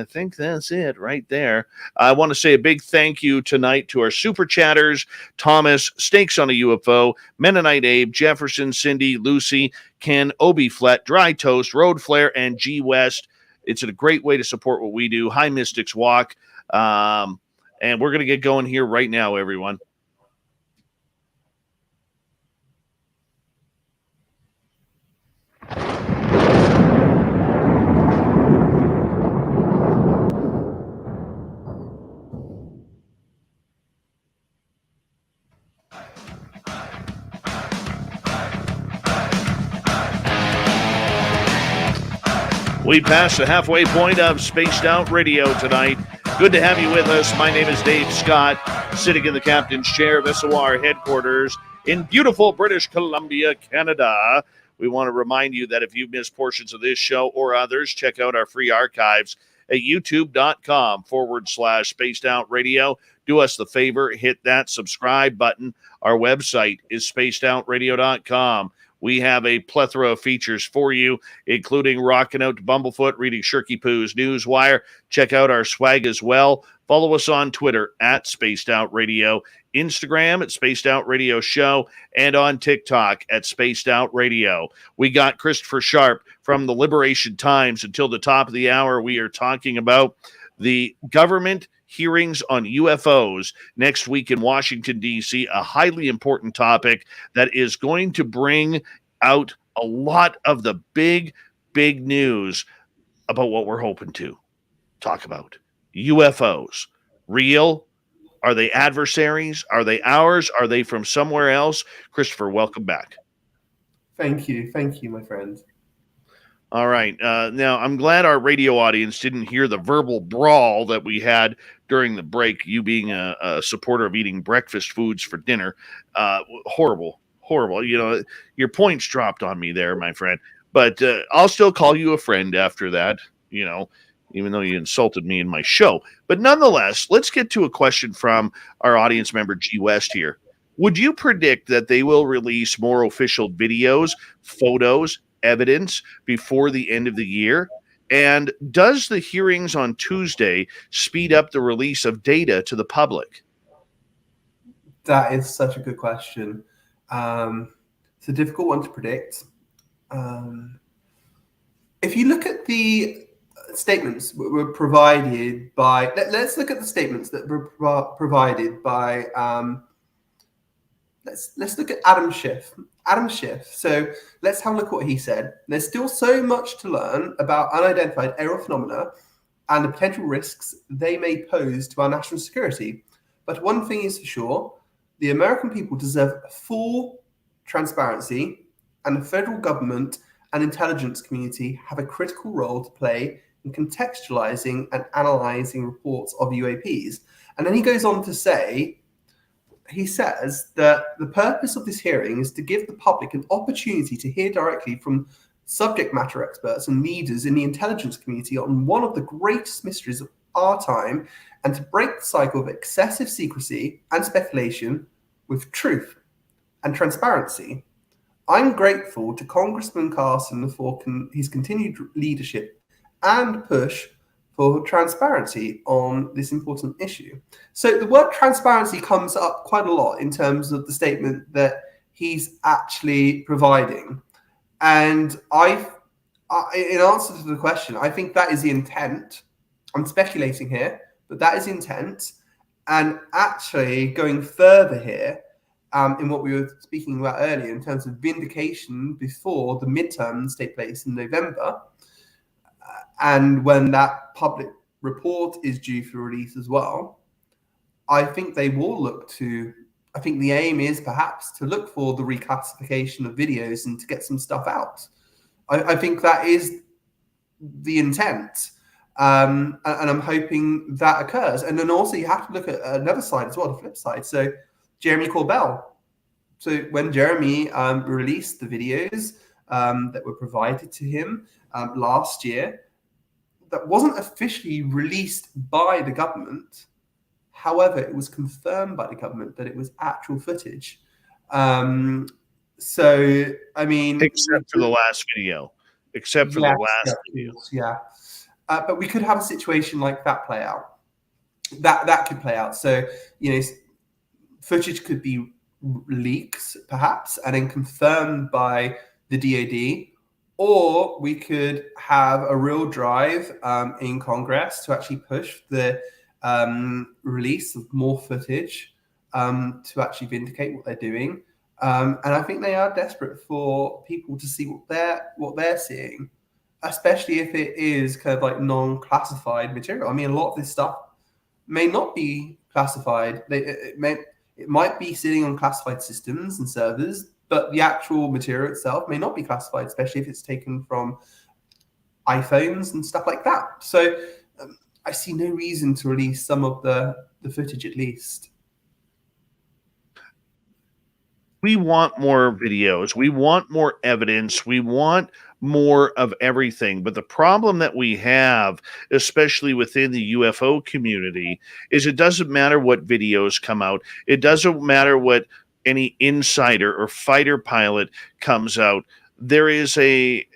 think that's it right there. I want to say a big thank you tonight to our super chatters: Thomas, Snakes on a UFO, Mennonite Abe, Jefferson, Cindy, Lucy, Ken, Obi Flat, Dry Toast, Road Flare, and G West. It's a great way to support what we do. High Mystics Walk. And we're going to get going here right now, everyone. We passed the halfway point of Spaced Out Radio tonight. Good to have you with us. My name is Dave Scott, sitting in the captain's chair of SOR headquarters in beautiful British Columbia, Canada. We want to remind you that if you've missed portions of this show or others, check out our free archives at youtube.com/Spaced Out Radio. Do us the favor, hit that subscribe button. Our website is spacedoutradio.com. We have a plethora of features for you, including rocking out to Bumblefoot, reading Shirky Poo's Newswire. Check out our swag as well. Follow us on Twitter at Spaced Out Radio, Instagram at Spaced Out Radio Show, and on TikTok at Spaced Out Radio. We got Christopher Sharp from the Liberation Times. Until the top of the hour, we are talking about the government hearings on UFOs next week in Washington, D.C., a highly important topic that is going to bring out a lot of the big news about what we're hoping to talk about. UFOs. Real? Are they adversaries? Are they ours? Are they from somewhere else? Christopher, welcome back. Thank you. Thank you, my friend. All right. Now, I'm glad our radio audience didn't hear the verbal brawl that we had during the break, you being a supporter of eating breakfast foods for dinner. Horrible. Your points dropped on me there, my friend. But I'll still call you a friend after that, even though you insulted me in my show. But nonetheless, let's get to a question from our audience member, G West here. Would you predict that they will release more official videos, photos, evidence before the end of the year? And does the hearings on Tuesday speed up the release of data to the public? That is such a good question. It's a difficult one to predict. If you look at the statements that were provided by, let's look at the statements that were provided by, let's look at Adam Schiff. So let's have a look at what he said. There's still so much to learn about unidentified aerial phenomena and the potential risks they may pose to our national security. But one thing is for sure, the American people deserve full transparency, and the federal government and intelligence community have a critical role to play in contextualizing and analyzing reports of UAPs. And then he goes on to say, he says that the purpose of this hearing is to give the public an opportunity to hear directly from subject matter experts and leaders in the intelligence community on one of the greatest mysteries of our time, and to break the cycle of excessive secrecy and speculation with truth and transparency. I'm grateful to Congressman Carson for his continued leadership and push for transparency on this important issue. So the word transparency comes up quite a lot in terms of the statement that he's actually providing. And in answer to the question, I think that is the intent. I'm speculating here, but that is the intent. And actually going further here, in what we were speaking about earlier, in terms of vindication before the midterms take place in November, and when that public report is due for release as well, I think they will look to, I think the aim is perhaps to look for the reclassification of videos and to get some stuff out. I think that is the intent. And I'm hoping that occurs. And then also you have to look at another side as well, the flip side. So Jeremy Corbell. So when Jeremy released the videos that were provided to him last year, that wasn't officially released by the government. However, it was confirmed by the government that it was actual footage. So, I mean... Except for the last video. Except for the last video. Yeah. But we could have a situation like that play out. That could play out. So, footage could be leaks, perhaps, and then confirmed by the DoD. Or we could have a real drive in Congress to actually push the release of more footage to actually vindicate what they're doing. And I think they are desperate for people to see what they're seeing, especially if it is kind of like non-classified material. I mean, a lot of this stuff may not be classified. It might be sitting on classified systems and servers, but the actual material itself may not be classified, especially if it's taken from iPhones and stuff like that. So I see no reason to release some of the footage at least. We want more videos. We want more evidence. We want more of everything. But the problem that we have, especially within the UFO community, is it doesn't matter what videos come out. It doesn't matter what any insider or fighter pilot comes out. There is a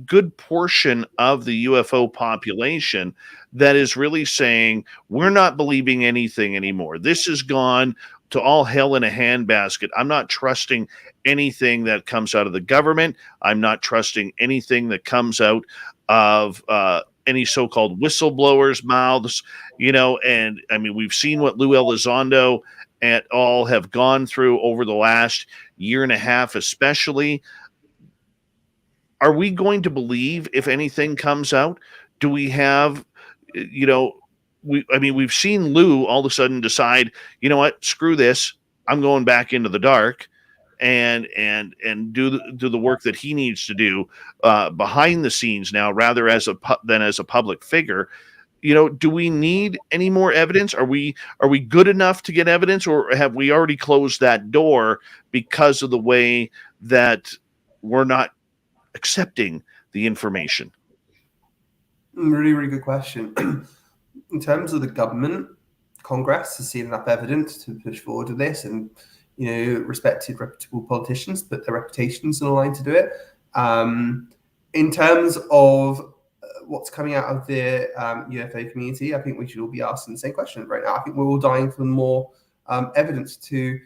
good portion of the UFO population that is really saying, we're not believing anything anymore. This has gone to all hell in a handbasket. I'm not trusting anything that comes out of the government. I'm not trusting anything that comes out of any so-called whistleblowers' mouths, and I mean, we've seen what Lou Elizondo and all have gone through over the last year and a half, especially. Are we going to believe if anything comes out? Do we have, we've seen Lou all of a sudden decide, you know what, screw this. I'm going back into the dark and do the work that he needs to do behind the scenes now, rather than as a public figure. Do we need any more evidence? Are we good enough to get evidence, or have we already closed that door because of the way that we're not accepting the information? Really, really good question. In terms of the government, Congress has seen enough evidence to push forward with this, and respected, reputable politicians put their reputations on the line to do it. In terms of what's coming out of the UFO community, I think we should all be asking the same question right now. I think we're all dying for more evidence to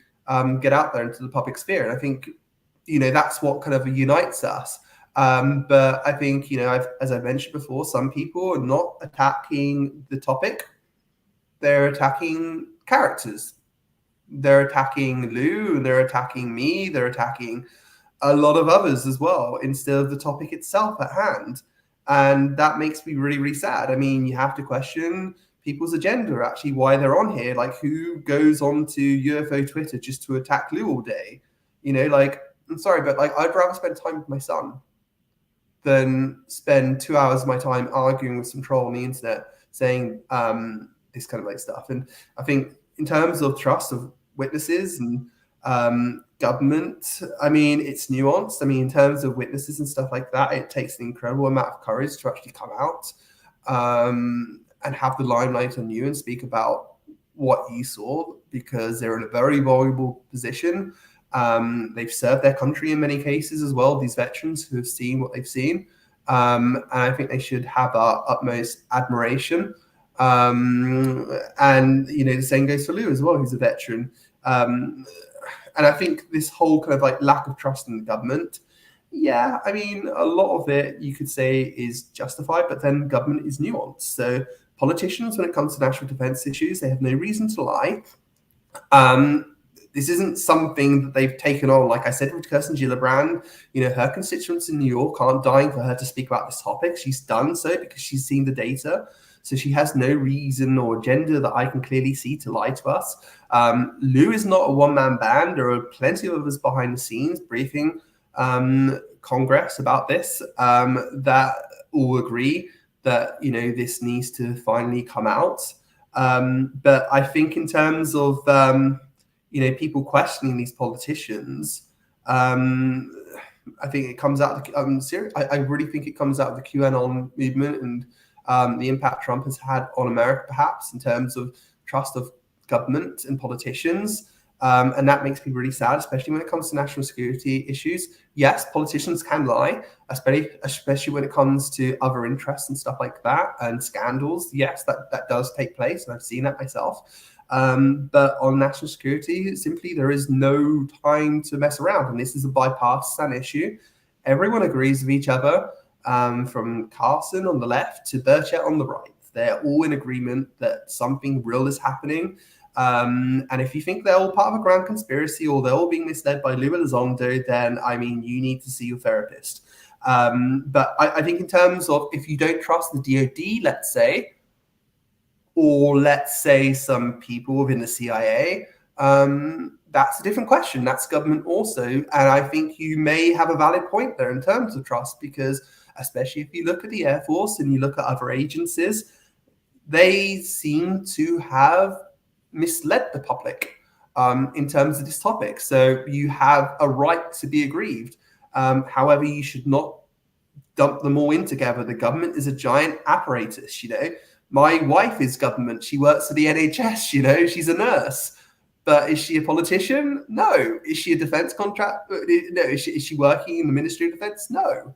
get out there into the public sphere, and I think that's what kind of unites us. But I think, as I mentioned before, some people are not attacking the topic. They're attacking characters. They're attacking Lou, and they're attacking me. They're attacking a lot of others as well, instead of the topic itself at hand. And that makes me really, really sad. I mean, you have to question people's agenda, actually, why they're on here. Like, who goes on to UFO Twitter just to attack Lou all day? I'm sorry, but I'd rather spend time with my son than spend 2 hours of my time arguing with some troll on the internet saying this kind of stuff. And I think in terms of trust of witnesses and government, I mean, it's nuanced. I mean, in terms of witnesses and stuff like that, it takes an incredible amount of courage to actually come out and have the limelight on you and speak about what you saw, because they're in a very vulnerable position. They've served their country in many cases as well, these veterans who have seen what they've seen. And I think they should have our utmost admiration. And, the same goes for Lou as well, who's a veteran. And I think this whole kind of like lack of trust in the government, yeah, I mean, a lot of it you could say is justified, but then government is nuanced. So politicians, when it comes to national defense issues, they have no reason to lie. This isn't something that they've taken on. Like I said with Kirsten Gillibrand, her constituents in New York aren't dying for her to speak about this topic. She's done so because she's seen the data. So she has no reason or agenda that I can clearly see to lie to us. Lou is not a one-man band. There are plenty of us behind the scenes briefing Congress about this that all agree that, this needs to finally come out. But I think in terms of, people questioning these politicians, I think it comes out of I really think it comes out of the QAnon movement and the impact Trump has had on America, perhaps, in terms of trust of government and politicians. And that makes me really sad, especially when it comes to national security issues. Yes, politicians can lie, especially when it comes to other interests and stuff like that and scandals. Yes, that does take place, and I've seen that myself. But on national security, simply there is no time to mess around. And this is a bipartisan issue. Everyone agrees with each other, from Carson on the left to Burchett on the right. They're all in agreement that something real is happening. And if you think they're all part of a grand conspiracy or they're all being misled by Lou Elizondo, then, I mean, you need to see your therapist. But I think in terms of if you don't trust the DOD, let's say, or let's say some people within the CIA, that's a different question. That's government also. And I think you may have a valid point there in terms of trust, because especially if you look at the Air Force and you look at other agencies, they seem to have misled the public in terms of this topic. So you have a right to be aggrieved. However, you should not dump them all in together. The government is a giant apparatus, My wife is government. She works for the NHS, she's a nurse. But is she a politician? No. Is she a defense contractor? No. Is she working in the Ministry of Defense? No.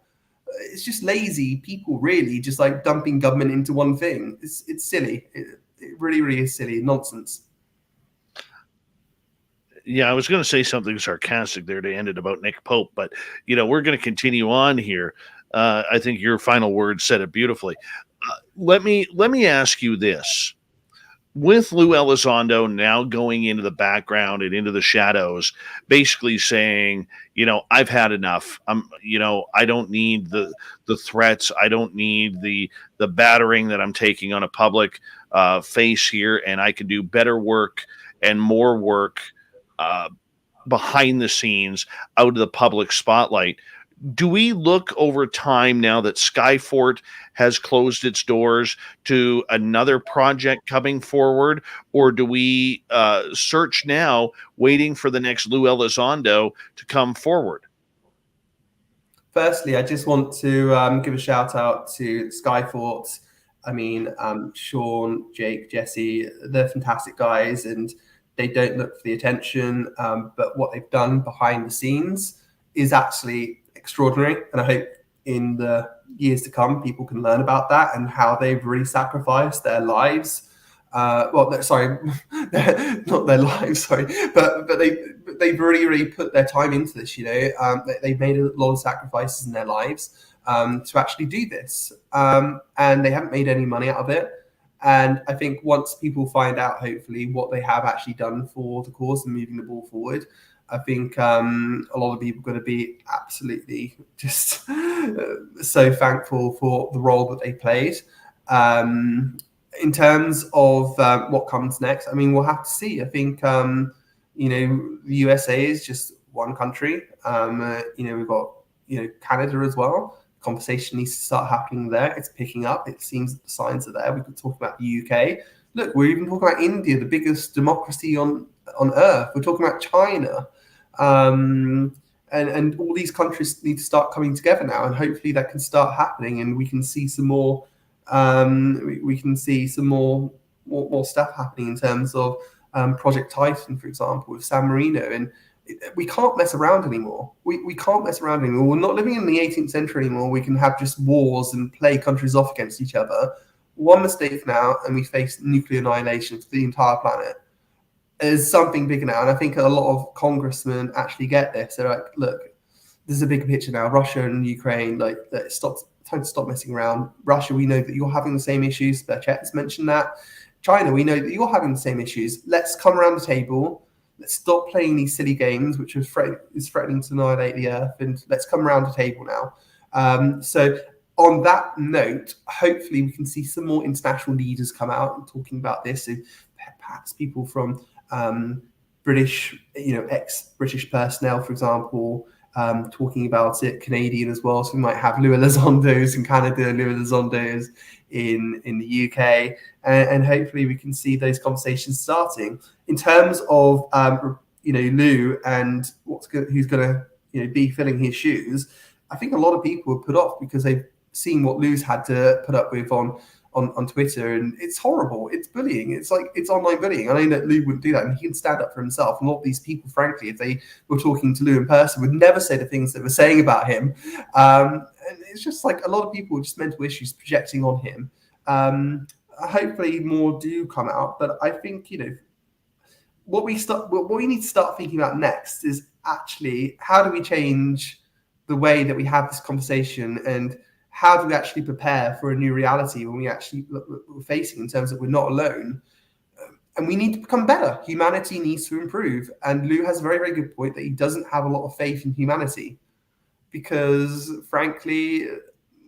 It's just lazy people, really, just like dumping government into one thing. It's silly. It really, really is silly. Nonsense. Yeah, I was going to say something sarcastic there to end it about Nick Pope, but, we're going to continue on here. I think your final words said it beautifully. Let me ask you this. With Lou Elizondo now going into the background and into the shadows, basically saying, I've had enough. I don't need the threats. I don't need the battering that I'm taking on a public face here, and I can do better work and more work behind the scenes, out of the public spotlight. Do we look over time now that Skyfort has closed its doors to another project coming forward, or do we search now, waiting for the next Lou Elizondo to come forward? Firstly, I just want to give a shout out to Skyfort. I mean, Sean, Jake, Jesse, they're fantastic guys, and they don't look for the attention. But what they've done behind the scenes is actually extraordinary, and I hope in the years to come people can learn about that and how they've really sacrificed their lives. Not their lives, sorry, but they've really put their time into this. They've made a lot of sacrifices in their lives to actually do this, and they haven't made any money out of it. And I think once people find out, hopefully, what they have actually done for the cause and moving the ball forward, I think a lot of people are going to be absolutely just so thankful for the role that they played. In terms of what comes next, I mean, we'll have to see. I think, the USA is just one country. We've got, Canada as well. Conversation needs to start happening there. It's picking up. It seems that the signs are there. We could talk about the UK. Look, we're even talking about India, the biggest democracy on earth. We're talking about China. And all these countries need to start coming together now, and hopefully that can start happening, and we can see some more more stuff happening in terms of Project Titan, for example, with San Marino. And we can't mess around anymore. We can't mess around anymore. We're not living in the 18th century anymore. We can have just wars and play countries off against each other. One mistake now, and we face nuclear annihilation for the entire planet. There's something bigger now, and I think a lot of congressmen actually get this. They're like, look, there's a bigger picture now. Russia and Ukraine, like, time to stop messing around. Russia, we know that you're having the same issues. Jades mentioned that. China, we know that you're having the same issues. Let's come around the table. Let's stop playing these silly games, which is threatening to annihilate the Earth, and let's come around the table now. So on that note, hopefully we can see some more international leaders come out and talking about this. So perhaps people from British, ex-British personnel, for example, talking about it, Canadian as well. So we might have Louis Elizondo's in Canada, Louis Elizondo's in the UK, and hopefully we can see those conversations starting. In terms of Lou and who's going to be filling his shoes, I think a lot of people are put off because they've seen what Lou's had to put up with on Twitter, and it's horrible. It's bullying. It's online bullying. I know that Lou wouldn't do that, and he can stand up for himself. And a lot of these people, frankly, if they were talking to Lou in person, would never say the things they were saying about him. And it's just like a lot of people with just mental issues projecting on him. Hopefully more do come out, but I think what we need to start thinking about next is actually how do we change the way that we have this conversation, and how do we actually prepare for a new reality when we're facing, in terms of we're not alone, and we need to become better. Humanity needs to improve, and Lou has a very, very good point that he doesn't have a lot of faith in humanity because, frankly,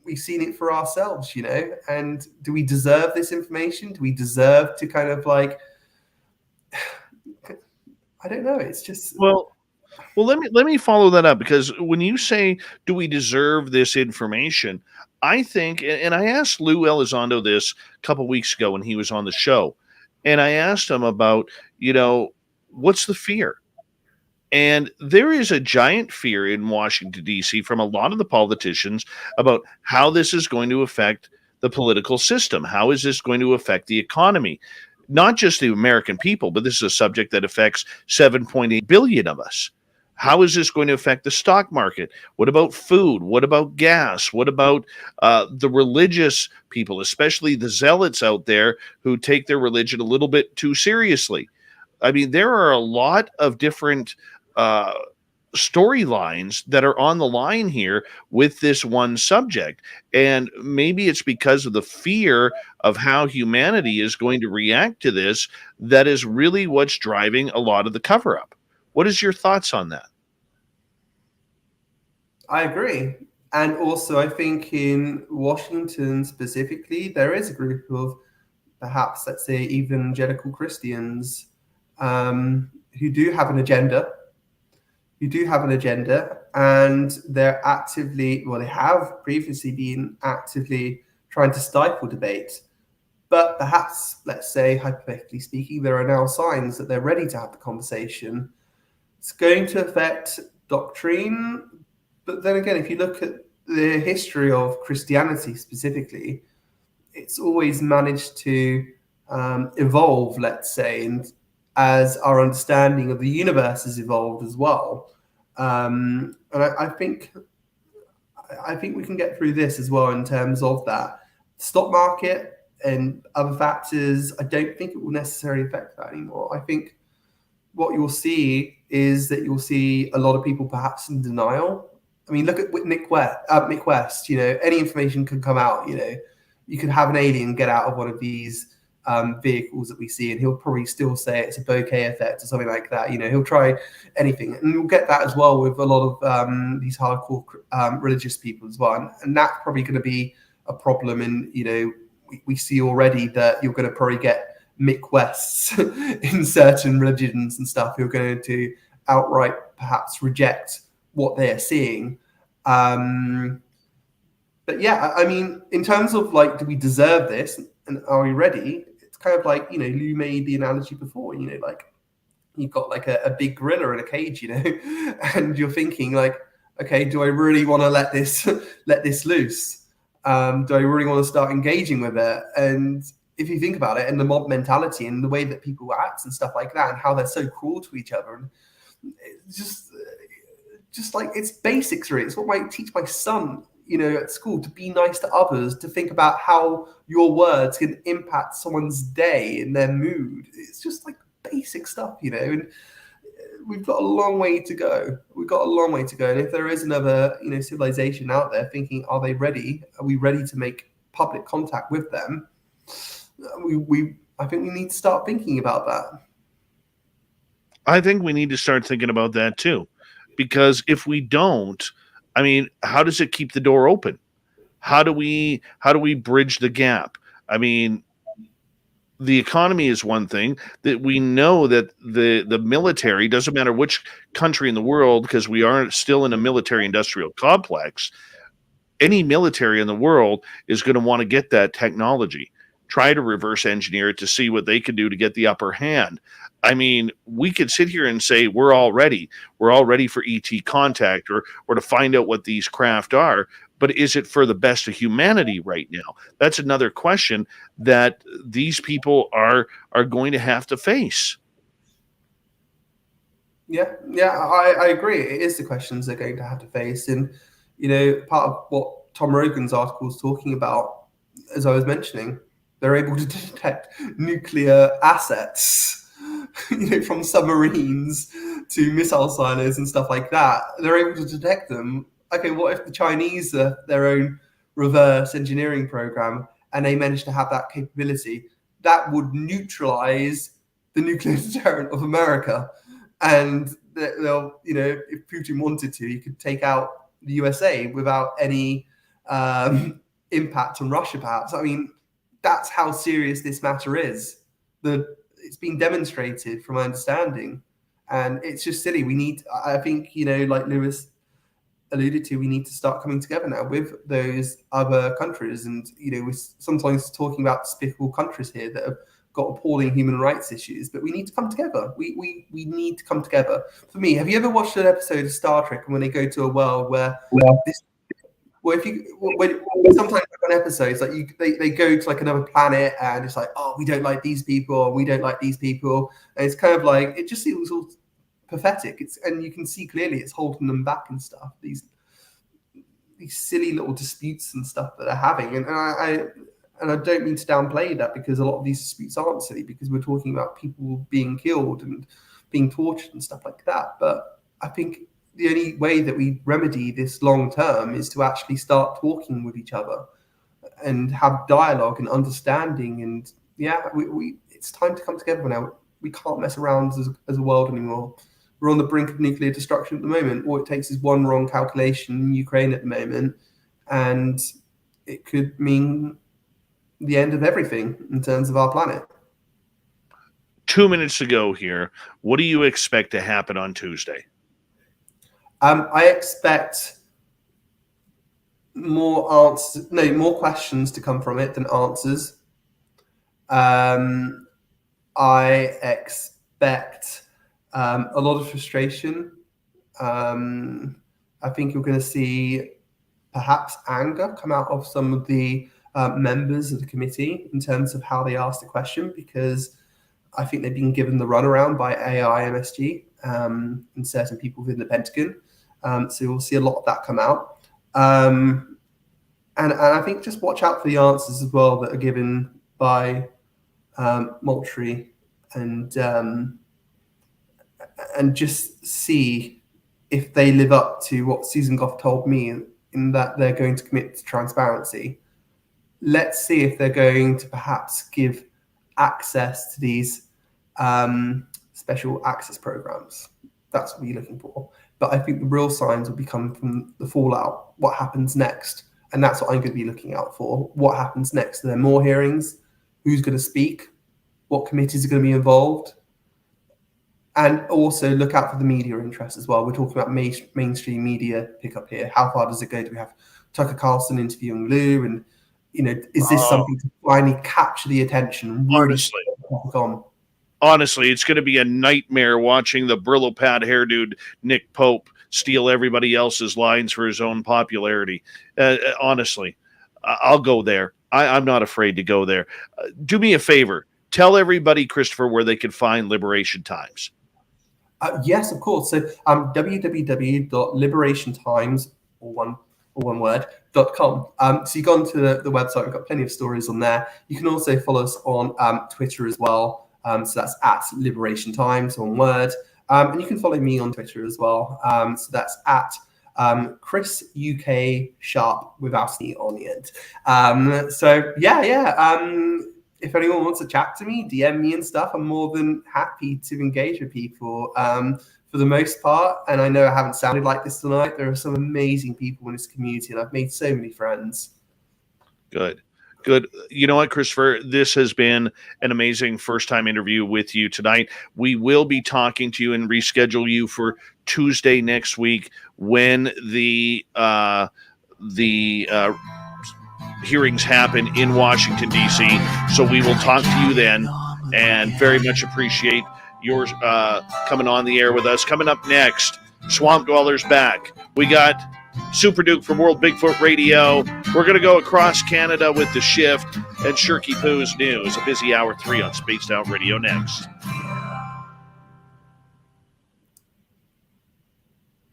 we've seen it for ourselves, and do we deserve this information? Do we deserve to kind of like, I don't know. It's just, well, let me follow that up, because when you say, do we deserve this information? I think, and I asked Lou Elizondo this a couple weeks ago when he was on the show, and I asked him about, what's the fear? And there is a giant fear in Washington, D.C. from a lot of the politicians about how this is going to affect the political system. How is this going to affect the economy? Not just the American people, but this is a subject that affects 7.8 billion of us. How is this going to affect the stock market? What about food? What about gas? What about the religious people, especially the zealots out there who take their religion a little bit too seriously? I mean, there are a lot of different storylines that are on the line here with this one subject. And maybe it's because of the fear of how humanity is going to react to this that is really what's driving a lot of the cover-up. What is your thoughts on that? I agree. And also, I think in Washington specifically, there is a group of perhaps, let's say, evangelical Christians who do have an agenda. And they're they have previously been actively trying to stifle debate. But perhaps, let's say, hypothetically speaking, there are now signs that they're ready to have the conversation. It's going to affect doctrine. But then again, if you look at the history of Christianity specifically, it's always managed to evolve, let's say, and as our understanding of the universe has evolved as well. And I think we can get through this as well in terms of that. Stock market and other factors, I don't think it will necessarily affect that anymore. I think what you'll see is that you'll see a lot of people perhaps in denial. I mean, look at Mick West. Any information can come out. You could have an alien get out of one of these vehicles that we see, and he'll probably still say it's a bokeh effect or something like that. He'll try anything, and you'll get that as well with a lot of these hardcore religious people as well, and that's probably going to be a problem. And we see already that you're going to probably get Mick Wests in certain religions and stuff who are going to outright perhaps reject what they're seeing. But yeah, I mean, in terms of like, do we deserve this and are we ready? It's kind of like, Lou made the analogy before, like you've got like a big gorilla in a cage, and you're thinking like, okay, do I really want to let this loose? Do I really want to start engaging with it? And if you think about it, and the mob mentality and the way that people act and stuff like that, and how they're so cruel to each other, and just like it's basics, really. It's what I teach my son, at school, to be nice to others, to think about how your words can impact someone's day and their mood. It's just like basic stuff, and we've got a long way to go. And if there is another, civilization out there thinking, are they ready? Are we ready to make public contact with them? I think we need to start thinking about that. I think we need to start thinking about that too, because if we don't, I mean, how does it keep the door open? How do we bridge the gap? I mean, the economy is one thing that we know that the military, doesn't matter which country in the world, because we are still in a military industrial complex, any military in the world is going to want to get that technology, try to reverse engineer it to see what they can do to get the upper hand. I mean, we could sit here and say we're all ready for ET contact or to find out what these craft are, but is it for the best of humanity right now? That's another question that these people are going to have to face. Yeah, I agree. It is the questions they're going to have to face. And, part of what Tom Rogan's article is talking about, as I was mentioning, they're able to detect nuclear assets, from submarines to missile silos and stuff like that. They're able to detect them. Okay, what if the Chinese are their own reverse engineering program and they manage to have that capability? That would neutralize the nuclear deterrent of America. And they'll, if Putin wanted to, he could take out the USA without any impact on Russia, perhaps. I mean, that's how serious this matter is. It's been demonstrated from my understanding, and it's just silly. I think, like Lewis alluded to, we need to start coming together now with those other countries. And, we're sometimes talking about despicable countries here that have got appalling human rights issues, but we need to come together. We need to come together. For me, have you ever watched an episode of Star Trek when they go to a world where sometimes on episodes, like they go to like another planet and it's like, oh, we don't like these people, and we don't like these people, and it's kind of like, it just seems all pathetic. And you can see clearly it's holding them back and stuff. These silly little disputes and stuff that they're having, and I don't mean to downplay that, because a lot of these disputes aren't silly, because we're talking about people being killed and being tortured and stuff like that. But I think the only way that we remedy this long term is to actually start talking with each other and have dialogue and understanding. And it's time to come together now. We can't mess around as a world anymore. We're on the brink of nuclear destruction at the moment. All it takes is one wrong calculation in Ukraine at the moment, and it could mean the end of everything in terms of our planet. 2 minutes to go here. What do you expect to happen on Tuesday? I expect more questions to come from it than answers. I expect a lot of frustration. I think you're going to see perhaps anger come out of some of the members of the committee in terms of how they asked the question, because I think they've been given the runaround by AI, MSG, and certain people within the Pentagon. So we'll see a lot of that come out. And I think just watch out for the answers as well that are given by Moultrie, and just see if they live up to what Susan Goff told me, in that they're going to commit to transparency. Let's see if they're going to perhaps give access to these special access programs. That's what we're looking for. But I think the real signs will become from the fallout, what happens next. And that's what I'm going to be looking out for. What happens next? Are there more hearings? Who's going to speak? What committees are going to be involved? And also look out for the media interest as well. We're talking about mainstream media pickup here. How far does it go? Do we have Tucker Carlson interviewing Lou? And, is this something to finally capture the attention? Honestly, it's going to be a nightmare watching the Brillo pad hair dude Nick Pope steal everybody else's lines for his own popularity. Honestly, I'll go there. I'm not afraid to go there. Do me a favor. Tell everybody, Christopher, where they can find Liberation Times. Yes, of course. So www.liberationtimes, or one word, .com. So you go onto the website, we've got plenty of stories on there. You can also follow us on Twitter as well. So that's at Liberation Times, one word. And you can follow me on Twitter as well. So that's at Chris UK Sharp without an E on the end. So yeah. If anyone wants to chat to me, DM me and stuff, I'm more than happy to engage with people for the most part. And I know I haven't sounded like this tonight. There are some amazing people in this community, and I've made so many friends. Good. You know what, Christopher? This has been an amazing first-time interview with you tonight. We will be talking to you and reschedule you for Tuesday next week when the hearings happen in Washington, D.C. So we will talk to you then, and very much appreciate yours coming on the air with us. Coming up next, Swamp Dwellers back. We got Super Duke from World Bigfoot Radio. We're going to go across Canada with The Shift and Shirky Poo's News. A busy hour 3 on Spaced Out Radio next.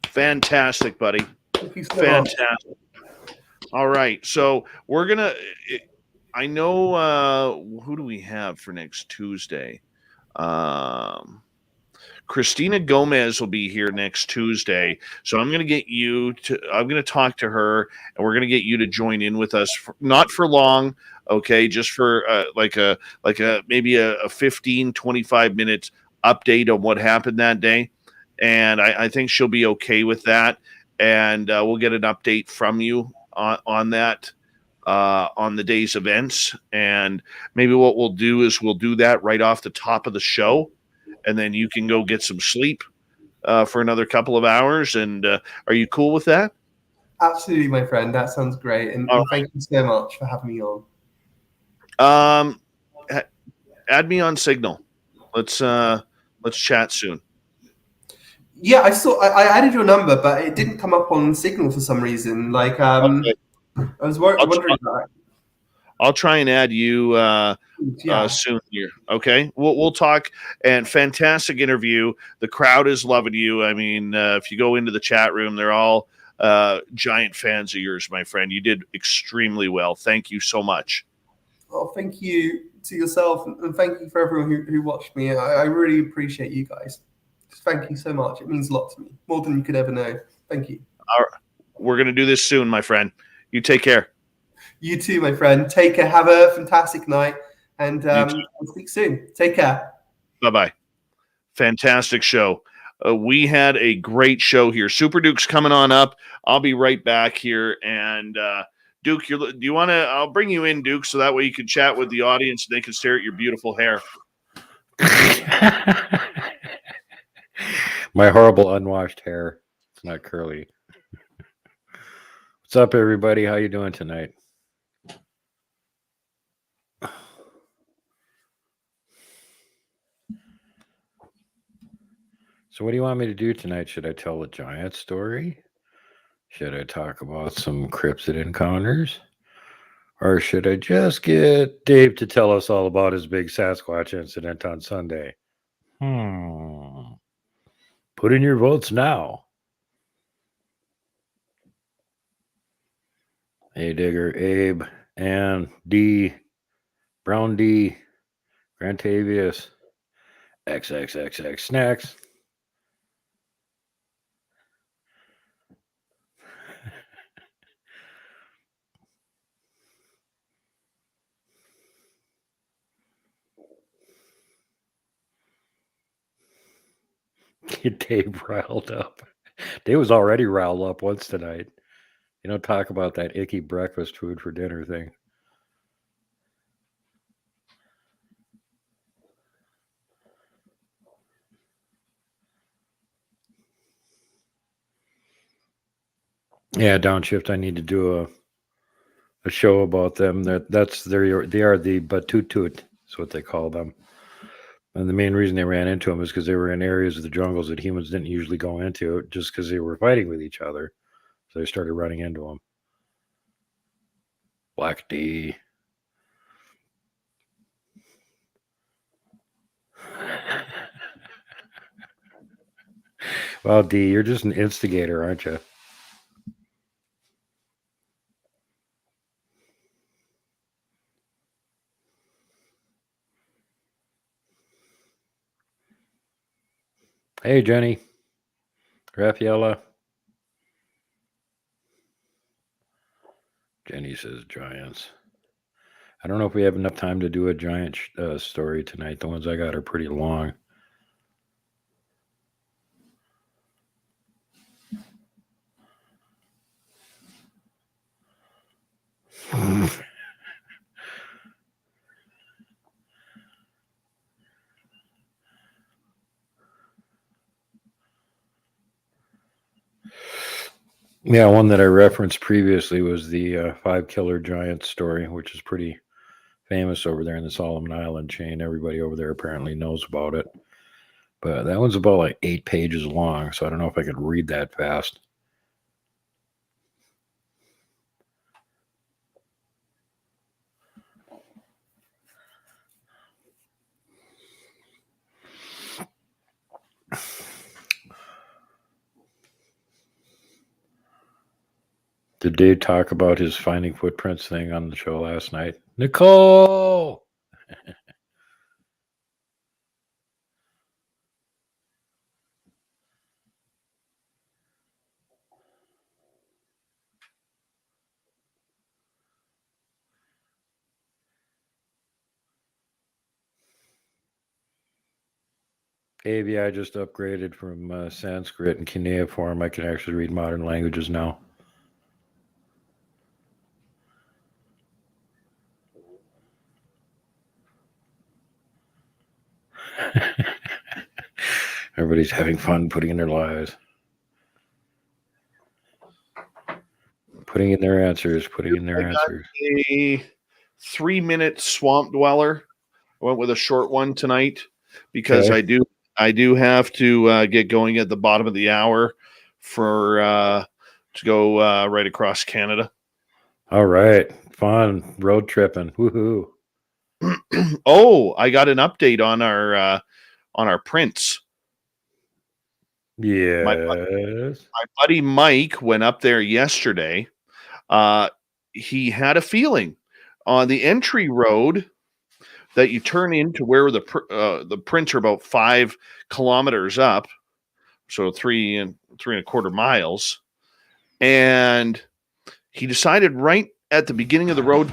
Fantastic, buddy. Thank you so Fantastic. much. All right. So we're going to, I know, who do we have for next Tuesday? Christina Gomez will be here next Tuesday. So I'm going to talk to her, and we're going to get you to join in with us, not for long. Okay. Just for maybe a 15, 25 minutes update on what happened that day. And I think she'll be okay with that. And we'll get an update from you on that, on the day's events. And maybe what we'll do is we'll do that right off the top of the show. And then you can go get some sleep for another couple of hours. And are you cool with that? Absolutely, my friend. That sounds great. And thank you so much for having me on. Add me on Signal. Let's chat soon. Yeah, I added your number, but it didn't come up on Signal for some reason. Like, Okay. I was wondering that. I'll try and add you soon here. Okay, we'll talk. And fantastic interview. The crowd is loving you. I mean, if you go into the chat room, they're all giant fans of yours, my friend. You did extremely well. Thank you so much. Oh, thank you to yourself, and thank you for everyone who watched me. I really appreciate you guys. Thank you so much. It means a lot to me, more than you could ever know. Thank you. All right. We're going to do this soon, my friend. You take care. You too, my friend. Take care. Have a fantastic night, and we'll speak soon. Take care. Bye-bye. Fantastic show. We had a great show here. Super Duke's coming on up. I'll be right back here. And Duke, do you want to? I'll bring you in, Duke, so that way you can chat with the audience and they can stare at your beautiful hair. My horrible unwashed hair. It's not curly. What's up, everybody? How you doing tonight? So what do you want me to do tonight? Should I tell a giant story? Should I talk about some cryptid encounters? Or should I just get Dave to tell us all about his big Sasquatch incident on Sunday? Put in your votes now. Hey, Digger, Abe, Ann, D, Brown D, Grantavius, XXXX Snacks. Get Dave riled up. Dave was already riled up once tonight. You don't talk about that icky breakfast food for dinner thing. Yeah, Downshift. I need to do a show about them. They are the Batutut. That's what they call them. And the main reason they ran into them is because they were in areas of the jungles that humans didn't usually go into, just because they were fighting with each other. So they started running into them. Black D. Well, D, you're just an instigator, aren't you? Hey, Jenny. Raffaella. Jenny says giants. I don't know if we have enough time to do a giant story tonight. The ones I got are pretty long. Yeah, one that I referenced previously was the 5 killer giant story, which is pretty famous over there in the Solomon Island chain. Everybody over there apparently knows about it. But that one's about like 8 pages long, so I don't know if I could read that fast. Did Dave talk about his finding footprints thing on the show last night? Nicole! Dave, yeah, I just upgraded from Sanskrit and cuneiform. I can actually read modern languages now. Everybody's having fun putting in their lives. Putting in their answers. A 3-minute swamp dweller. I went with a short one tonight because Okay. I do have to get going at the bottom of the hour for to go right across Canada. All right. Fun. Road tripping. Woohoo. Oh, I got an update on our prints. Yes. My buddy Mike went up there yesterday. He had a feeling on the entry road that you turn into where the prints are about 5 kilometers up, so 3.25 miles, and he decided right at the beginning of the road.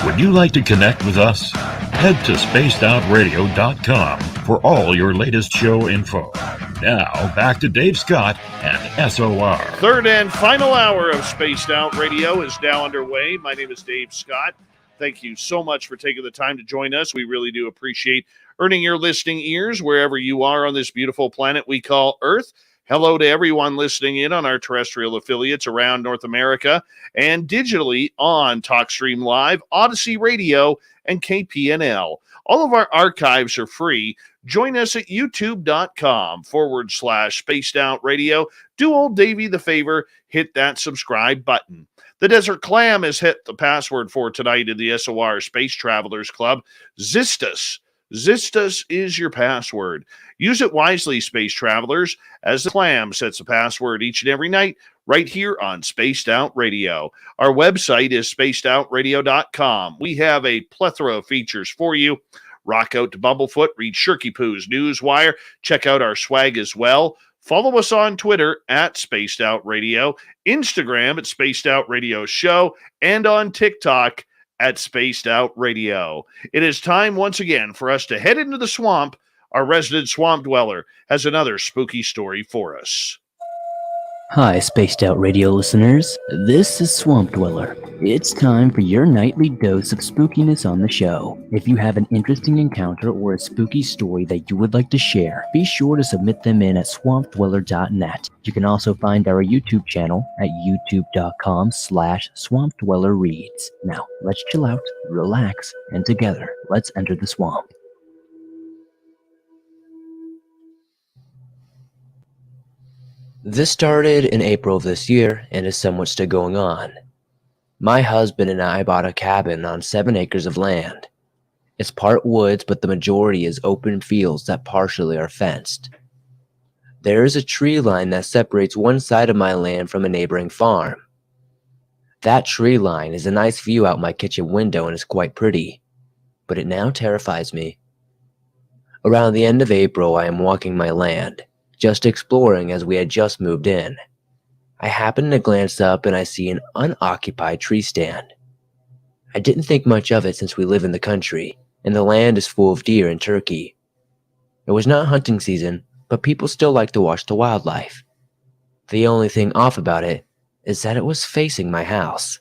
Would you like to connect with us? Head to spacedoutradio.com for all your latest show info. Now, back to Dave Scott and SOR. Third and final hour of Spaced Out Radio is now underway. My name is Dave Scott. Thank you so much for taking the time to join us. We really do appreciate earning your listening ears wherever you are on this beautiful planet we call Earth. Hello to everyone listening in on our terrestrial affiliates around North America and digitally on TalkStream Live, Odyssey Radio, and KPNL. All of our archives are free. Join us at youtube.com/Spaced Out Radio. Do old Davey the favor, hit that subscribe button. The Desert Clam has hit the password for tonight in the SOR Space Travelers Club. Zistus. Zistus is your password. Use it wisely, Space Travelers, as the Clam sets a password each and every night right here on Spaced Out Radio. Our website is spacedoutradio.com. We have a plethora of features for you. Rock out to Bumblefoot, read Shirky Poo's Newswire, check out our swag as well. Follow us on Twitter at Spaced Out Radio, Instagram at Spaced Out Radio Show, and on TikTok at Spaced Out Radio. It is time once again for us to head into the swamp. Our resident swamp dweller has another spooky story for us. Hi, Spaced Out Radio listeners. This is Swamp Dweller. It's time for your nightly dose of spookiness on the show. If you have an interesting encounter or a spooky story that you would like to share, be sure to submit them in at swampdweller.net. You can also find our YouTube channel at youtube.com/swampdwellerreads. Now, let's chill out, relax, and together, let's enter the swamp. This started in April of this year and is somewhat still going on. My husband and I bought a cabin on 7 acres of land. It's part woods, but the majority is open fields that partially are fenced. There is a tree line that separates one side of my land from a neighboring farm. That tree line is a nice view out my kitchen window and is quite pretty, but it now terrifies me. Around the end of April, I am walking my land, just exploring as we had just moved in. I happen to glance up and I see an unoccupied tree stand. I didn't think much of it since we live in the country, and the land is full of deer and turkey. It was not hunting season, but people still like to watch the wildlife. The only thing off about it is that it was facing my house.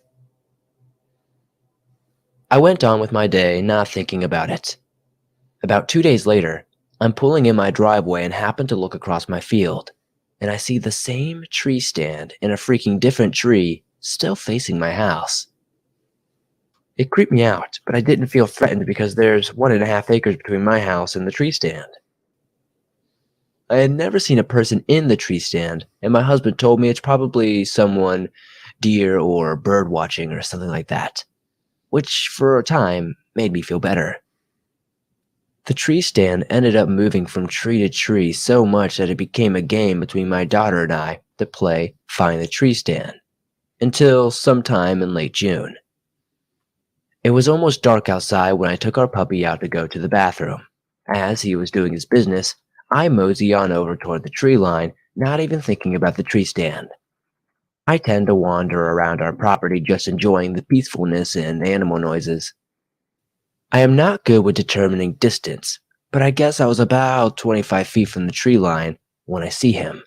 I went on with my day, not thinking about it. About 2 days later, I'm pulling in my driveway and happen to look across my field, and I see the same tree stand in a freaking different tree still facing my house. It creeped me out, but I didn't feel threatened because there's 1.5 acres between my house and the tree stand. I had never seen a person in the tree stand, and my husband told me it's probably someone deer or bird watching or something like that, which for a time made me feel better. The tree stand ended up moving from tree to tree so much that it became a game between my daughter and I to play Find the Tree Stand, until sometime in late June. It was almost dark outside when I took our puppy out to go to the bathroom. As he was doing his business, I mosey on over toward the tree line, not even thinking about the tree stand. I tend to wander around our property just enjoying the peacefulness and animal noises. I am not good with determining distance, but I guess I was about 25 feet from the tree line when I see him.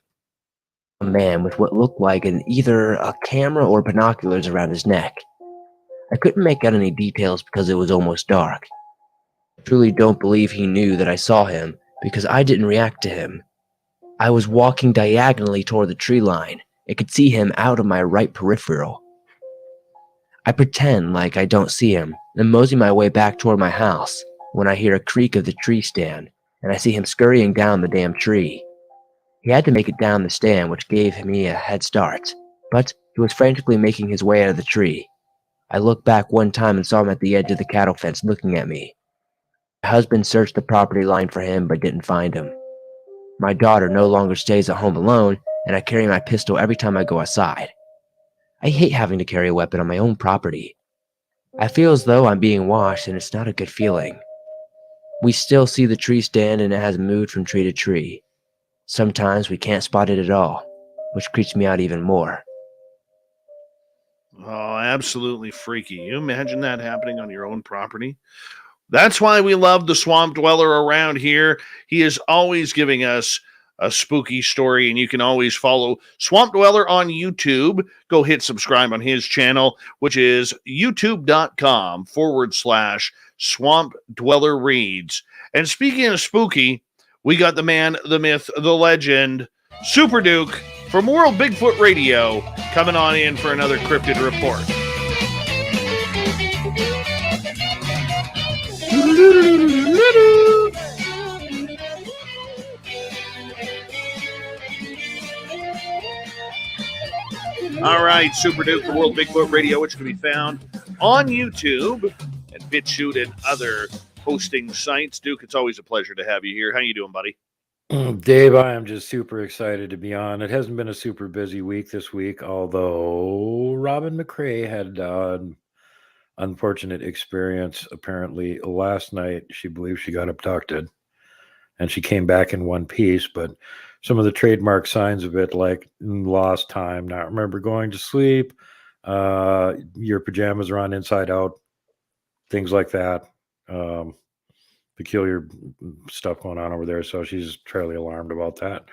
A man with what looked like either a camera or binoculars around his neck. I couldn't make out any details because it was almost dark. I truly don't believe he knew that I saw him because I didn't react to him. I was walking diagonally toward the tree line and could see him out of my right peripheral. I pretend like I don't see him and mosey my way back toward my house when I hear a creak of the tree stand and I see him scurrying down the damn tree. He had to make it down the stand, which gave me a head start, but he was frantically making his way out of the tree. I looked back one time and saw him at the edge of the cattle fence looking at me. My husband searched the property line for him but didn't find him. My daughter no longer stays at home alone, and I carry my pistol every time I go outside. I hate having to carry a weapon on my own property. I feel as though I'm being watched, and it's not a good feeling. We still see the tree stand, and it has moved from tree to tree. Sometimes we can't spot it at all, which creeps me out even more. Oh, absolutely freaky. You imagine that happening on your own property? That's why we love the Swamp Dweller around here. He is always giving us a spooky story, and you can always follow Swamp Dweller on YouTube. Go hit subscribe on his channel, which is youtube.com/Swamp Dweller Reads. And speaking of spooky, we got the man, the myth, the legend, Super Duke from World Bigfoot Radio coming on in for another cryptid report. All right, Super Duke from World Bigfoot Radio, which can be found on YouTube and BitChute and other hosting sites. Duke, it's always a pleasure to have you here. How you doing, buddy? Dave, I am just super excited to be on. It hasn't been a super busy week this week, although Robin McRae had an unfortunate experience. Apparently, last night she believes she got abducted, and she came back in one piece. But some of the trademark signs of it, like lost time, not remember going to sleep, your pajamas are on inside out, things like that. Peculiar stuff going on over there, so she's fairly alarmed about that.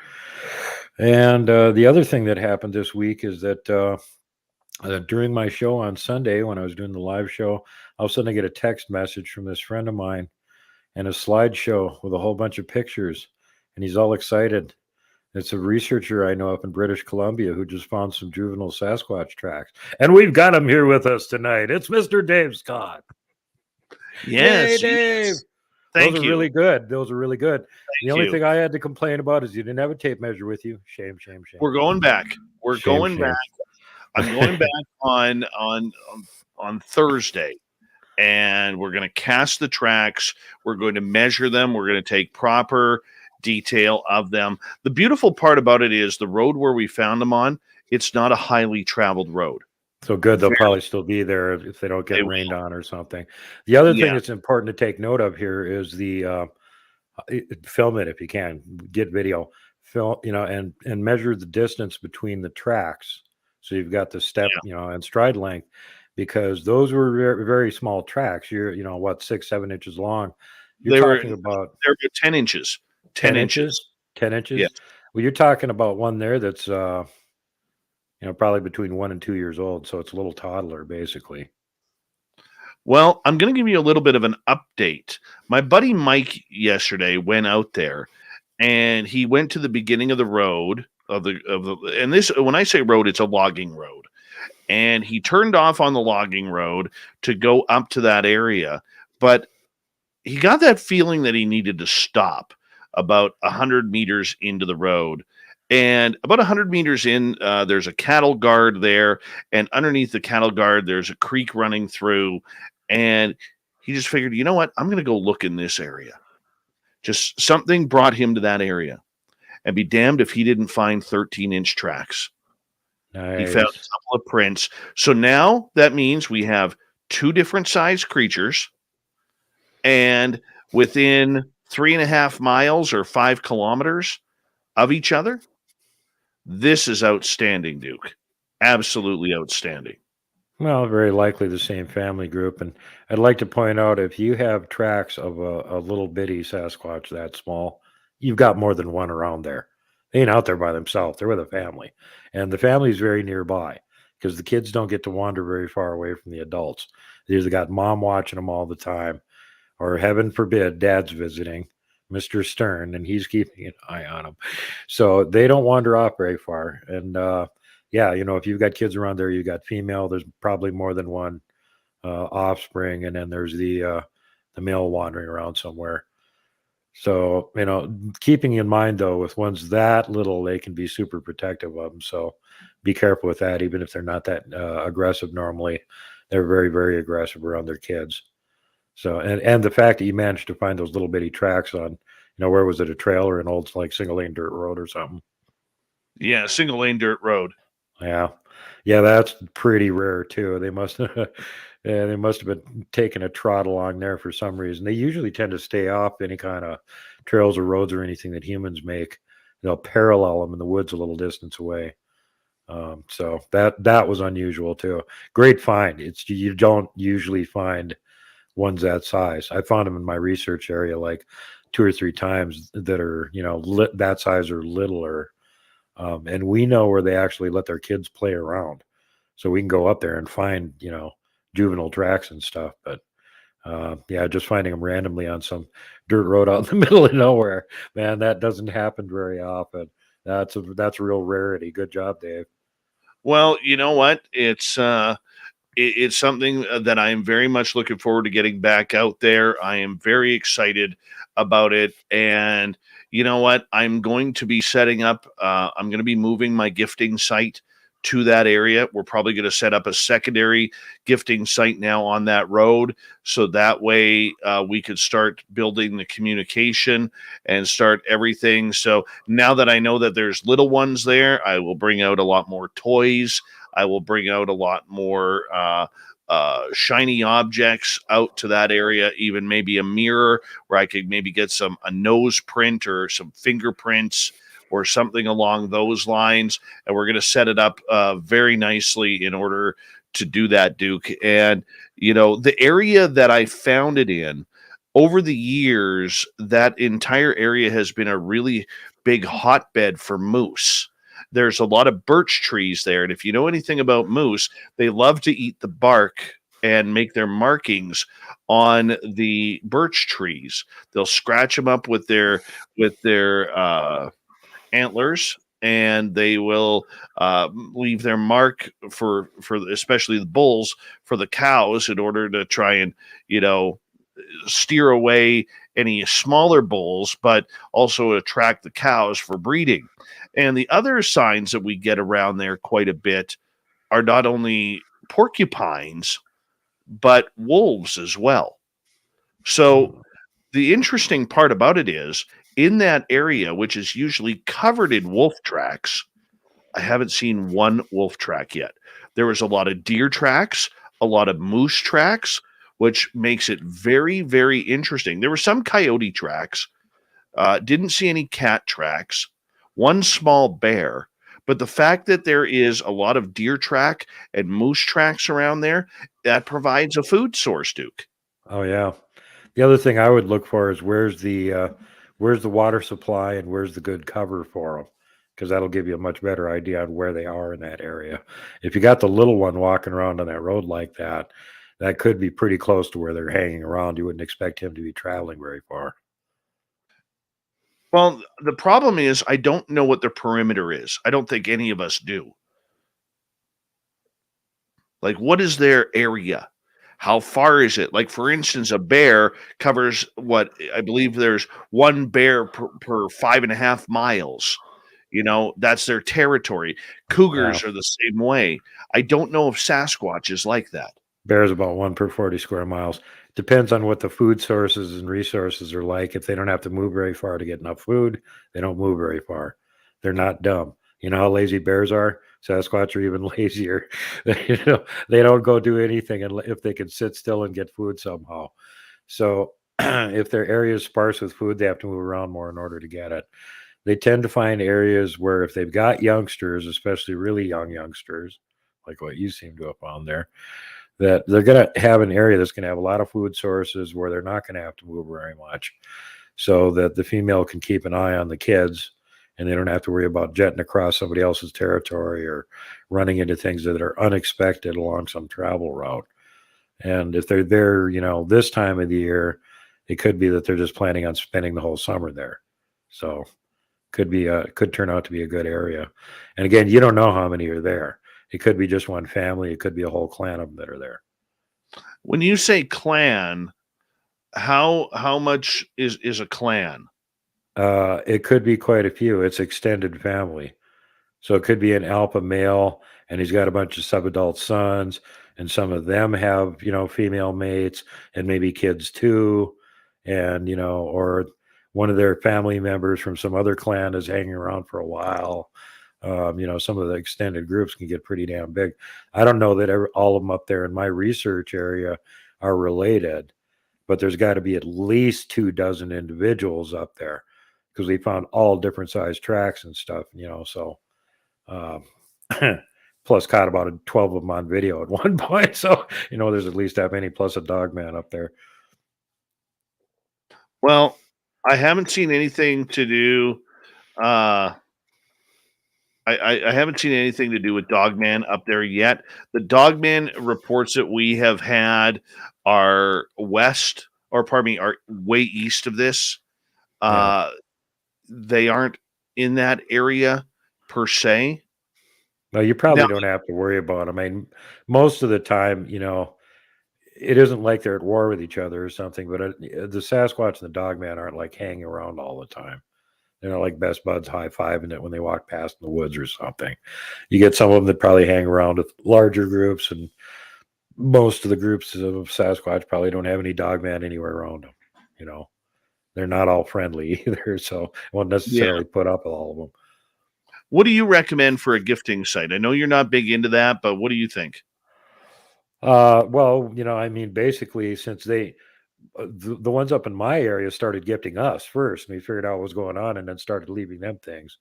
And the other thing that happened this week is that during my show on Sunday, when I was doing the live show, all of a sudden I get a text message from this friend of mine and a slideshow with a whole bunch of pictures, and he's all excited. It's a researcher I know up in British Columbia who just found some juvenile Sasquatch tracks, and we've got him here with us tonight. It's Mr. Dave Scott. Yes, hey, Dave. Yes. Thank Those you. Are really good. Those are really good. The only you. thing I had to complain about is you didn't have a tape measure with you. Shame. We're going back. We're Shame, going shame. back. I'm going back on Thursday, and we're going to cast the tracks. We're going to measure them. We're going to take proper detail of them. The beautiful part about it is the road where we found them on, it's not a highly traveled road. So good, they'll Very- probably still be there if they don't They get will. rained on or something. The other thing Yeah. that's important to take note of here is the film it if you can, get video, film, and measure the distance between the tracks. So you've got the step, and stride length, because those were very, very small tracks. You're, 6-7 inches long. You're They were talking about they're about 10 inches. 10 inches. 10 inches. Yes. Well, you're talking about one there that's probably between 1 and 2 years old, so it's a little toddler basically. Well, I'm going to give you a little bit of an update. My buddy Mike yesterday went out there, and he went to the beginning of the road and this, when I say road, it's a logging road. And he turned off on the logging road to go up to that area, but he got that feeling that he needed to stop about 100 meters into the road. And about 100 meters in, there's a cattle guard there. And underneath the cattle guard, there's a creek running through. And he just figured, you know what? I'm going to go look in this area. Just something brought him to that area. And be damned if he didn't find 13-inch tracks. Nice. He found a couple of prints. So now that means we have two different size creatures. And within 3.5 miles or 5 kilometers of each other. This is outstanding, Duke. Absolutely outstanding. Well, very likely the same family group. And I'd like to point out, if you have tracks of a little bitty Sasquatch that small, you've got more than one around there. They ain't out there by themselves. They're with a family. And the family's very nearby because the kids don't get to wander very far away from the adults. They either got mom watching them all the time, or heaven forbid, dad's visiting, Mr. Stern, and he's keeping an eye on them. So they don't wander off very far. And if you've got kids around there, you've got female, there's probably more than one offspring, and then there's the male wandering around somewhere. So, keeping in mind, though, with ones that little, they can be super protective of them. So be careful with that. Even if they're not that aggressive normally, they're very, very aggressive around their kids. So, and the fact that you managed to find those little bitty tracks on, where was it, a trail or an old single lane dirt road or something? Yeah, single lane dirt road. Yeah, that's pretty rare too. They must have been taking a trot along there for some reason. They usually tend to stay off any kind of trails or roads or anything that humans make. They'll parallel them in the woods a little distance away. So that was unusual too. Great find. You don't usually find ones that size. I found them in my research area like 2 or 3 times that are that size or littler. And we know where they actually let their kids play around, so we can go up there and find juvenile tracks and stuff. But just finding them randomly on some dirt road out in the middle of nowhere, man, that doesn't happen very often. That's a real rarity. Good job, Dave. Well, you know what? It's something that I am very much looking forward to getting back out there. I am very excited about it. And you know what? I'm going to be setting up, I'm going to be moving my gifting site to that area. We're probably going to set up a secondary gifting site now on that road. So that way we could start building the communication and start everything. So now that I know that there's little ones there, I will bring out a lot more toys. I will bring out a lot more shiny objects out to that area, even maybe a mirror where I could maybe get a nose print or some fingerprints or something along those lines. And we're going to set it up very nicely in order to do that, Duke. And, the area that I found it in, over the years, that entire area has been a really big hotbed for moose. There's a lot of birch trees there. And if you know anything about moose, they love to eat the bark and make their markings on the birch trees. They'll scratch them up with their antlers, and they will leave their mark for especially the bulls, for the cows, in order to try and steer away any smaller bulls, but also attract the cows for breeding. And the other signs that we get around there quite a bit are not only porcupines, but wolves as well. So the interesting part about it is in that area, which is usually covered in wolf tracks, I haven't seen one wolf track yet. There was a lot of deer tracks, a lot of moose tracks, which makes it very, very interesting. There were some coyote tracks, didn't see any cat tracks, one small bear. But the fact that there is a lot of deer track and moose tracks around there, that provides a food source, Duke. Oh yeah. The other thing I would look for is where's the water supply and where's the good cover for them, because that'll give you a much better idea on where they are in that area. If you got the little one walking around on that road like that, that could be pretty close to where they're hanging around. You wouldn't expect him to be traveling very far. Well, the problem is I don't know what the perimeter is. I don't think any of us do. Like, what is their area? How far is it? Like, for instance, a bear covers what I believe there's one bear per 5.5 miles. That's their territory. Cougars are the same way. I don't know if Sasquatch is like that. Bears about 1 per 40 square miles. Depends on what the food sources and resources are like. If they don't have to move very far to get enough food, they don't move very far. They're not dumb. You know how lazy bears are? Sasquatch are even lazier. They don't go do anything if they can sit still and get food somehow. So if their area is sparse with food, they have to move around more in order to get it. They tend to find areas where if they've got youngsters, especially really young youngsters, like what you seem to have found there, that they're going to have an area that's going to have a lot of food sources where they're not going to have to move very much, so that the female can keep an eye on the kids and they don't have to worry about jetting across somebody else's territory or running into things that are unexpected along some travel route. And if they're there, this time of the year, it could be that they're just planning on spending the whole summer there. So could turn out to be a good area. And again, you don't know how many are there. It could be just one family. It could be a whole clan of them that are there. When you say clan, how much is a clan? It could be quite a few. It's extended family. So it could be an alpha male and he's got a bunch of subadult sons, and some of them have, female mates and maybe kids too. And, or one of their family members from some other clan is hanging around for a while. Some of the extended groups can get pretty damn big. I don't know that all of them up there in my research area are related, but there's got to be at least 24 individuals up there, because we found all different size tracks and stuff, so plus caught about 12 of them on video at one point. So, there's at least that many, plus a dog man up there. Well, I haven't seen anything to do. I haven't seen anything to do with Dogman up there yet. The Dogman reports that we have had are are way east of this. They aren't in that area per se. No, you probably don't have to worry about them. I mean, most of the time, it isn't like they're at war with each other or something, but the Sasquatch and the Dogman aren't like hanging around all the time. They're not like best buds high-fiving it when they walk past in the woods or something. You get some of them that probably hang around with larger groups, and most of the groups of Sasquatch probably don't have any Dogman anywhere around them. They're not all friendly either, so I won't necessarily put up with all of them. What do you recommend for a gifting site? I know you're not big into that, but what do you think? Well, basically, since the ones up in my area started gifting us first, and we figured out what was going on and then started leaving them things.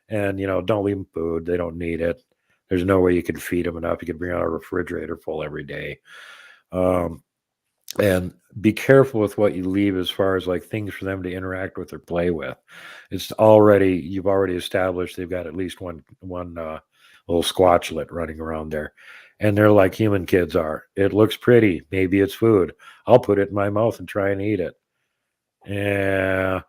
And, don't leave them food. They don't need it. There's no way you can feed them enough. You can bring out a refrigerator full every day. And be careful with what you leave as far as like things for them to interact with or play with. You've already established they've got at least one little squatchlet running around there. And they're like human kids are. It looks pretty. Maybe it's food. I'll put it in my mouth and try and eat it. Yeah.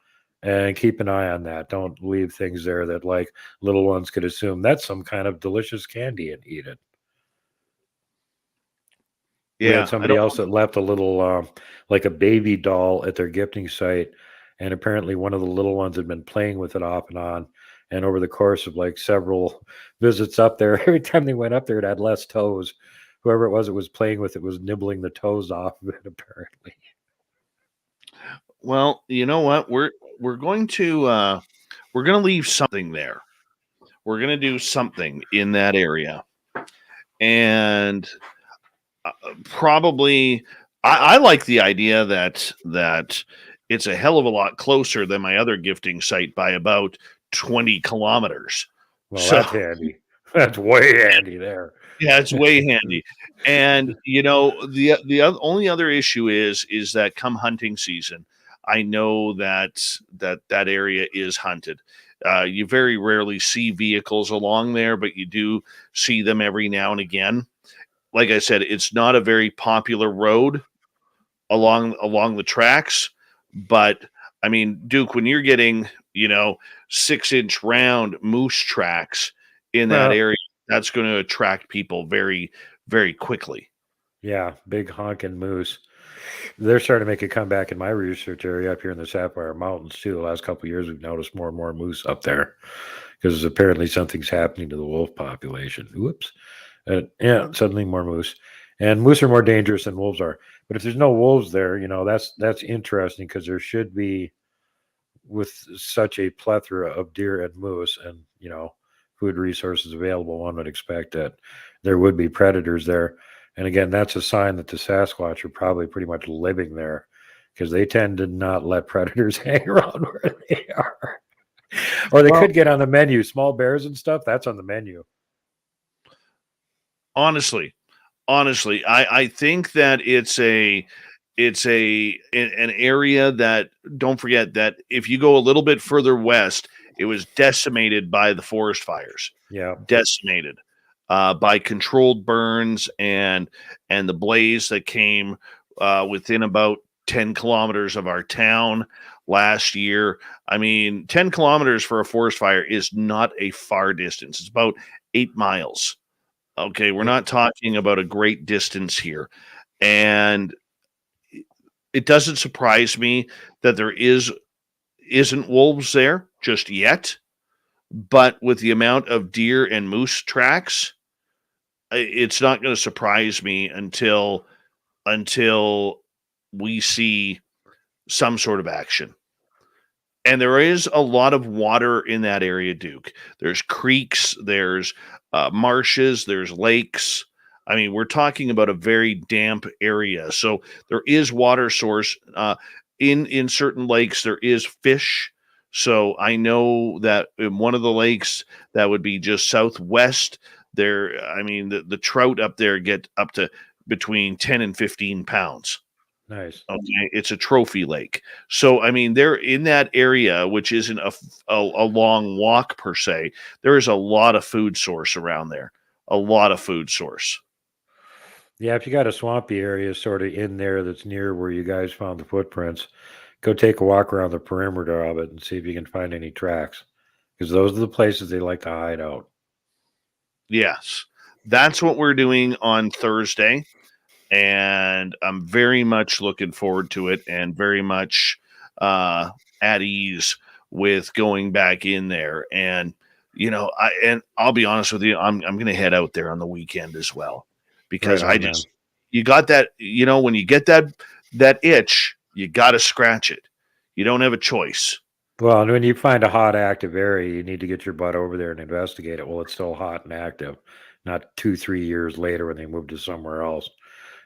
And keep an eye on that. Don't leave things there that like little ones could assume that's some kind of delicious candy and eat it. We had somebody else that left a little, like a baby doll at their gifting site. And apparently one of the little ones had been playing with it off and on. And over the course of like several visits up there, every time they went up there, it had less toes. Whoever it was playing with it was nibbling the toes off of it, apparently. Well, you know what? we're going to leave something there. We're going to do something in that area, and probably I like the idea that it's a hell of a lot closer than my other gifting site by about 20 kilometers. Well, So that's handy. That's way handy there. yeah, it's way handy. And only other issue is that come hunting season, I know that area is hunted. You very rarely see vehicles along there, but you do see them every now and again. Like I said, it's not a very popular road along the tracks, but I mean, Duke, when you're getting 6-inch round moose tracks in that area, that's going to attract people very, very quickly. Yeah, big honking moose. They're starting to make a comeback in my research area up here in the Sapphire Mountains too. The last couple of years, we've noticed more and more moose up there because apparently something's happening to the wolf population. Whoops. Yeah, suddenly more moose. And moose are more dangerous than wolves are. But if there's no wolves there, that's interesting because there should be, with such a plethora of deer and moose and, food resources available, one would expect that there would be predators there. And again, that's a sign that the Sasquatch are probably pretty much living there because they tend to not let predators hang around where they are. Or they could get on the menu. Small bears and stuff, that's on the menu. Honestly, I think that it's an area that, don't forget that if you go a little bit further west, it was decimated by the forest fires. Yeah. Decimated by controlled burns and the blaze that came within about 10 kilometers of our town last year. I mean, 10 kilometers for a forest fire is not a far distance. It's about 8 miles. Okay, we're not talking about a great distance here. And it doesn't surprise me that there isn't wolves there just yet. But with the amount of deer and moose tracks, it's not going to surprise me until we see some sort of action. And there is a lot of water in that area, Duke. There's creeks, there's marshes, there's lakes. I mean, we're talking about a very damp area. So there is water source. In certain lakes, there is fish. So I know that in one of the lakes that would be just southwest, the trout up there get up to between 10 and 15 pounds. Nice. Okay, it's a trophy lake. So, I mean, they're in that area, which isn't a long walk per se. There is a lot of food source around there. A lot of food source. Yeah, if you got a swampy area sort of in there that's near where you guys found the footprints, go take a walk around the perimeter of it and see if you can find any tracks. Because those are the places they like to hide out. Yes. That's what we're doing on Thursday. And I'm very much looking forward to it and very much at ease with going back in there. And, I'll be honest with you, I'm going to head out there on the weekend as well. Because you got that, when you get that itch, you got to scratch it. You don't have a choice. Well, and when you find a hot, active area, you need to get your butt over there and investigate it. Well, it's still hot and active, not 2-3 years later when they move to somewhere else.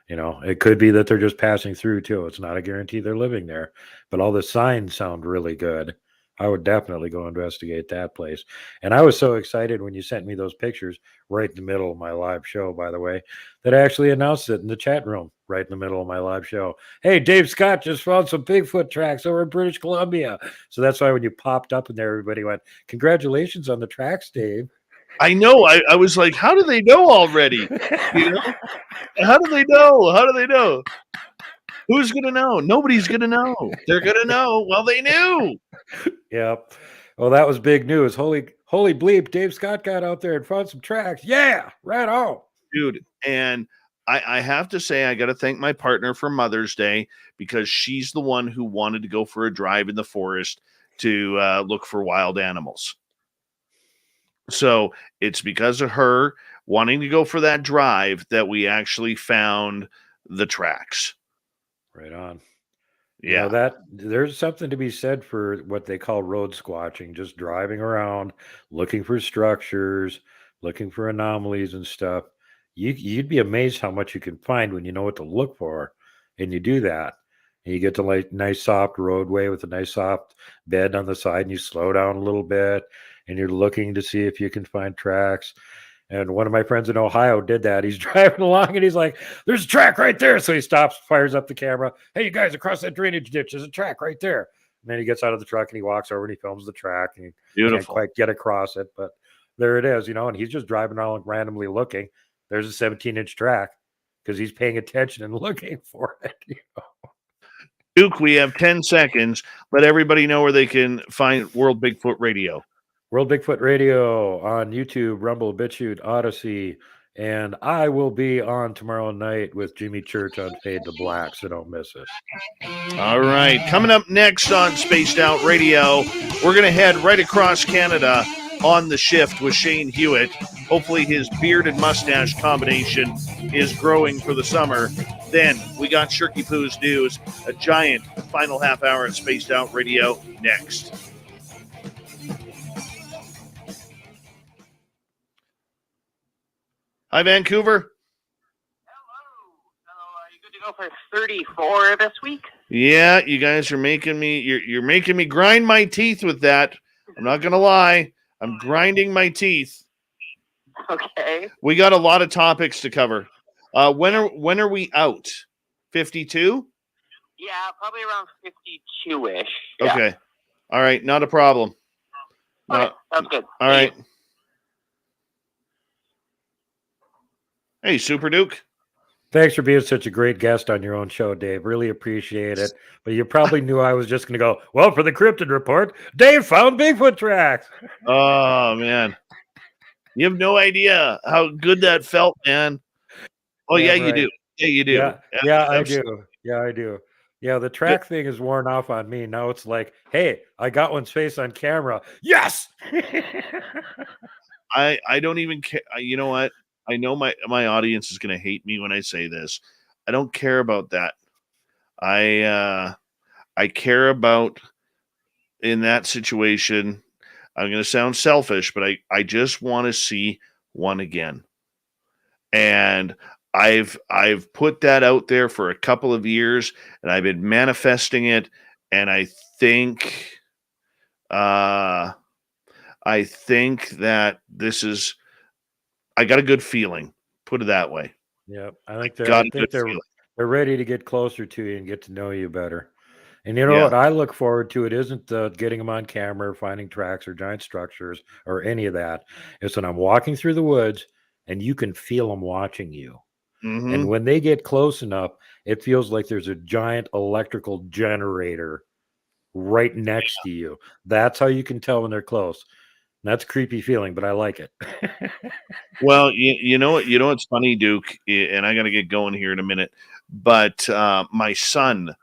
It could be that they're just passing through too. It's not a guarantee they're living there, but all the signs sound really good. I would definitely go investigate that place. And I was so excited when you sent me those pictures right in the middle of my live show, by the way, that I actually announced it in the chat room right in the middle of my live show. Hey, Dave Scott just found some Bigfoot tracks over in British Columbia. So that's why when you popped up in there, everybody went, congratulations on the tracks, Dave. I know. I was like, how do they know already? How do they know? How do they know? Who's going to know? Nobody's going to know. They're going to know. Well, they knew. Yep. Well, that was big news. Holy bleep. Dave Scott got out there and found some tracks. Yeah. Right on. Dude. And I have to say, I got to thank my partner for Mother's Day because she's the one who wanted to go for a drive in the forest to look for wild animals. So it's because of her wanting to go for that drive that we actually found the tracks. Right on. You know, that there's something to be said for what they call road squatching, just driving around, looking for structures, looking for anomalies and stuff. You'd be amazed how much you can find when you know what to look for, and you do that. And you get to like nice soft roadway with a nice soft bed on the side, and you slow down a little bit, and you're looking to see if you can find tracks. And one of my friends in Ohio did that. He's driving along and he's like, there's a track right there. So he stops, fires up the camera. Hey, you guys, across that drainage ditch, there's a track right there. And then he gets out of the truck and he walks over and he films the track. And he can't quite get across it, but there it is, you know, and he's just driving around randomly looking. There's a 17-inch track because he's paying attention and looking for it. You know? Duke, we have 10 seconds. Let everybody know where they can find World Bigfoot Radio. World Bigfoot Radio on YouTube, Rumble, BitChute, Odyssey, and I will be on tomorrow night with Jimmy Church on Fade to Black, so don't miss it. All right. Coming up next on Spaced Out Radio, we're going to head right across Canada on the shift with Shane Hewitt. Hopefully his beard and mustache combination is growing for the summer. Then we got Shirky Poo's news, a giant final half hour at Spaced Out Radio next. Hi, Vancouver. Hello. So, are you good to go for 34 this week? Yeah, you guys are making me. You're making me grind my teeth with that. I'm not gonna lie. I'm grinding my teeth. Okay. We got a lot of topics to cover. When are we out? 52? Yeah, probably around 52-ish. Okay. All right. Not a problem. Okay, sounds good. All right. Hey, Super Duke. Thanks for being such a great guest on your own show, Dave. Really appreciate it. But you probably knew I was just going to go, well, for the cryptid report, Dave found Bigfoot tracks. Oh, man. You have no idea how good that felt, man. Oh, yeah, right. You do. Yeah, you do. Yeah, I do. Yeah, I do. Yeah, the track thing is worn off on me. Now it's like, hey, I got one's face on camera. Yes! I don't even care. You know what? I know my audience is going to hate me when I say this. I don't care about that. I care about, in that situation, I'm going to sound selfish, but I just want to see one again. And I've put that out there for a couple of years, and I've been manifesting it, and I think that this is, I got a good feeling. Put it that way. Yeah, I think they're ready to get closer to you and get to know you better. And you know what I look forward to? It isn't getting them on camera, finding tracks or giant structures or any of that. It's when I'm walking through the woods and you can feel them watching you. Mm-hmm. And when they get close enough, it feels like there's a giant electrical generator right next to you. That's how you can tell when they're close. That's a creepy feeling, but I like it. Well, you know what's funny, Duke, and I got to get going here in a minute. But my son,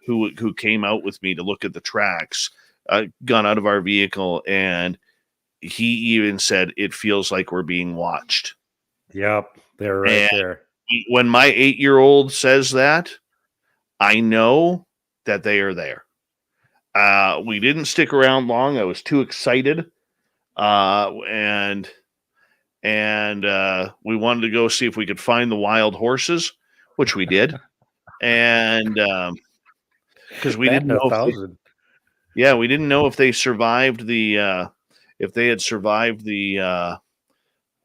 who came out with me to look at the tracks, got out of our vehicle, and he even said it feels like we're being watched. Yep, they're right there. When my 8-year-old says that, I know that they are there. We didn't stick around long. I was too excited. And we wanted to go see if we could find the wild horses, which we did. And because we didn't know we didn't know if they survived the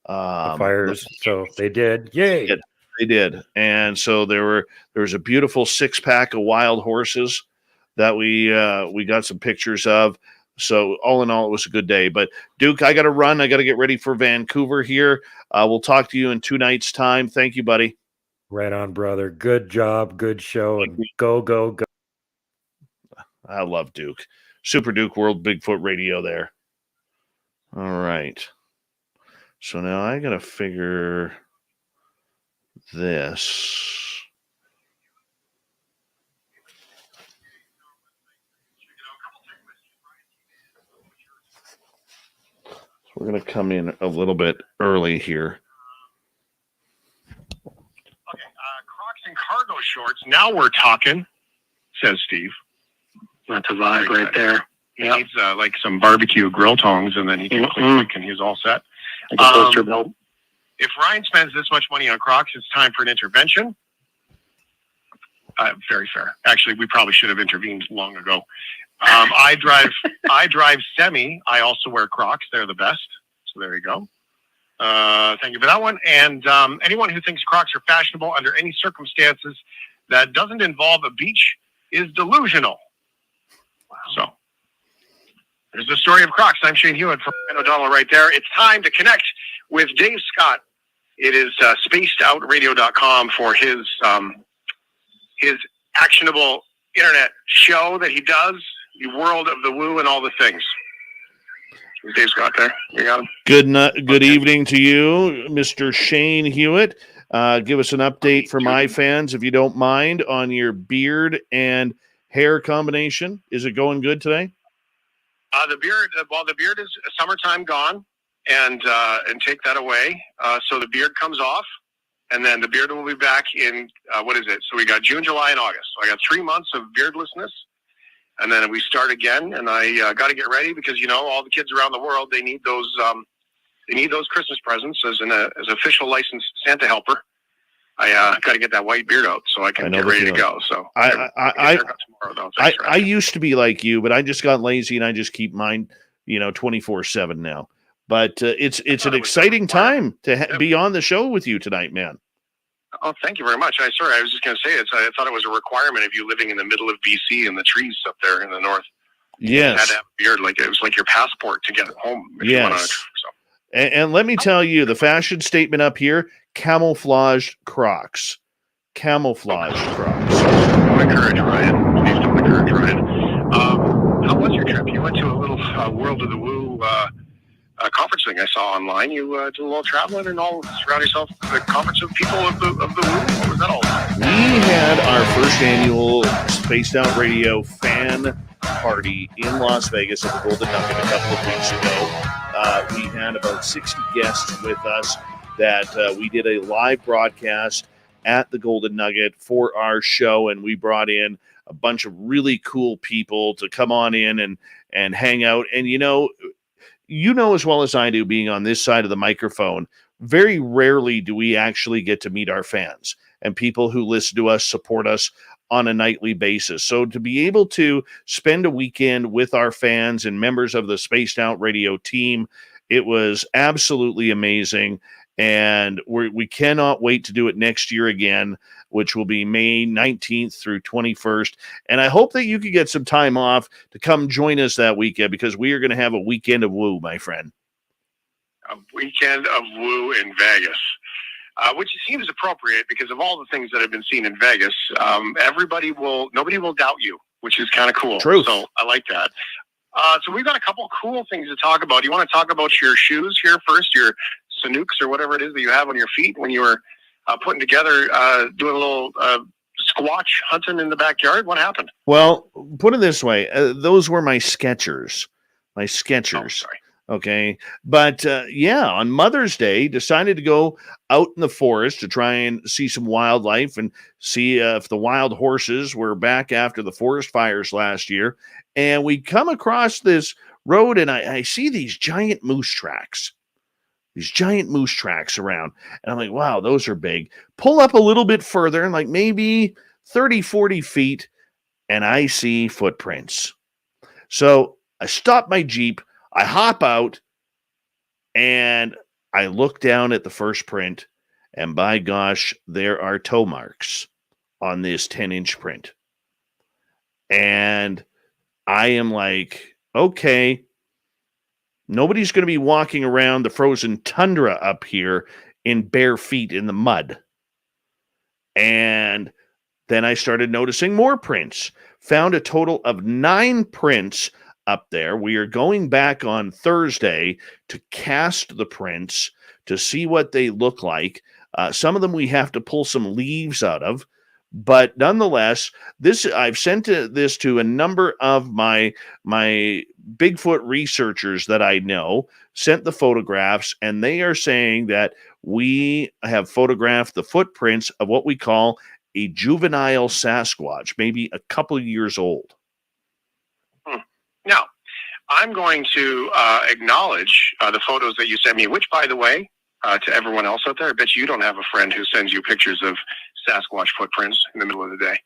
fires. So they did. Yay. They did. And so there was a beautiful 6-pack of wild horses that we got some pictures of. So all in all, it was a good day. But Duke, I got to run. I got to get ready for Vancouver here. We'll talk to you in 2 nights' time. Thank you, buddy. Right on, brother. Good job. Good show. And go, go, go. I love Duke. Super Duke World Bigfoot Radio there. All right. So now I got to figure this. We're going to come in a little bit early here. Okay, Crocs and cargo shorts. Now we're talking. says Steve. That's a vibe right there. He needs like some barbecue grill tongs, and then he can click, and he's all set. Like a holster belt. If Ryan spends this much money on Crocs, it's time for an intervention. Very fair. Actually, we probably should have intervened long ago. I drive semi. I also wear Crocs. They're the best. So there you go. Thank you for that one. And anyone who thinks Crocs are fashionable under any circumstances that doesn't involve a beach is delusional. Wow. So there's the story of Crocs. I'm Shane Hewitt from Ryan O'Donnell right there. It's time to connect with Dave Scott. It is spacedoutradio.com for his actionable internet show that he does, the world of the woo and all the things. Is Dave Scott there? You got him? Good evening to you, Mr. Shane Hewitt. Give us an update for my fans, if you don't mind, on your beard and hair combination. Is it going good today? The beard is summertime gone, and take that away. So the beard comes off, and then the beard will be back in, what is it? So we got June, July, and August. So I got 3 months of beardlessness, and then we start again, and I got to get ready because, all the kids around the world, they need those Christmas presents as an official licensed Santa helper. I got to get that white beard out so I can get ready to go. So I used to be like you, but I just got lazy and I just keep mine, 24/7 now. But it's an exciting time to be on the show with you tonight, man. Oh, thank you very much. I was just going to say I thought it was a requirement of you living in the middle of BC and the trees up there in the north. Yes. You had to have a beard, it was like your passport to get home. If you went on a trip, so. And let me tell you, the fashion statement up here, camouflaged Crocs. Camouflaged Crocs. Don't encourage Ryan. Please don't encourage Ryan. How was your trip? You went to a little World of the Woo conference thing I saw online. You did a little traveling and all surround yourself with a conference of people of the Woo. What was that all about? We had our first annual Spaced Out Radio fan party in Las Vegas at the Golden Nugget a couple of weeks ago. We had about 60 guests with us that we did a live broadcast at the Golden Nugget for our show, and we brought in a bunch of really cool people to come on in and hang out. And you know as well as I do, being on this side of the microphone, very rarely do we actually get to meet our fans and people who listen to us, support us on a nightly basis. So to be able to spend a weekend with our fans and members of the Spaced Out Radio team, it was absolutely amazing. And we cannot wait to do it next year again, which will be May 19th through 21st. And I hope that you can get some time off to come join us that weekend, because we are going to have a weekend of woo, my friend. A weekend of woo in Vegas, which seems appropriate because of all the things that have been seen in Vegas. Nobody will doubt you, which is kind of cool. Truth. So I like that. So we've got a couple cool things to talk about. You want to talk about your shoes here first, your Sanooks or whatever it is that you have on your feet when you were putting together, doing a little squatch hunting in the backyard? What happened? Well, put it this way. Those were my Skechers. Oh, sorry. Okay. But on Mother's Day, decided to go out in the forest to try and see some wildlife and see if the wild horses were back after the forest fires last year. And we come across this road and I see these giant moose tracks. Around. And I'm like, wow, those are big. Pull up a little bit further, and like maybe 30, 40 feet, and I see footprints. So I stop my Jeep, I hop out, and I look down at the first print, and by gosh, there are toe marks on this 10-inch print. And I am like, okay, nobody's going to be walking around the frozen tundra up here in bare feet in the mud. And then I started noticing more prints. Found a total of 9 prints up there. We are going back on Thursday to cast the prints to see what they look like. Some of them we have to pull some leaves out of. But nonetheless, I've sent this to a number of my Bigfoot researchers that I know, sent the photographs, and they are saying that we have photographed the footprints of what we call a juvenile Sasquatch, maybe a couple of years old. Now, I'm going to acknowledge the photos that you sent me, which, by the way, to everyone else out there, I bet you don't have a friend who sends you pictures of Sasquatch footprints in the middle of the day.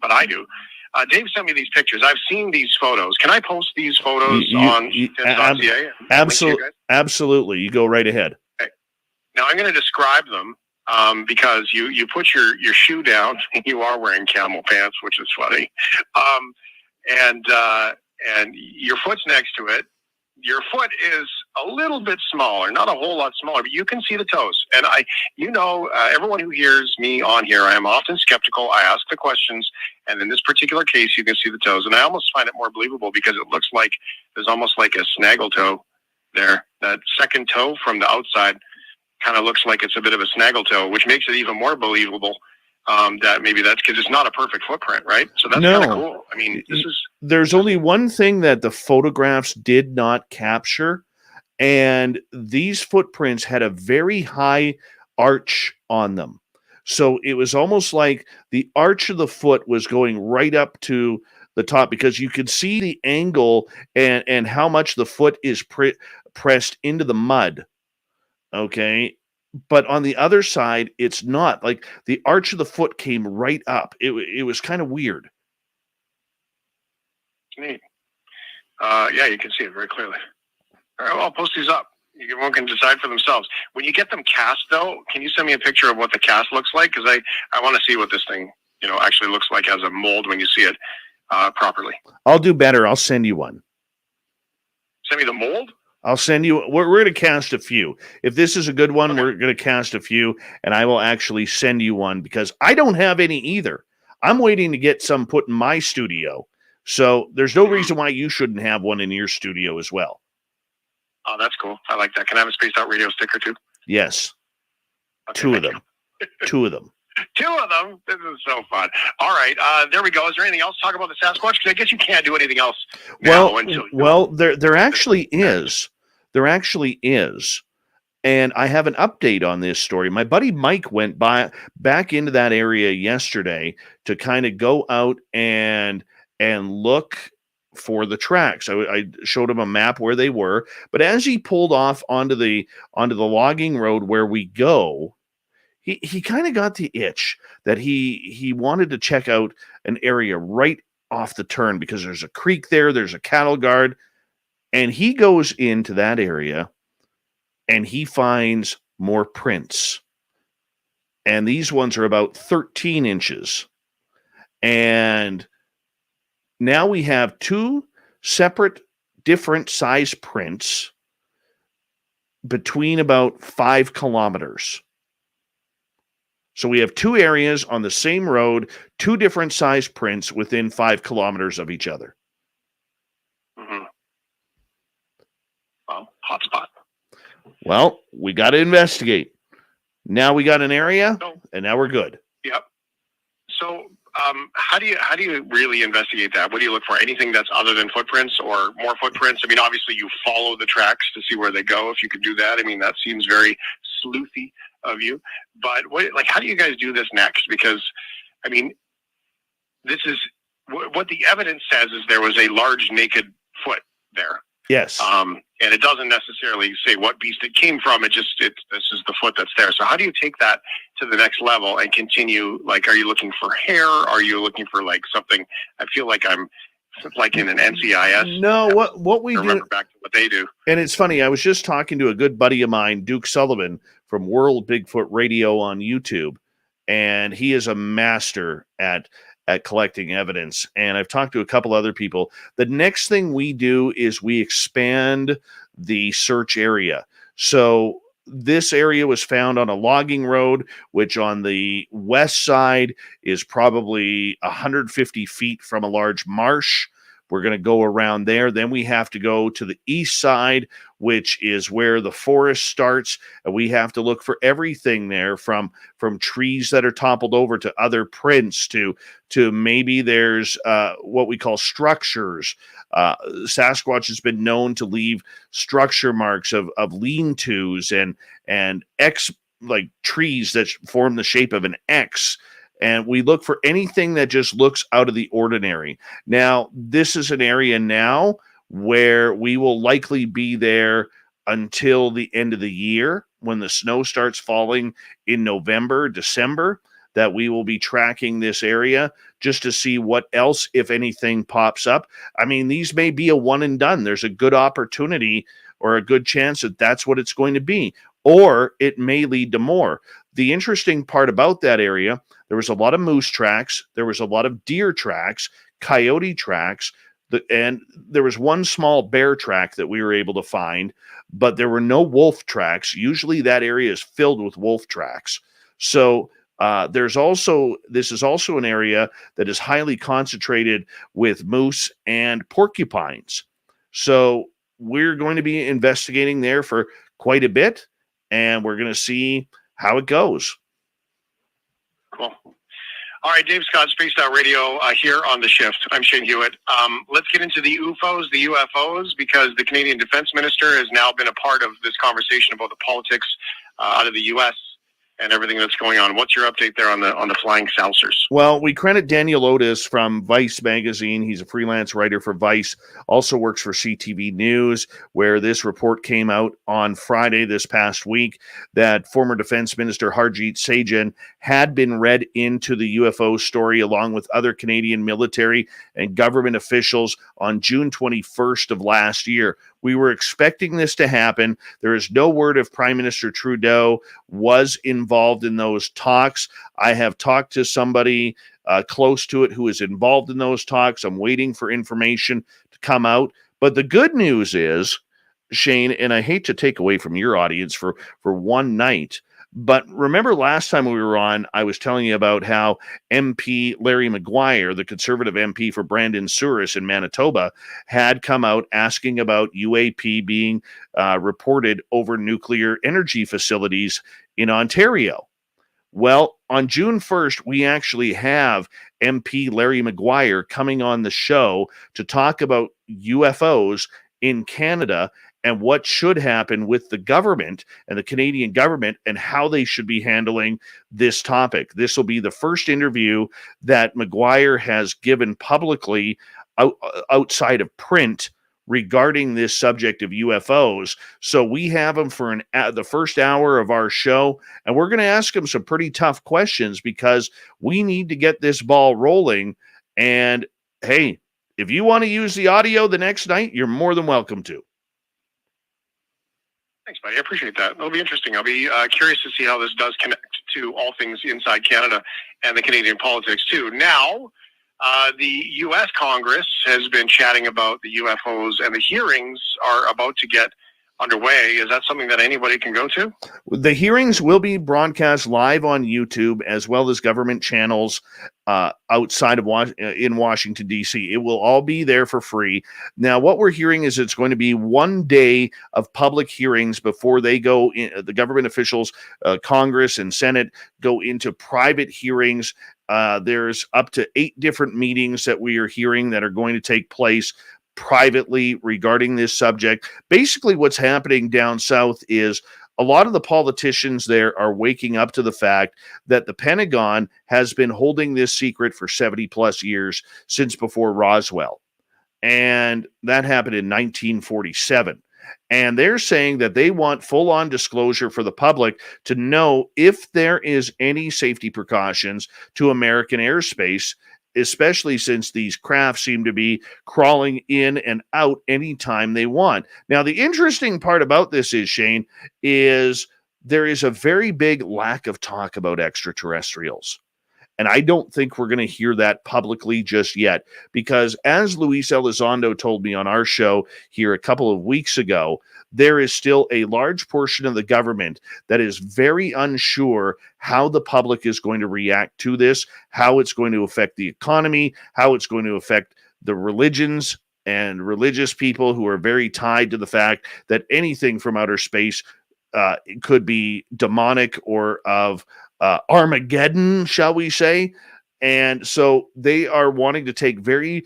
But I do. Dave sent me these pictures. I've seen these photos. Can I post these photos on .ca? Absolutely. You go right ahead. Okay. Now, I'm going to describe them because you put your shoe down and you are wearing camel pants, which is funny. And your foot's next to it. Your foot is a little bit smaller, not a whole lot smaller, but you can see the toes. And everyone who hears me on here, I am often skeptical. I ask the questions, and in this particular case, you can see the toes. And I almost find it more believable because it looks like there's almost like a snaggle toe there. That second toe from the outside kind of looks like it's a bit of a snaggle toe, which makes it even more believable. That maybe that's because it's not a perfect footprint, right? So that's kind of cool. I mean, there's only one thing that the photographs did not capture, and these footprints had a very high arch on them. So it was almost like the arch of the foot was going right up to the top because you could see the angle and how much the foot is pressed into the mud. Okay. But on the other side, it's not. Like the arch of the foot came right up. It was kind of weird. Neat. Yeah, you can see it very clearly. All right, well, I'll post these up. Everyone can decide for themselves. When you get them cast, though, can you send me a picture of what the cast looks like? Because I want to see what this thing, actually looks like as a mold when you see it properly. I'll do better. I'll send you one. Send me the mold? I'll send you. We're going to cast a few. If this is a good one, we're going to cast a few, and I will actually send you one because I don't have any either. I'm waiting to get some put in my studio. So there's no reason why you shouldn't have one in your studio as well. Oh, that's cool. I like that. Can I have a Spaced Out Radio sticker too? Yes. Okay, Two of them. Two of them. Two of them. This is so fun. All right. There we go. Is there anything else to talk about the Sasquatch? Because I guess you can't do anything else now Well, there actually is. There actually is. And I have an update on this story. My buddy Mike went back into that area yesterday to kind of go out and look for the tracks. I showed him a map where they were, but as he pulled off onto the logging road where we go, he kind of got the itch that he wanted to check out an area right off the turn because there's a creek there, there's a cattle guard, and he goes into that area and he finds more prints. And these ones are about 13 inches. And now we have two separate different size prints between about 5 kilometers. So we have two areas on the same road, two different size prints within 5 kilometers of each other. Mm-hmm. Well, hotspot. Well, we got to investigate. Now we got an area, and now we're good. Yep. So, how do you really investigate that? What do you look for? Anything that's other than footprints or more footprints? I mean, obviously you follow the tracks to see where they go. If you could do that, I mean, that seems very sleuthy of you. But how do you guys do this next? Because, I mean, this is what the evidence says is there was a large naked foot there. Yes. And it doesn't necessarily say what beast it came from. This is the foot that's there. So how do you take that to the next level and continue? Like, are you looking for hair? Are you looking for something? I feel like I'm like in an NCIS. No, what we remember back to what they do. And it's funny. I was just talking to a good buddy of mine, Duke Sullivan from World Bigfoot Radio on YouTube, and he is a master at collecting evidence. And I've talked to a couple other people. The next thing we do is we expand the search area. So this area was found on a logging road, which on the west side is probably 150 feet from a large marsh. We're going to go around there. Then we have to go to the east side, which is where the forest starts. And we have to look for everything there from trees that are toppled over to other prints to maybe there's what we call structures. Sasquatch has been known to leave structure marks of lean-tos and like trees that form the shape of an X. And we look for anything that just looks out of the ordinary. Now, this is an area now where we will likely be there until the end of the year when the snow starts falling in November, December, that we will be tracking this area just to see what else, if anything, pops up. I mean, these may be a one and done. There's a good opportunity or a good chance that that's what it's going to be, or it may lead to more. The interesting part about that area, there was a lot of moose tracks, there was a lot of deer tracks, coyote tracks, and there was one small bear track that we were able to find, but there were no wolf tracks. Usually that area is filled with wolf tracks. So this is also an area that is highly concentrated with moose and porcupines. So we're going to be investigating there for quite a bit, and we're going to see how it goes. Cool. All right, Dave Scott, Spaced Out Radio, here on The Shift. I'm Shane Hewitt. Let's get into the Ufos, the UFOs, because the Canadian Defense Minister has now been a part of this conversation about the politics out of the U.S. and everything that's going on. What's your update there on the flying saucers? Well, we credit Daniel Otis from Vice magazine. He's a freelance writer for Vice, also works for CTV News, where this report came out on Friday this past week that former Defense Minister Harjit Sajjan had been read into the UFO story along with other Canadian military and government officials on June 21st of last year. We were expecting this to happen. There is no word if Prime Minister Trudeau was involved in those talks. I have talked to somebody close to it who is involved in those talks. I'm waiting for information to come out. But the good news is, Shane, and I hate to take away from your audience for one night, but remember last time we were on, I was telling you about how MP Larry Maguire, the Conservative MP for Brandon Souris in Manitoba, had come out asking about UAP being reported over nuclear energy facilities in Ontario. Well, on June 1st, we actually have MP Larry Maguire coming on the show to talk about UFOs in Canada and what should happen with the government and the Canadian government and how they should be handling this topic. This will be the first interview that Maguire has given publicly outside of print regarding this subject of UFOs. So we have him for the first hour of our show, and we're going to ask him some pretty tough questions because we need to get this ball rolling. And hey, if you want to use the audio the next night, you're more than welcome to. Thanks, buddy. I appreciate that. It'll be interesting. I'll be curious to see how this does connect to all things inside Canada and the Canadian politics, too. Now, the U.S. Congress has been chatting about the UFOs, and the hearings are about to get underway. Is that something that anybody can go to? The hearings will be broadcast live on YouTube as well as government channels outside of in Washington, D.C. It will all be there for free. Now, what we're hearing is it's going to be 1 day of public hearings before they go in, the government officials, Congress and Senate go into private hearings. There's up to 8 different meetings that we are hearing that are going to take place privately regarding this subject. Basically, what's happening down south is a lot of the politicians there are waking up to the fact that the Pentagon has been holding this secret for 70 plus years since before Roswell. And that happened in 1947. And they're saying that they want full-on disclosure for the public to know if there is any safety precautions to American airspace, especially since these craft seem to be crawling in and out anytime they want. Now, the interesting part about this is, Shane, is there is a very big lack of talk about extraterrestrials. And I don't think we're going to hear that publicly just yet, because as Luis Elizondo told me on our show here a couple of weeks ago, there is still a large portion of the government that is very unsure how the public is going to react to this, how it's going to affect the economy, how it's going to affect the religions and religious people who are very tied to the fact that anything from outer space could be demonic or of Armageddon, shall we say. And so they are wanting to take very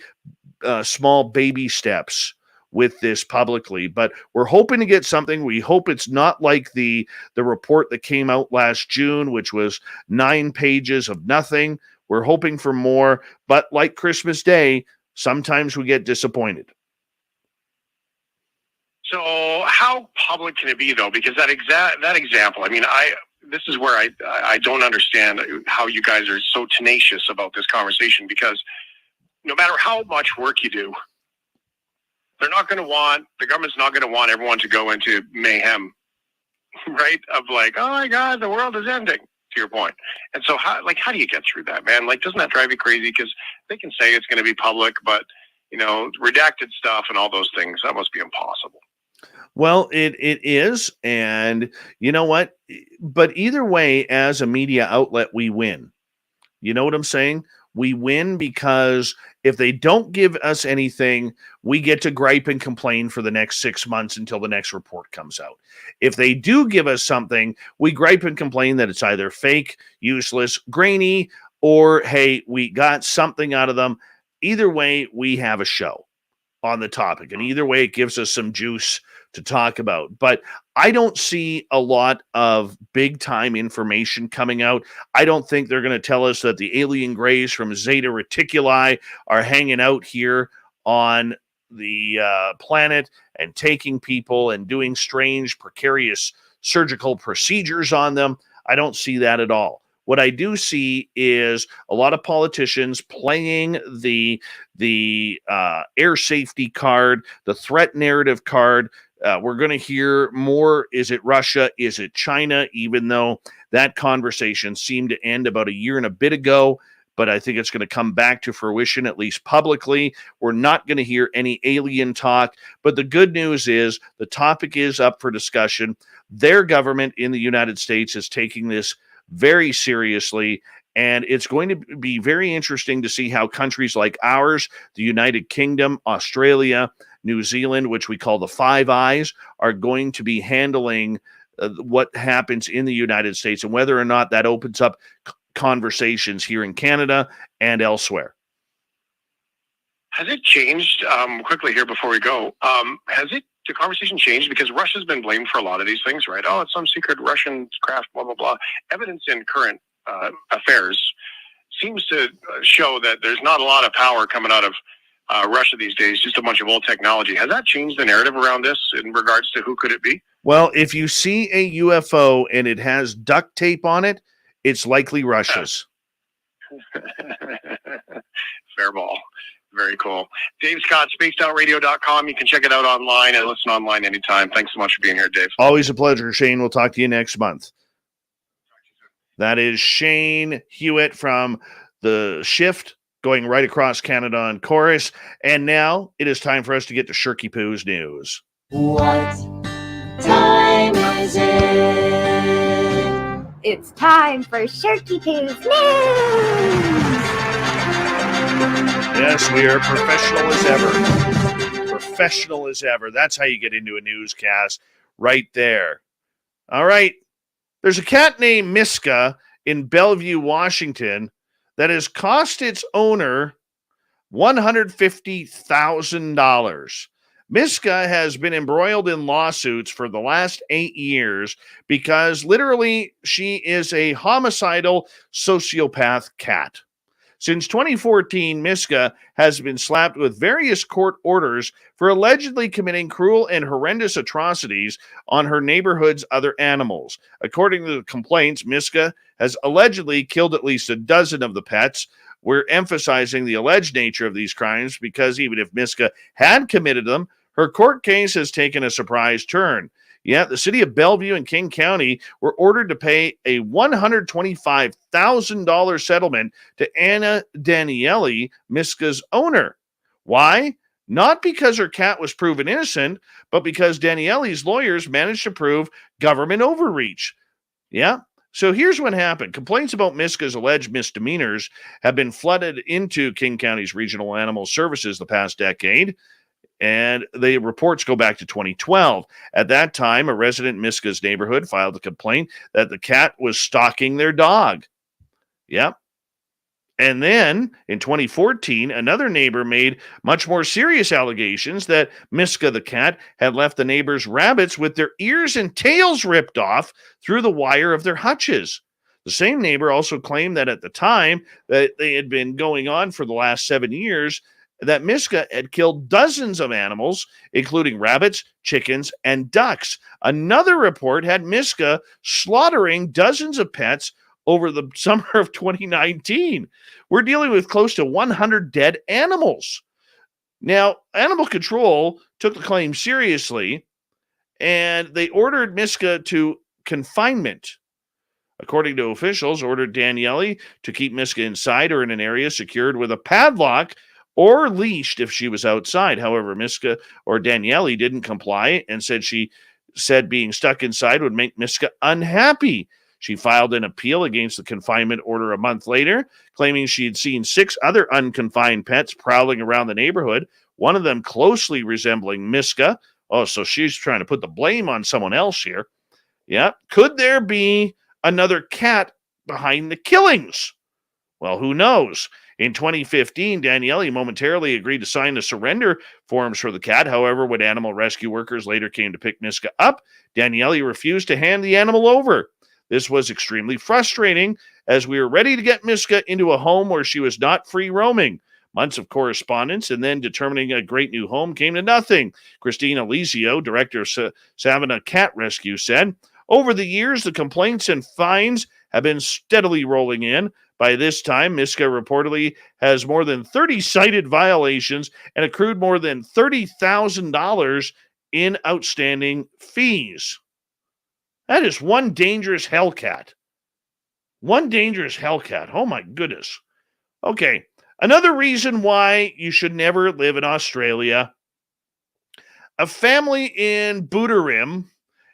small baby steps with this publicly, but we're hoping to get something. We hope it's not like the report that came out last June, which was 9 pages of nothing. We're hoping for more, but like Christmas Day, sometimes we get disappointed. So how public can it be, though? Because that example, I mean, this is where I don't understand how you guys are so tenacious about this conversation, because no matter how much work you do, the government's not going to want everyone to go into mayhem, right? Of like, oh my God, the world is ending, to your point. And so how do you get through that, man? Like, doesn't that drive you crazy? Because they can say it's going to be public, but, redacted stuff and all those things, that must be impossible. Well, it is. And you know what? But either way, as a media outlet, we win. You know what I'm saying? We win because if they don't give us anything, we get to gripe and complain for the next 6 months until the next report comes out. If they do give us something, we gripe and complain that it's either fake, useless, grainy, or, hey, we got something out of them. Either way, we have a show on the topic. And either way, it gives us some juice to talk about. But I don't see a lot of big time information coming out. I don't think they're going to tell us that the alien grays from Zeta Reticuli are hanging out here on the planet and taking people and doing strange, precarious surgical procedures on them. I don't see that at all. What I do see is a lot of politicians playing the air safety card, the threat narrative card. We're going to hear more. Is it Russia? Is it China? Even though that conversation seemed to end about a year and a bit ago, but I think it's going to come back to fruition, at least publicly. We're not going to hear any alien talk, but the good news is the topic is up for discussion. Their government in the United States is taking this very seriously, and it's going to be very interesting to see how countries like ours, the United Kingdom, Australia, New Zealand, which we call the Five Eyes, are going to be handling what happens in the United States and whether or not that opens up conversations here in Canada and elsewhere. Has it changed quickly here before we go? The conversation changed because Russia's been blamed for a lot of these things, right? Oh, it's some secret Russian craft, blah, blah, blah. Evidence in current affairs seems to show that there's not a lot of power coming out of Russia these days, just a bunch of old technology. Has that changed the narrative around this in regards to who could it be? Well, if you see a UFO and it has duct tape on it, it's likely Russia's. Fair ball. Very cool. Dave Scott, spacedoutradio.com. You can check it out online and listen online anytime. Thanks so much for being here, Dave. Always a pleasure, Shane. We'll talk to you next month. That is Shane Hewitt from The Shift, going right across Canada on Chorus. And now it is time for us to get to Shirky Poo's news. What time is it? It's time for Shirky Poo's news. Yes, we are professional as ever. Professional as ever. That's how you get into a newscast, right there. All right. There's a cat named Miska in Bellevue, Washington, that has cost its owner $150,000. Miska has been embroiled in lawsuits for the last 8 years because literally she is a homicidal sociopath cat. Since 2014, Miska has been slapped with various court orders for allegedly committing cruel and horrendous atrocities on her neighborhood's other animals. According to the complaints, Miska has allegedly killed at least a dozen of the pets. We're emphasizing the alleged nature of these crimes because even if Miska had committed them, her court case has taken a surprise turn. Yet the city of Bellevue and King County were ordered to pay a $125,000 settlement to Anna Daniele, Miska's owner. Why? Not because her cat was proven innocent, but because Daniele's lawyers managed to prove government overreach. Yeah. So here's what happened. Complaints about Miska's alleged misdemeanors have been flooded into King County's Regional Animal Services the past decade. And the reports go back to 2012. At that time, a resident in Miska's neighborhood filed a complaint that the cat was stalking their dog. Yep. And then in 2014, another neighbor made much more serious allegations that Miska the cat had left the neighbor's rabbits with their ears and tails ripped off through the wire of their hutches. The same neighbor also claimed that at the time that they had been going on for the last 7 years, that Miska had killed dozens of animals, including rabbits, chickens, and ducks. Another report had Miska slaughtering dozens of pets over the summer of 2019. We're dealing with close to 100 dead animals. Now, Animal Control took the claim seriously, and they ordered Miska to confinement. According to officials, ordered Daniele to keep Miska inside or in an area secured with a padlock or leashed if she was outside. However, Miska or Daniele didn't comply and said being stuck inside would make Miska unhappy. She filed an appeal against the confinement order a month later, claiming she had seen 6 other unconfined pets prowling around the neighborhood, one of them closely resembling Miska. Oh, so she's trying to put the blame on someone else here. Yeah. Could there be another cat behind the killings? Well, who knows? In 2015, Daniele momentarily agreed to sign the surrender forms for the cat. However, when animal rescue workers later came to pick Miska up, Daniele refused to hand the animal over. This was extremely frustrating, as we were ready to get Miska into a home where she was not free roaming. Months of correspondence and then determining a great new home came to nothing. Christina Lizio, director of Savannah Cat Rescue, said, "Over the years, the complaints and fines have been steadily rolling in. By this time, Miska reportedly has more than 30 cited violations and accrued more than $30,000 in outstanding fees." That is one dangerous hellcat. One dangerous hellcat. Oh, my goodness. Okay. Another reason why you should never live in Australia. A family in Booterrim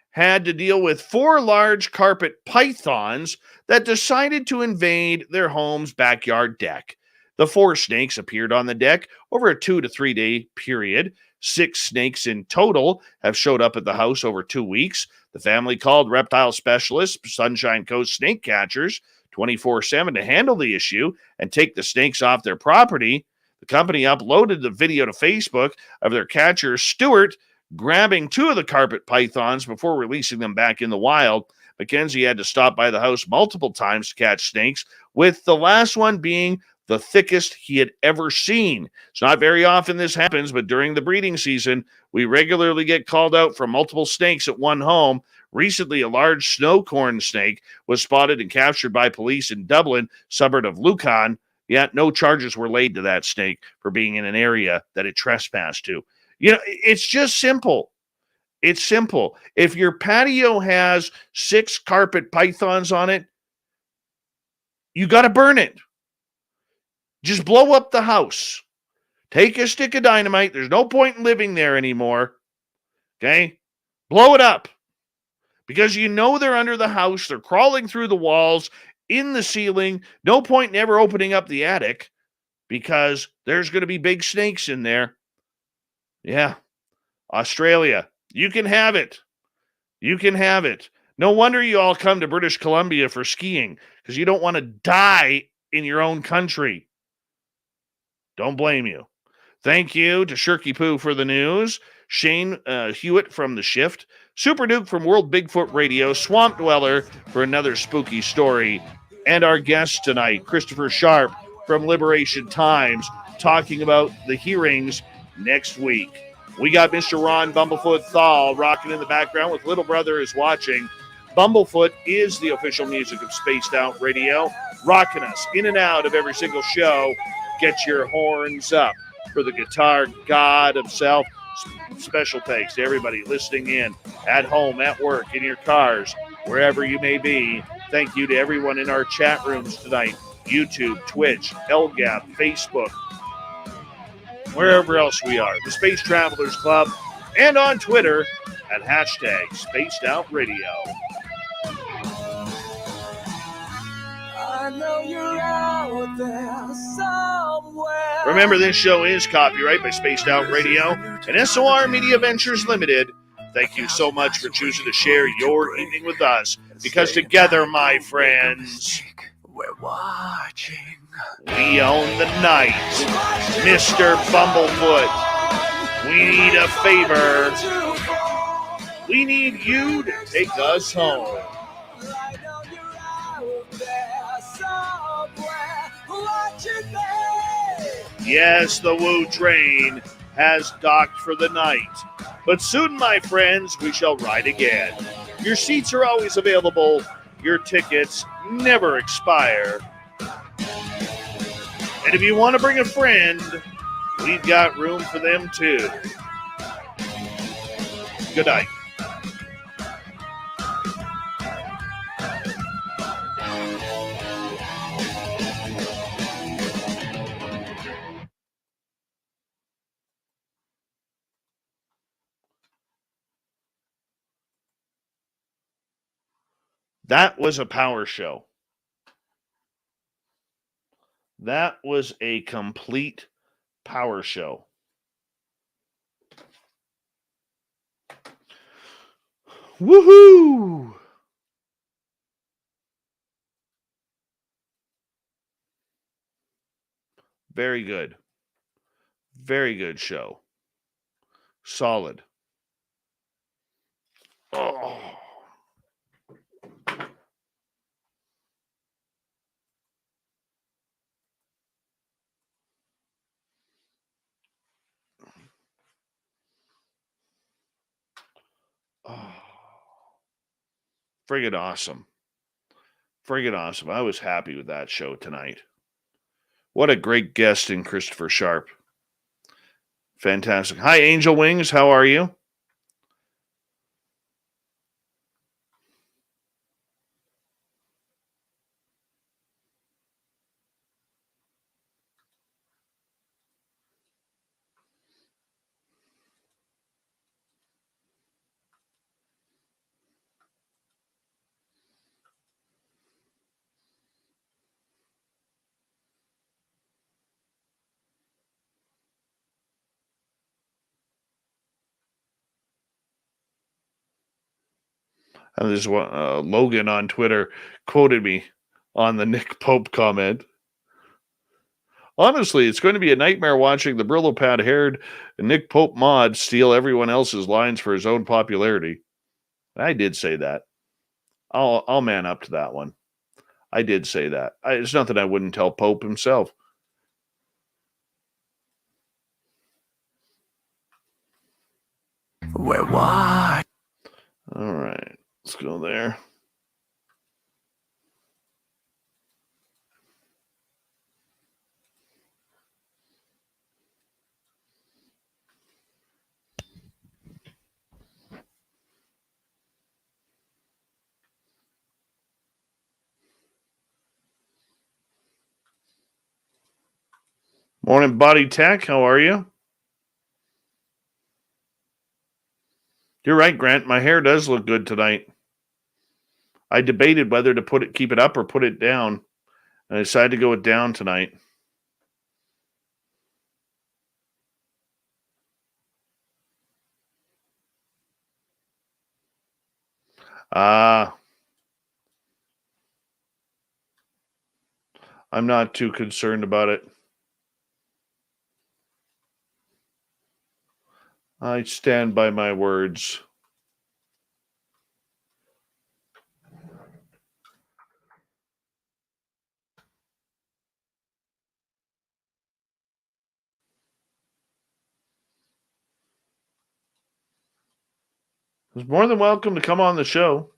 had to deal with 4 large carpet pythons that decided to invade their home's backyard deck. The 4 snakes appeared on the deck over a 2 to 3 day period. 6 snakes in total have showed up at the house over 2 weeks. The family called reptile specialists, Sunshine Coast snake catchers, 24/7 to handle the issue and take the snakes off their property. The company uploaded the video to Facebook of their catcher, Stuart, grabbing 2 of the carpet pythons before releasing them back in the wild. Mackenzie had to stop by the house multiple times to catch snakes, with the last one being the thickest he had ever seen. It's not very often this happens, but during the breeding season, we regularly get called out for multiple snakes at one home. Recently, a large snow-corn snake was spotted and captured by police in Dublin, suburb of Lucan. Yet no charges were laid to that snake for being in an area that it trespassed to. You know, it's just simple. It's simple. If your patio has 6 carpet pythons on it, you got to burn it. Just blow up the house. Take a stick of dynamite. There's no point in living there anymore. Okay? Blow it up. Because you know they're under the house. They're crawling through the walls, in the ceiling. No point in ever opening up the attic because there's going to be big snakes in there. Yeah. Australia. You can have it. You can have it. No wonder you all come to British Columbia for skiing, because you don't want to die in your own country. Don't blame you. Thank you to Shirky Poo for the news, Shane Hewitt from The Shift, Super Duke from World Bigfoot Radio, Swamp Dweller for another spooky story, and our guest tonight, Christopher Sharp from Liberation Times, talking about the hearings next week. We got Mr. Ron Bumblefoot Thal rocking in the background with Little Brother is Watching. Bumblefoot is the official music of Spaced Out Radio, rocking us in and out of every single show. Get your horns up for the guitar god himself. Special thanks to everybody listening in at home, at work, in your cars, wherever you may be. Thank you to everyone in our chat rooms tonight. YouTube, Twitch, LGAP, Facebook, wherever else we are. The Space Travelers Club, and on Twitter at hashtag Spaced Out Radio. I know you're out there somewhere. Remember, this show is copyright by Spaced Out Radio and SOR Media Ventures Limited. Thank you so much for choosing to share your evening with us, because together, my friends, we're watching. We own the night. Mr. Bumblefoot, we need a favor. We need you to take us home. Yes, the Woo train has docked for the night. But soon, my friends, we shall ride again. Your seats are always available. Your tickets never expire. And if you want to bring a friend, we've got room for them too. Good night. That was a power show. That was a complete power show. Woohoo! Very good. Very good show. Solid. Oh. Oh. Friggin' awesome. Friggin' awesome. I was happy with that show tonight. What a great guest in Christopher Sharp. Fantastic. Hi, Angel Wings. How are you? And there's one, Logan on Twitter quoted me on the Nick Pope comment. Honestly, it's going to be a nightmare watching the Brillo pad-haired Nick Pope mod steal everyone else's lines for his own popularity. I did say that. I'll man up to that one. I did say that. It's nothing I wouldn't tell Pope himself. We're what? All right. Let's go there. Morning, Body Tech. How are you? You're right, Grant. My hair does look good tonight. I debated whether to keep it up or put it down. I decided to go with down tonight. I'm not too concerned about it. I stand by my words. He's more than welcome to come on the show.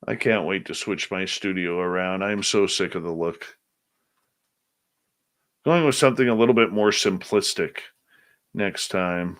I can't wait to switch my studio around. I'm so sick of the look. Going with something a little bit more simplistic next time.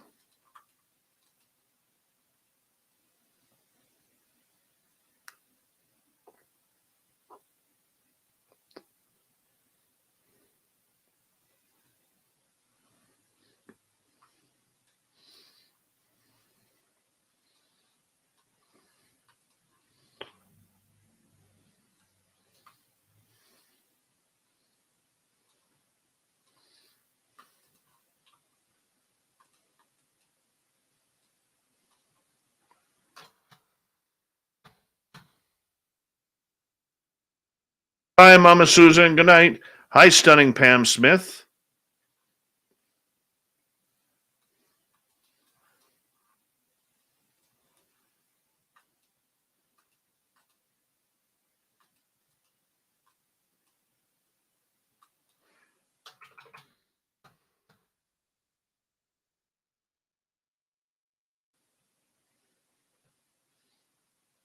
Bye, Mama Susan. Good night. Hi, Stunning Pam Smith.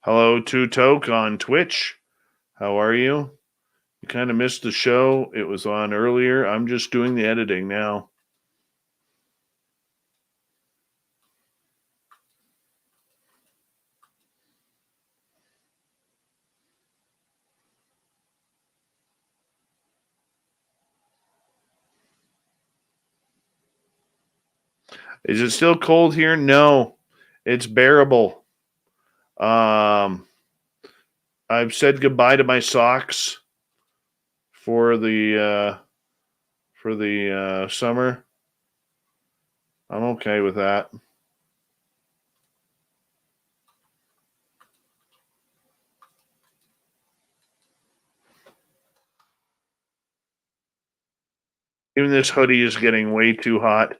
Hello to Toke on Twitch. How are you? You kind of missed the show. It was on earlier. I'm just doing the editing now. Is it still cold here? No, it's bearable. I've said goodbye to my socks for the summer. I'm okay with that. Even this hoodie is getting way too hot.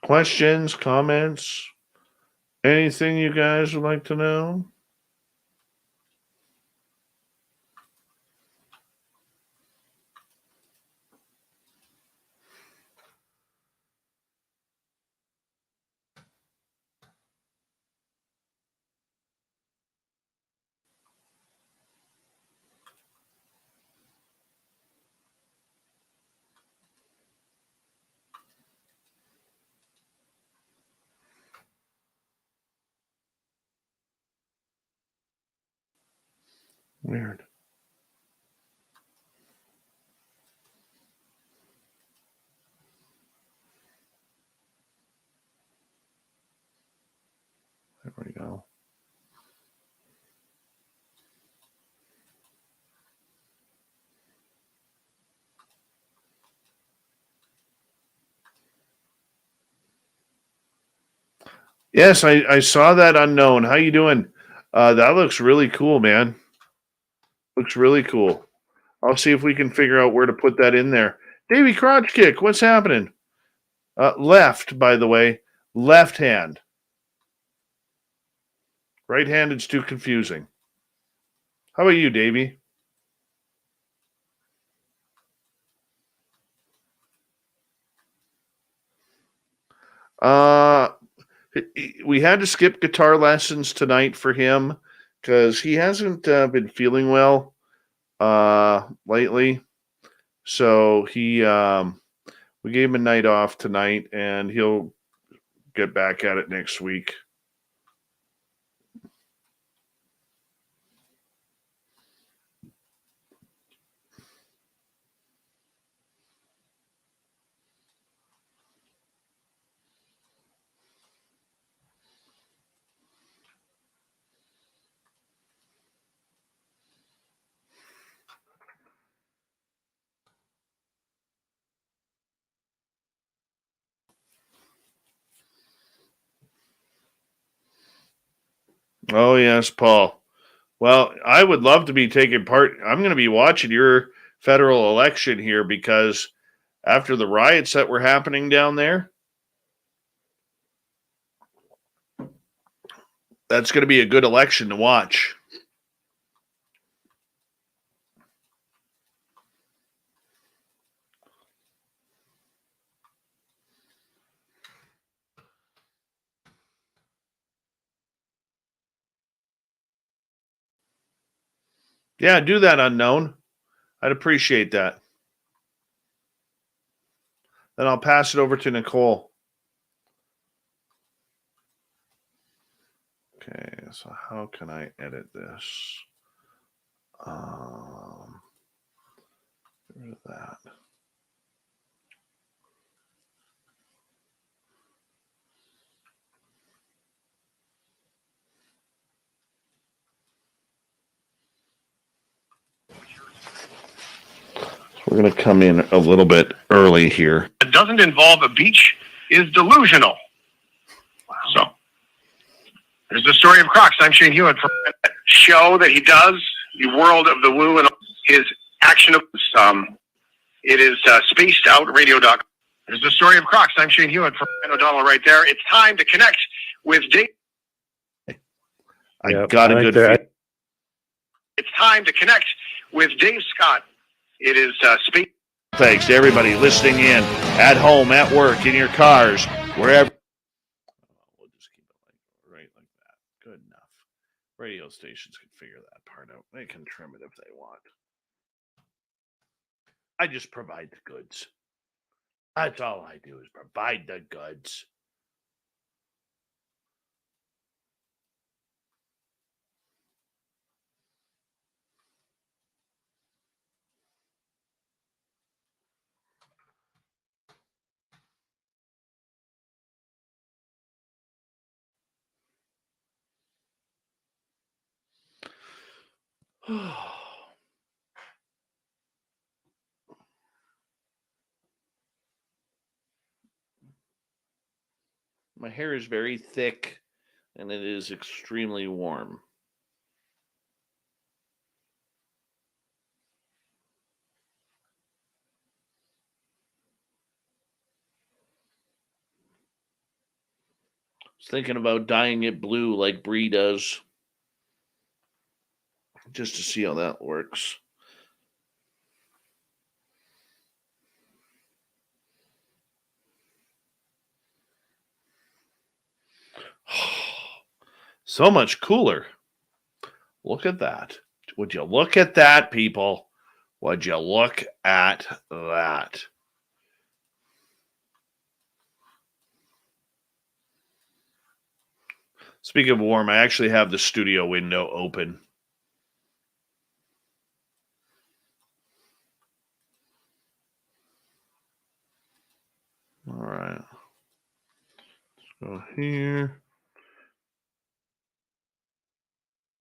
Questions, comments, anything you guys would like to know? Weird. There we go. Yes, I saw that unknown. How you doing? That looks really cool, man. Looks really cool. I'll see if we can figure out where to put that in there. Davey Crotch Kick, what's happening? Left, by the way. Left hand. Right handed's too confusing. How about you, Davey? We had to skip guitar lessons tonight for him because he hasn't been feeling well lately. So we gave him a night off tonight, and he'll get back at it next week. Oh, yes, Paul. Well, I would love to be taking part. I'm going to be watching your federal election here because after the riots that were happening down there, that's going to be a good election to watch. Yeah, do that, unknown. I'd appreciate that. Then I'll pass it over to Nicole. Okay, so how can I edit this? Get rid of that. We're going to come in a little bit early here. That doesn't involve a beach is delusional. Wow. So, there's the story of Crocs. I'm Shane Hewitt from that show that he does, The World of the Woo, and his action. It is spacedoutradio.com. There's the story of Crocs. I'm Shane Hewitt from O'Donnell right there. It's time to connect with Dave. I got a good feeling. It's time to connect with Dave Scott. It is space. Thanks to everybody listening in at home, at work, in your cars, wherever. We'll just keep it right like that. Good enough. Radio stations can figure that part out. They can trim it if they want. I just provide the goods. That's all I do is provide the goods. My hair is very thick and it is extremely warm. I was thinking about dyeing it blue like Bree does, just to see how that works. So much cooler. Look at that. Would you look at that, people? Would you look at that? Speaking of warm, I actually have the studio window open. All right. Let's go here.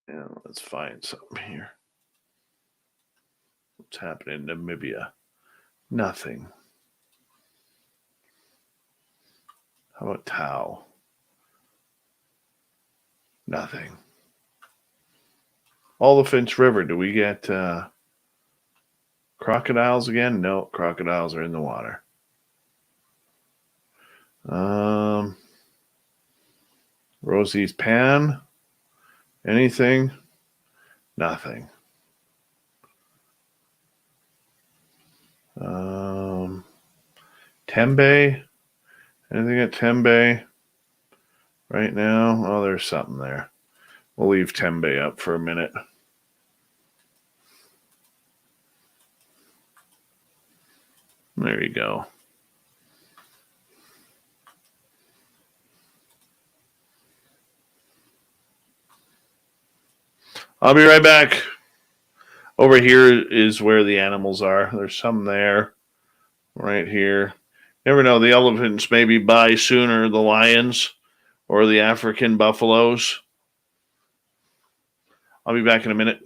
Yeah, let's find something here. What's happening in Namibia? Nothing. How about Tau? Nothing. Oliphants River. Do we get crocodiles again? No, crocodiles are in the water. Rosie's Pan. Anything? Nothing. Tembe. Anything at Tembe right now? Oh, there's something there. We'll leave Tembe up for a minute. There you go. I'll be right back. Over here is where the animals are. There's some there. Right here. Never know. The elephants maybe by sooner the lions or the African buffaloes. I'll be back in a minute.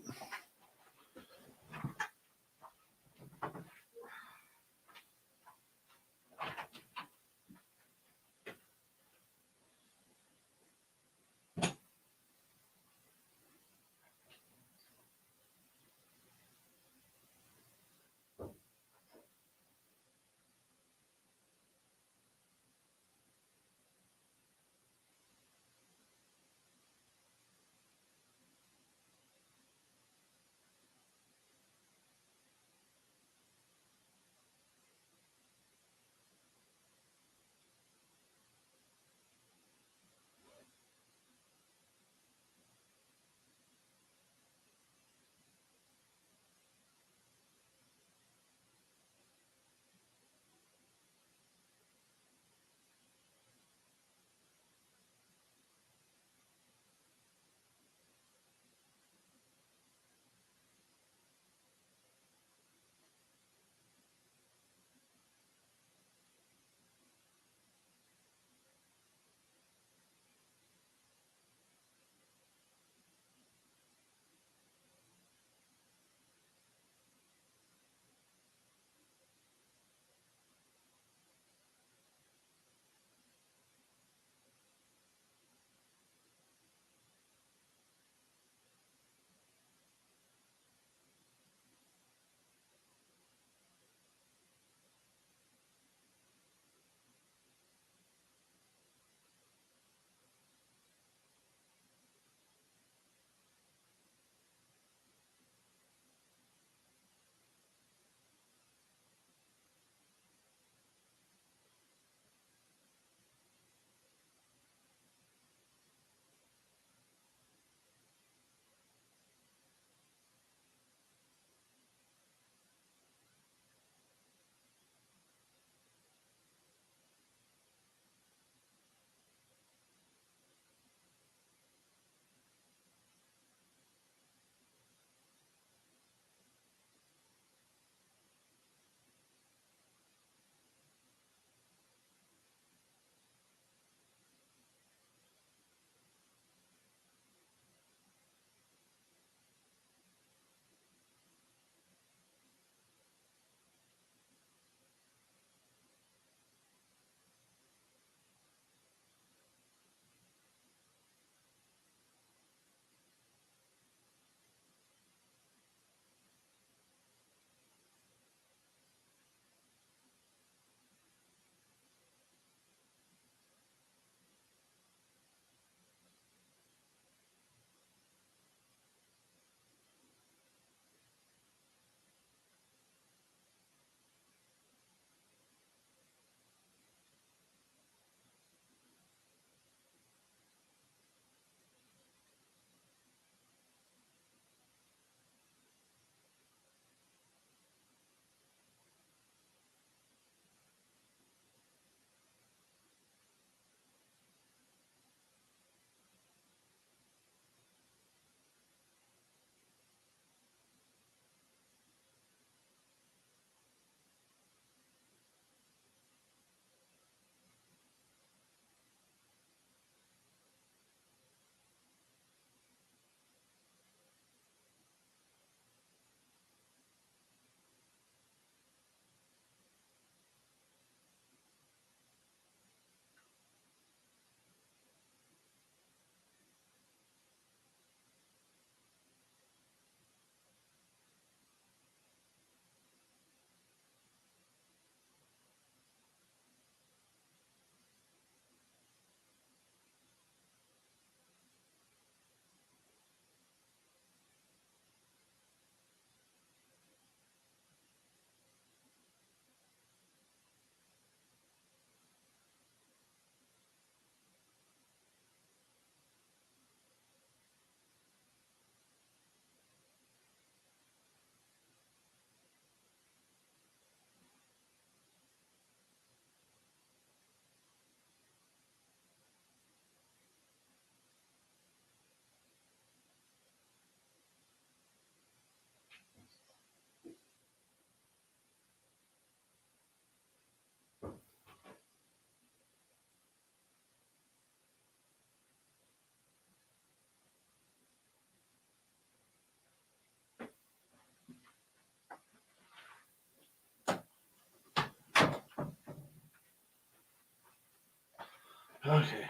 Okay.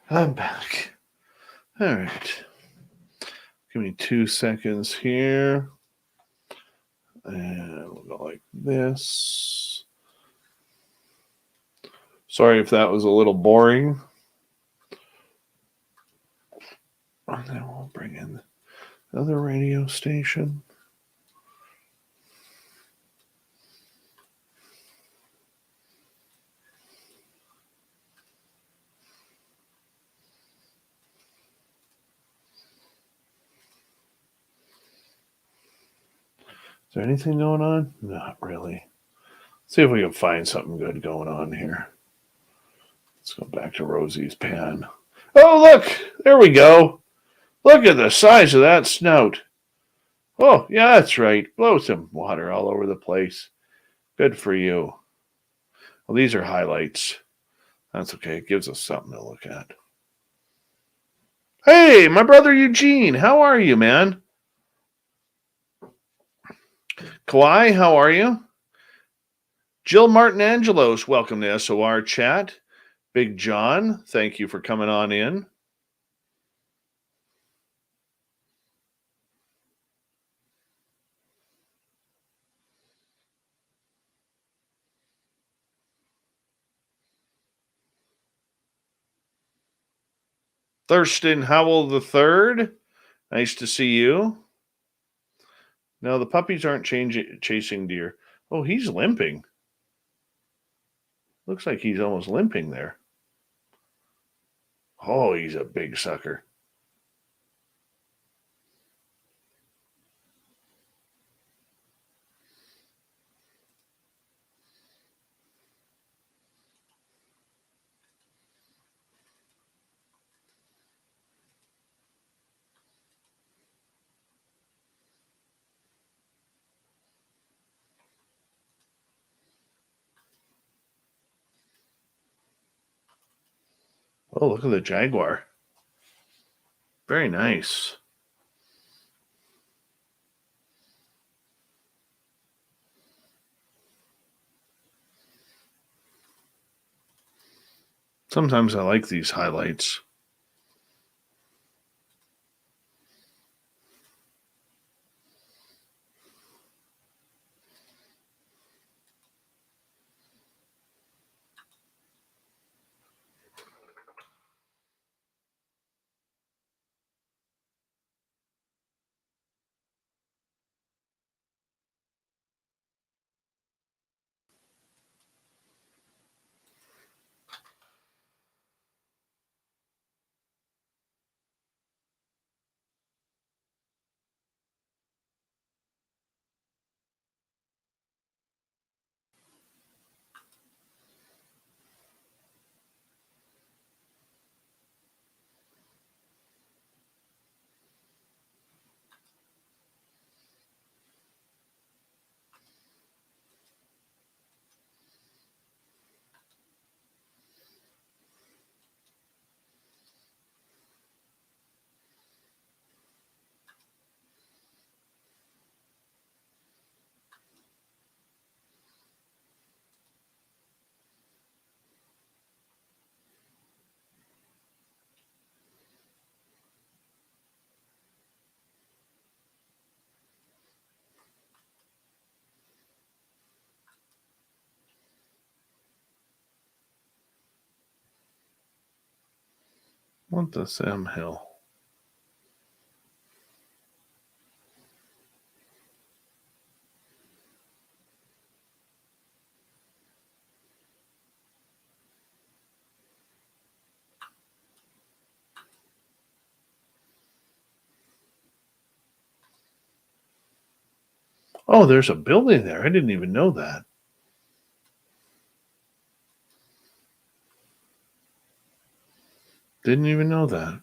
I'm back. All right. Give me 2 seconds here. And we'll go like this. Sorry if that was a little boring. And then we'll bring in another radio station. Is there anything going on? Not really. See if we can find something good going on here. Let's go back to Rosie's pan. Oh, look! There we go. Look at the size of that snout. Oh, yeah, that's right. Blow some water all over the place. Good for you. Well, these are highlights. That's okay. It gives us something to look at. Hey, my brother Eugene. How are you, man? Kawhi, how are you? Jill Martin Angelos, welcome to SOR Chat. Big John, thank you for coming on in. Thurston Howell III, nice to see you. No, the puppies aren't chasing deer. Oh, he's limping. Looks like he's almost limping there. Oh, he's a big sucker. Oh, look at the jaguar. Very nice. Sometimes I like these highlights. What the Sam Hill? Oh, there's a building there. I didn't even know that. Didn't even know that.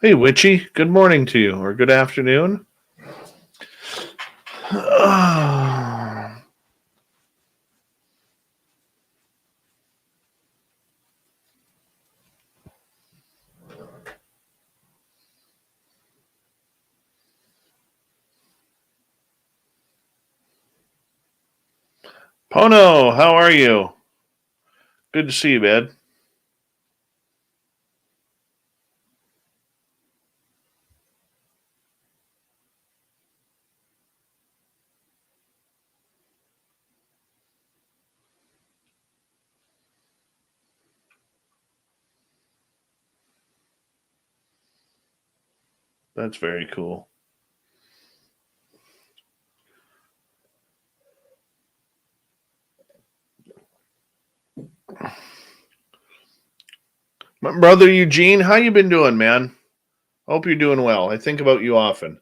Hey, Witchy. Good morning to you, or good afternoon. Pono, how are you? Good to see you, man. That's very cool. My brother Eugene, how you been doing, man? Hope you're doing well. I think about you often.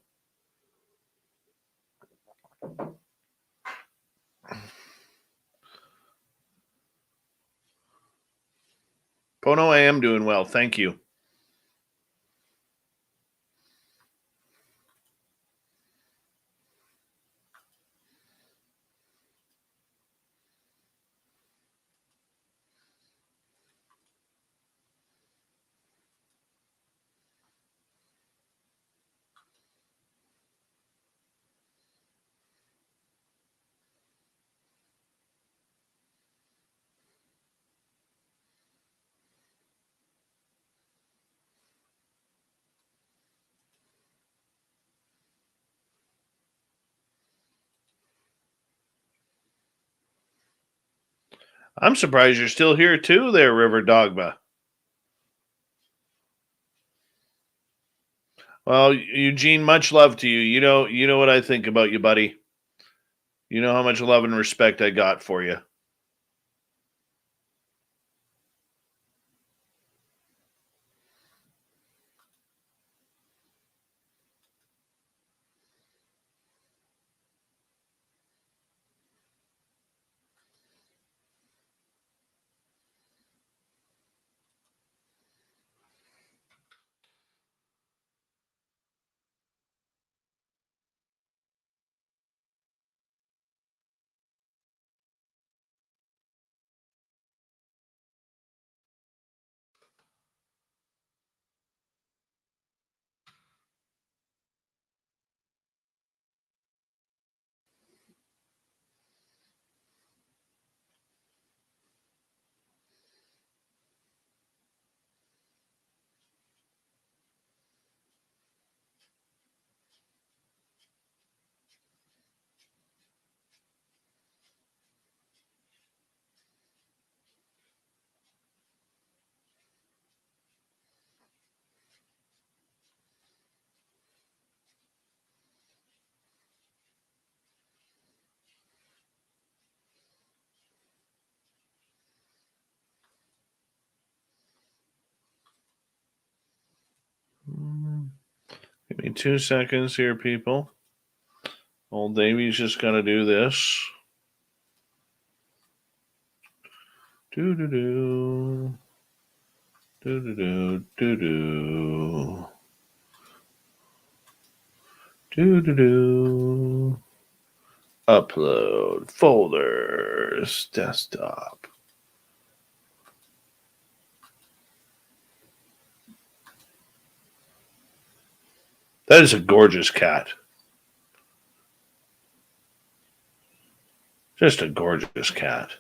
Pono, I am doing well. Thank you. I'm surprised you're still here too, there, River Dogma. Well, Eugene, much love to you. You know what I think about you, buddy. You know how much love and respect I got for you. Give me 2 seconds here, people. Old Davy's just gonna do this. Do do do. Do do do do do. Do do do. Upload folders, desktop. That is a gorgeous cat. Just a gorgeous cat.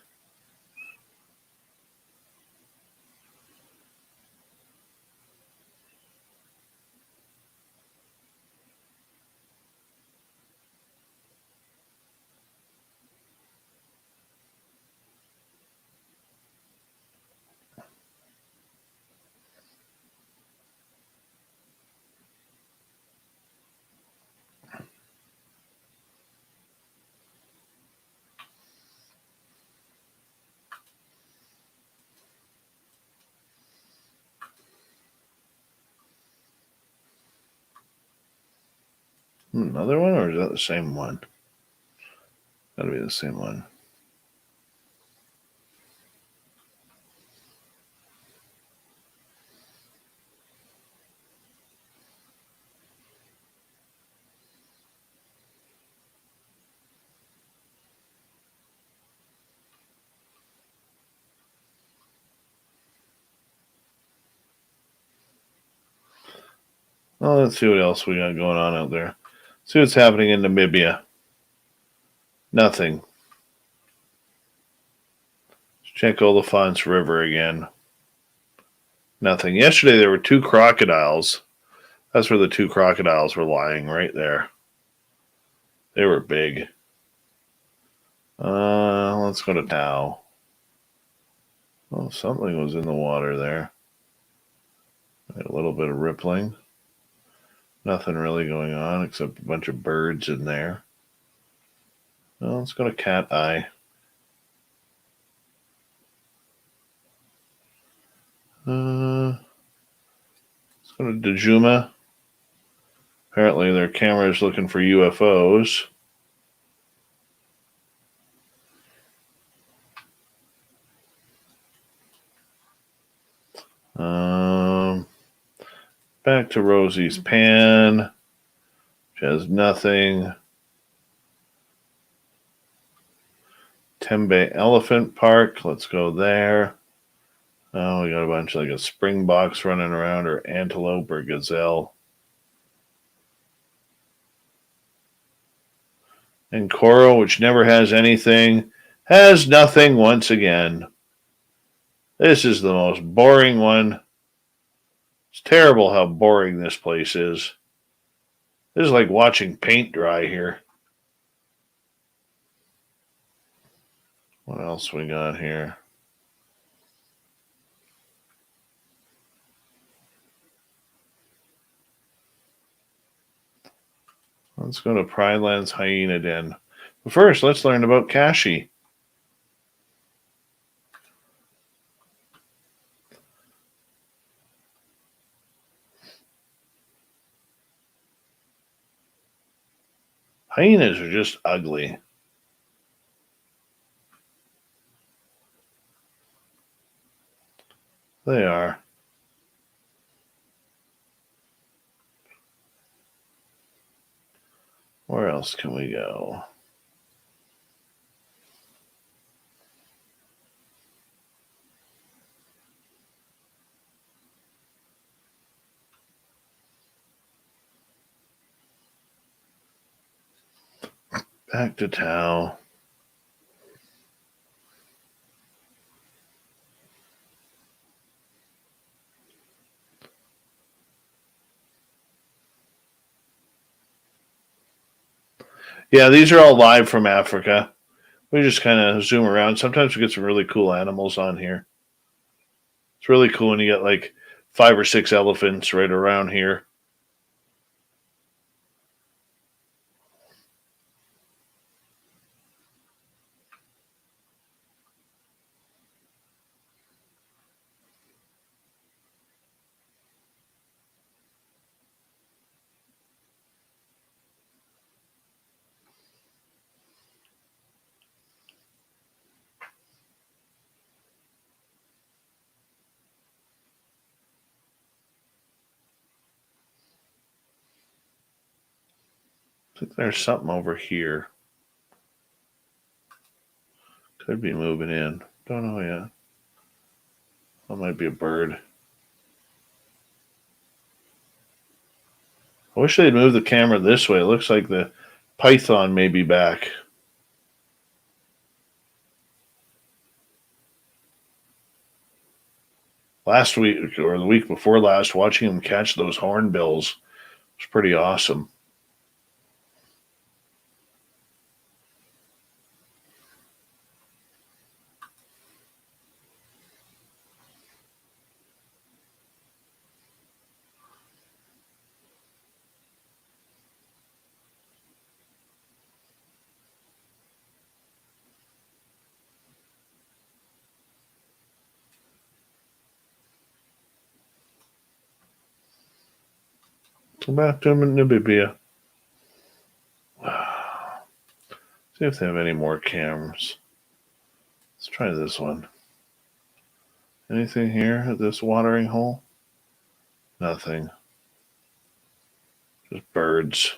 Another one, or is that the same one? That'll be the same one. Well, let's see what else we got going on out there. See what's happening in Namibia. Nothing. Check Oliphant's River again. Nothing. Yesterday there were 2 crocodiles. That's where the 2 crocodiles were lying, right there. They were big. Let's go to Tau. Oh, something was in the water there. A little bit of rippling. Nothing really going on except a bunch of birds in there. Well, let's go to Cat Eye. Let's go to Dejuma. Apparently their camera is looking for UFOs. Back to Rosie's Pan, which has nothing. Tembe Elephant Park, let's go there. Oh, we got a bunch like a springboks running around, or antelope or gazelle. And Coro, which never has anything, has nothing once again. This is the most boring one. It's terrible how boring this place is. This is like watching paint dry here. What else we got here? Let's go to Prideland's Hyena Den. But first, let's learn about Kashi. Hyenas are just ugly. They are. Where else can we go? Back to Tau. Yeah, these are all live from Africa. We just kind of zoom around. Sometimes we get some really cool animals on here. It's really cool when you get like 5 or 6 elephants right around here. I think there's something over here. Could be moving in. Don't know yet. That might be a bird. I wish they'd move the camera this way. It looks like the python may be back. Last week, or the week before last, watching him catch those hornbills was pretty awesome. Back to Namibia. See if they have any more cameras. Let's try this one. Anything here at this watering hole? Nothing. Just birds.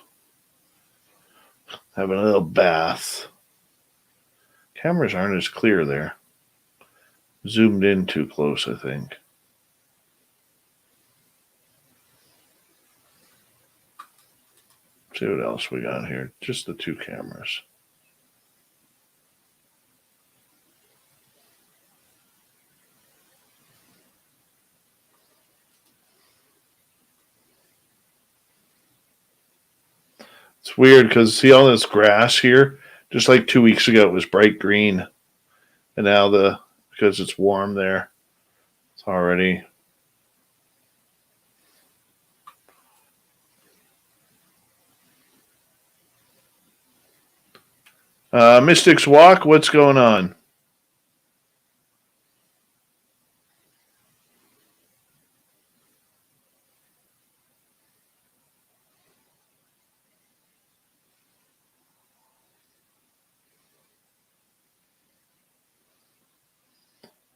Having a little bath. Cameras aren't as clear there. Zoomed in too close, I think. See what else we got here. Just the 2 cameras. It's weird because see all this grass here? Just like 2 weeks ago, it was bright green. And now because it's warm there, it's already. Mystics Walk, what's going on?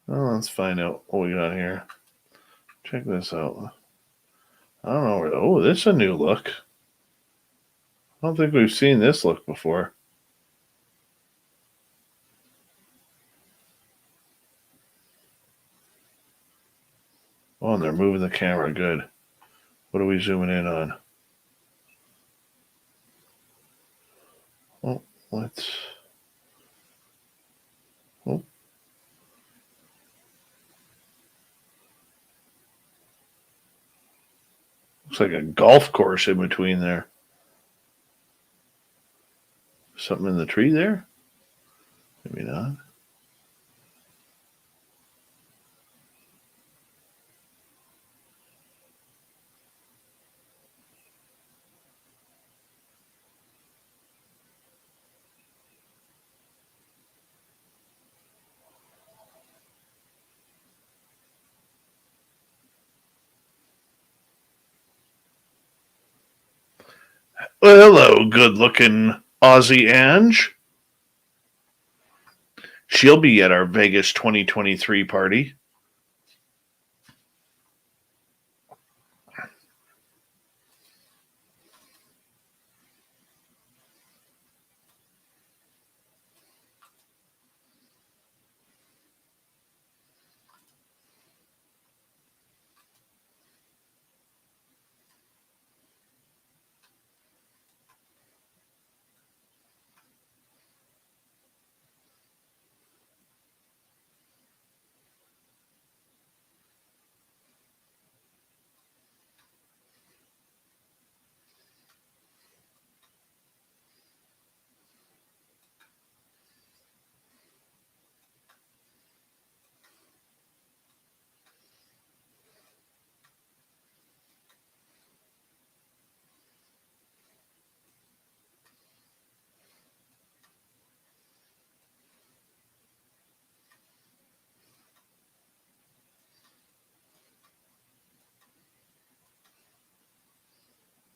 Well, let's find out what we got here. Check this out. I don't know. Oh, this is a new look. I don't think we've seen this look before. Oh, and they're moving the camera. Good. What are we zooming in on? Oh, let's. Oh. Looks like a golf course in between there. Something in the tree there? Maybe not. Well, hello, good-looking Aussie Ange. She'll be at our Vegas 2023 party.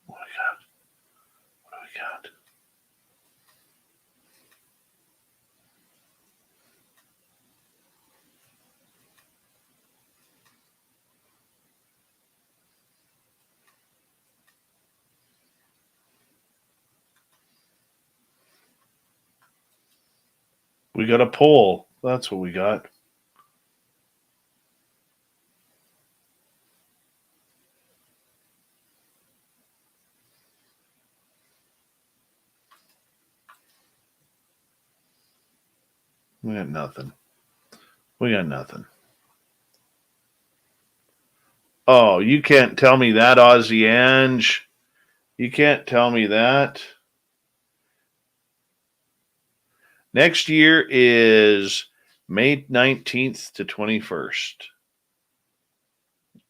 What do we got? We got a poll. That's what we got. We got nothing. We got nothing. Oh, you can't tell me that, Aussie Ange. You can't tell me that. Next year is May 19th to 21st.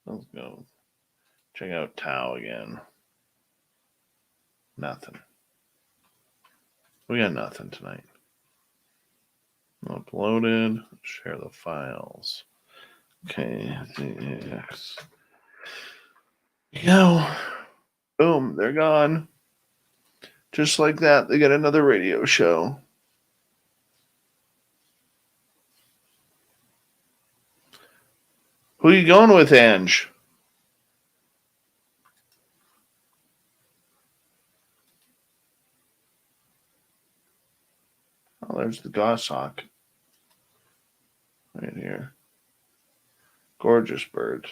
Let's go. Check out Tau again. Nothing. We got nothing tonight. Uploaded. Share the files. Okay. Yes. Go. Boom. They're gone. Just like that, they got another radio show. Who are you going with, Ange? Oh, there's the goshawk. Right here. Gorgeous bird.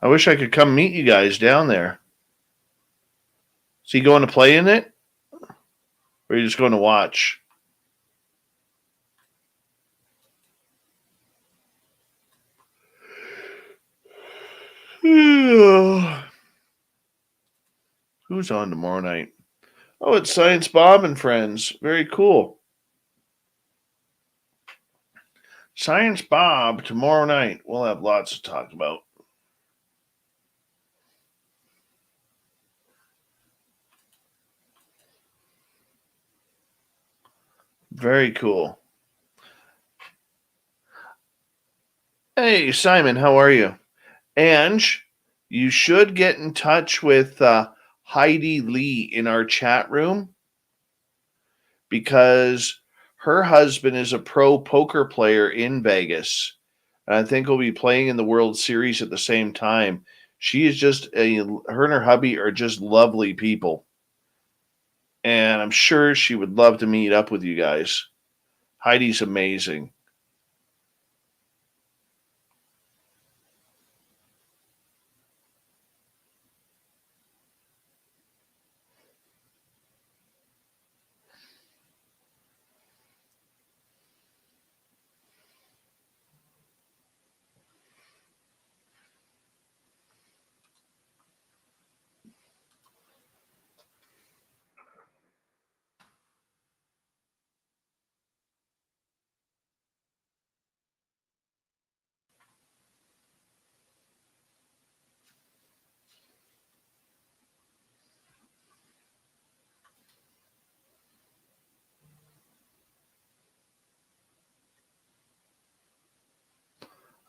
I wish I could come meet you guys down there. Is he going to play in it? Or are you just going to watch? Who's on tomorrow night? Oh, it's Science Bob and Friends. Very cool. Science Bob tomorrow night. We'll have lots to talk about. Very cool. Hey, Simon, how are you? Ange, you should get in touch with Heidi Lee in our chat room because her husband is a pro poker player in Vegas. And I think he'll be playing in the World Series at the same time. She is just her and her hubby are just lovely people. And I'm sure she would love to meet up with you guys. Heidi's amazing.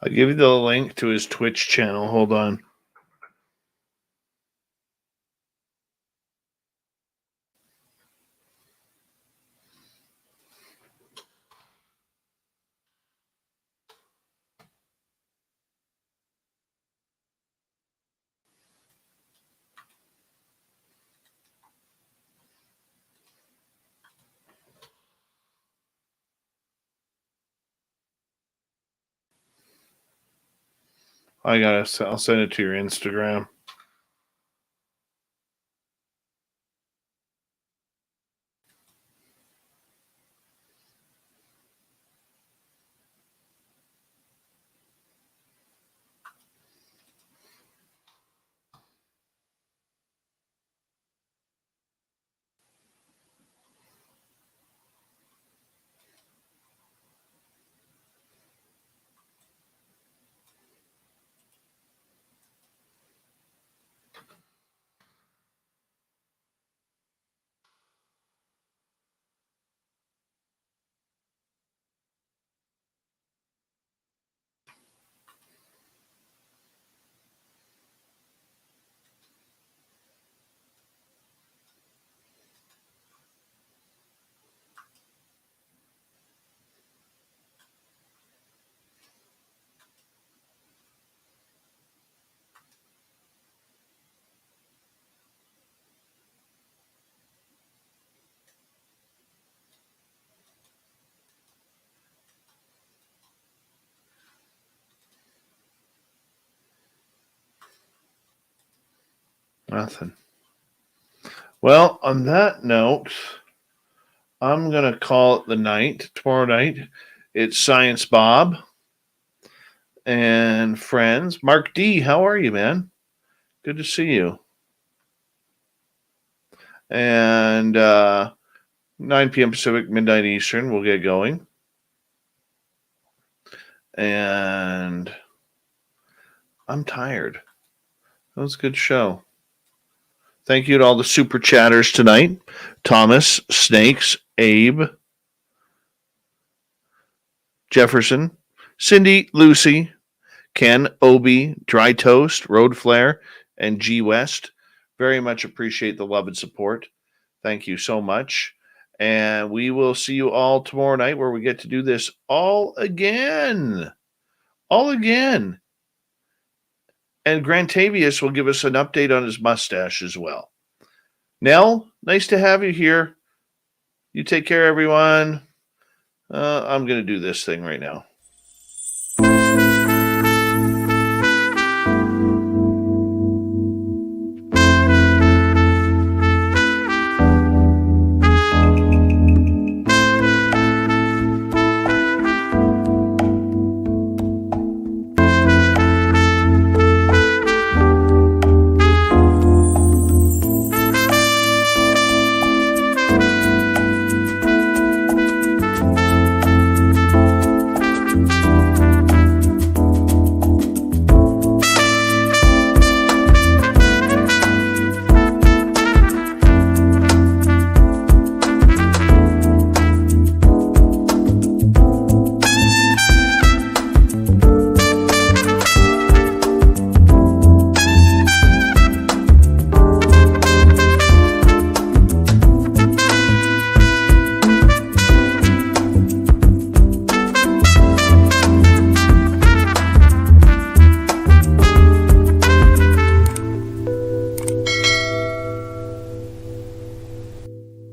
I'll give you the link to his Twitch channel. Hold on. I'll send it to your Instagram. Nothing. Well, on that note, I'm going to call it the night. Tomorrow night, it's Science Bob and Friends. Mark D, how are you, man? Good to see you. And 9 p.m. Pacific, midnight Eastern, we'll get going. And I'm tired. That was a good show. Thank you to all the super chatters tonight. Thomas, Snakes, Abe, Jefferson, Cindy, Lucy, Ken, Obi, Dry Toast, Road Flare, and G West. Very much appreciate the love and support. Thank you so much. And we will see you all tomorrow night where we get to do this all again. All again. And Grantavius will give us an update on his mustache as well. Nell, nice to have you here. You take care, everyone. I'm going to do this thing right now.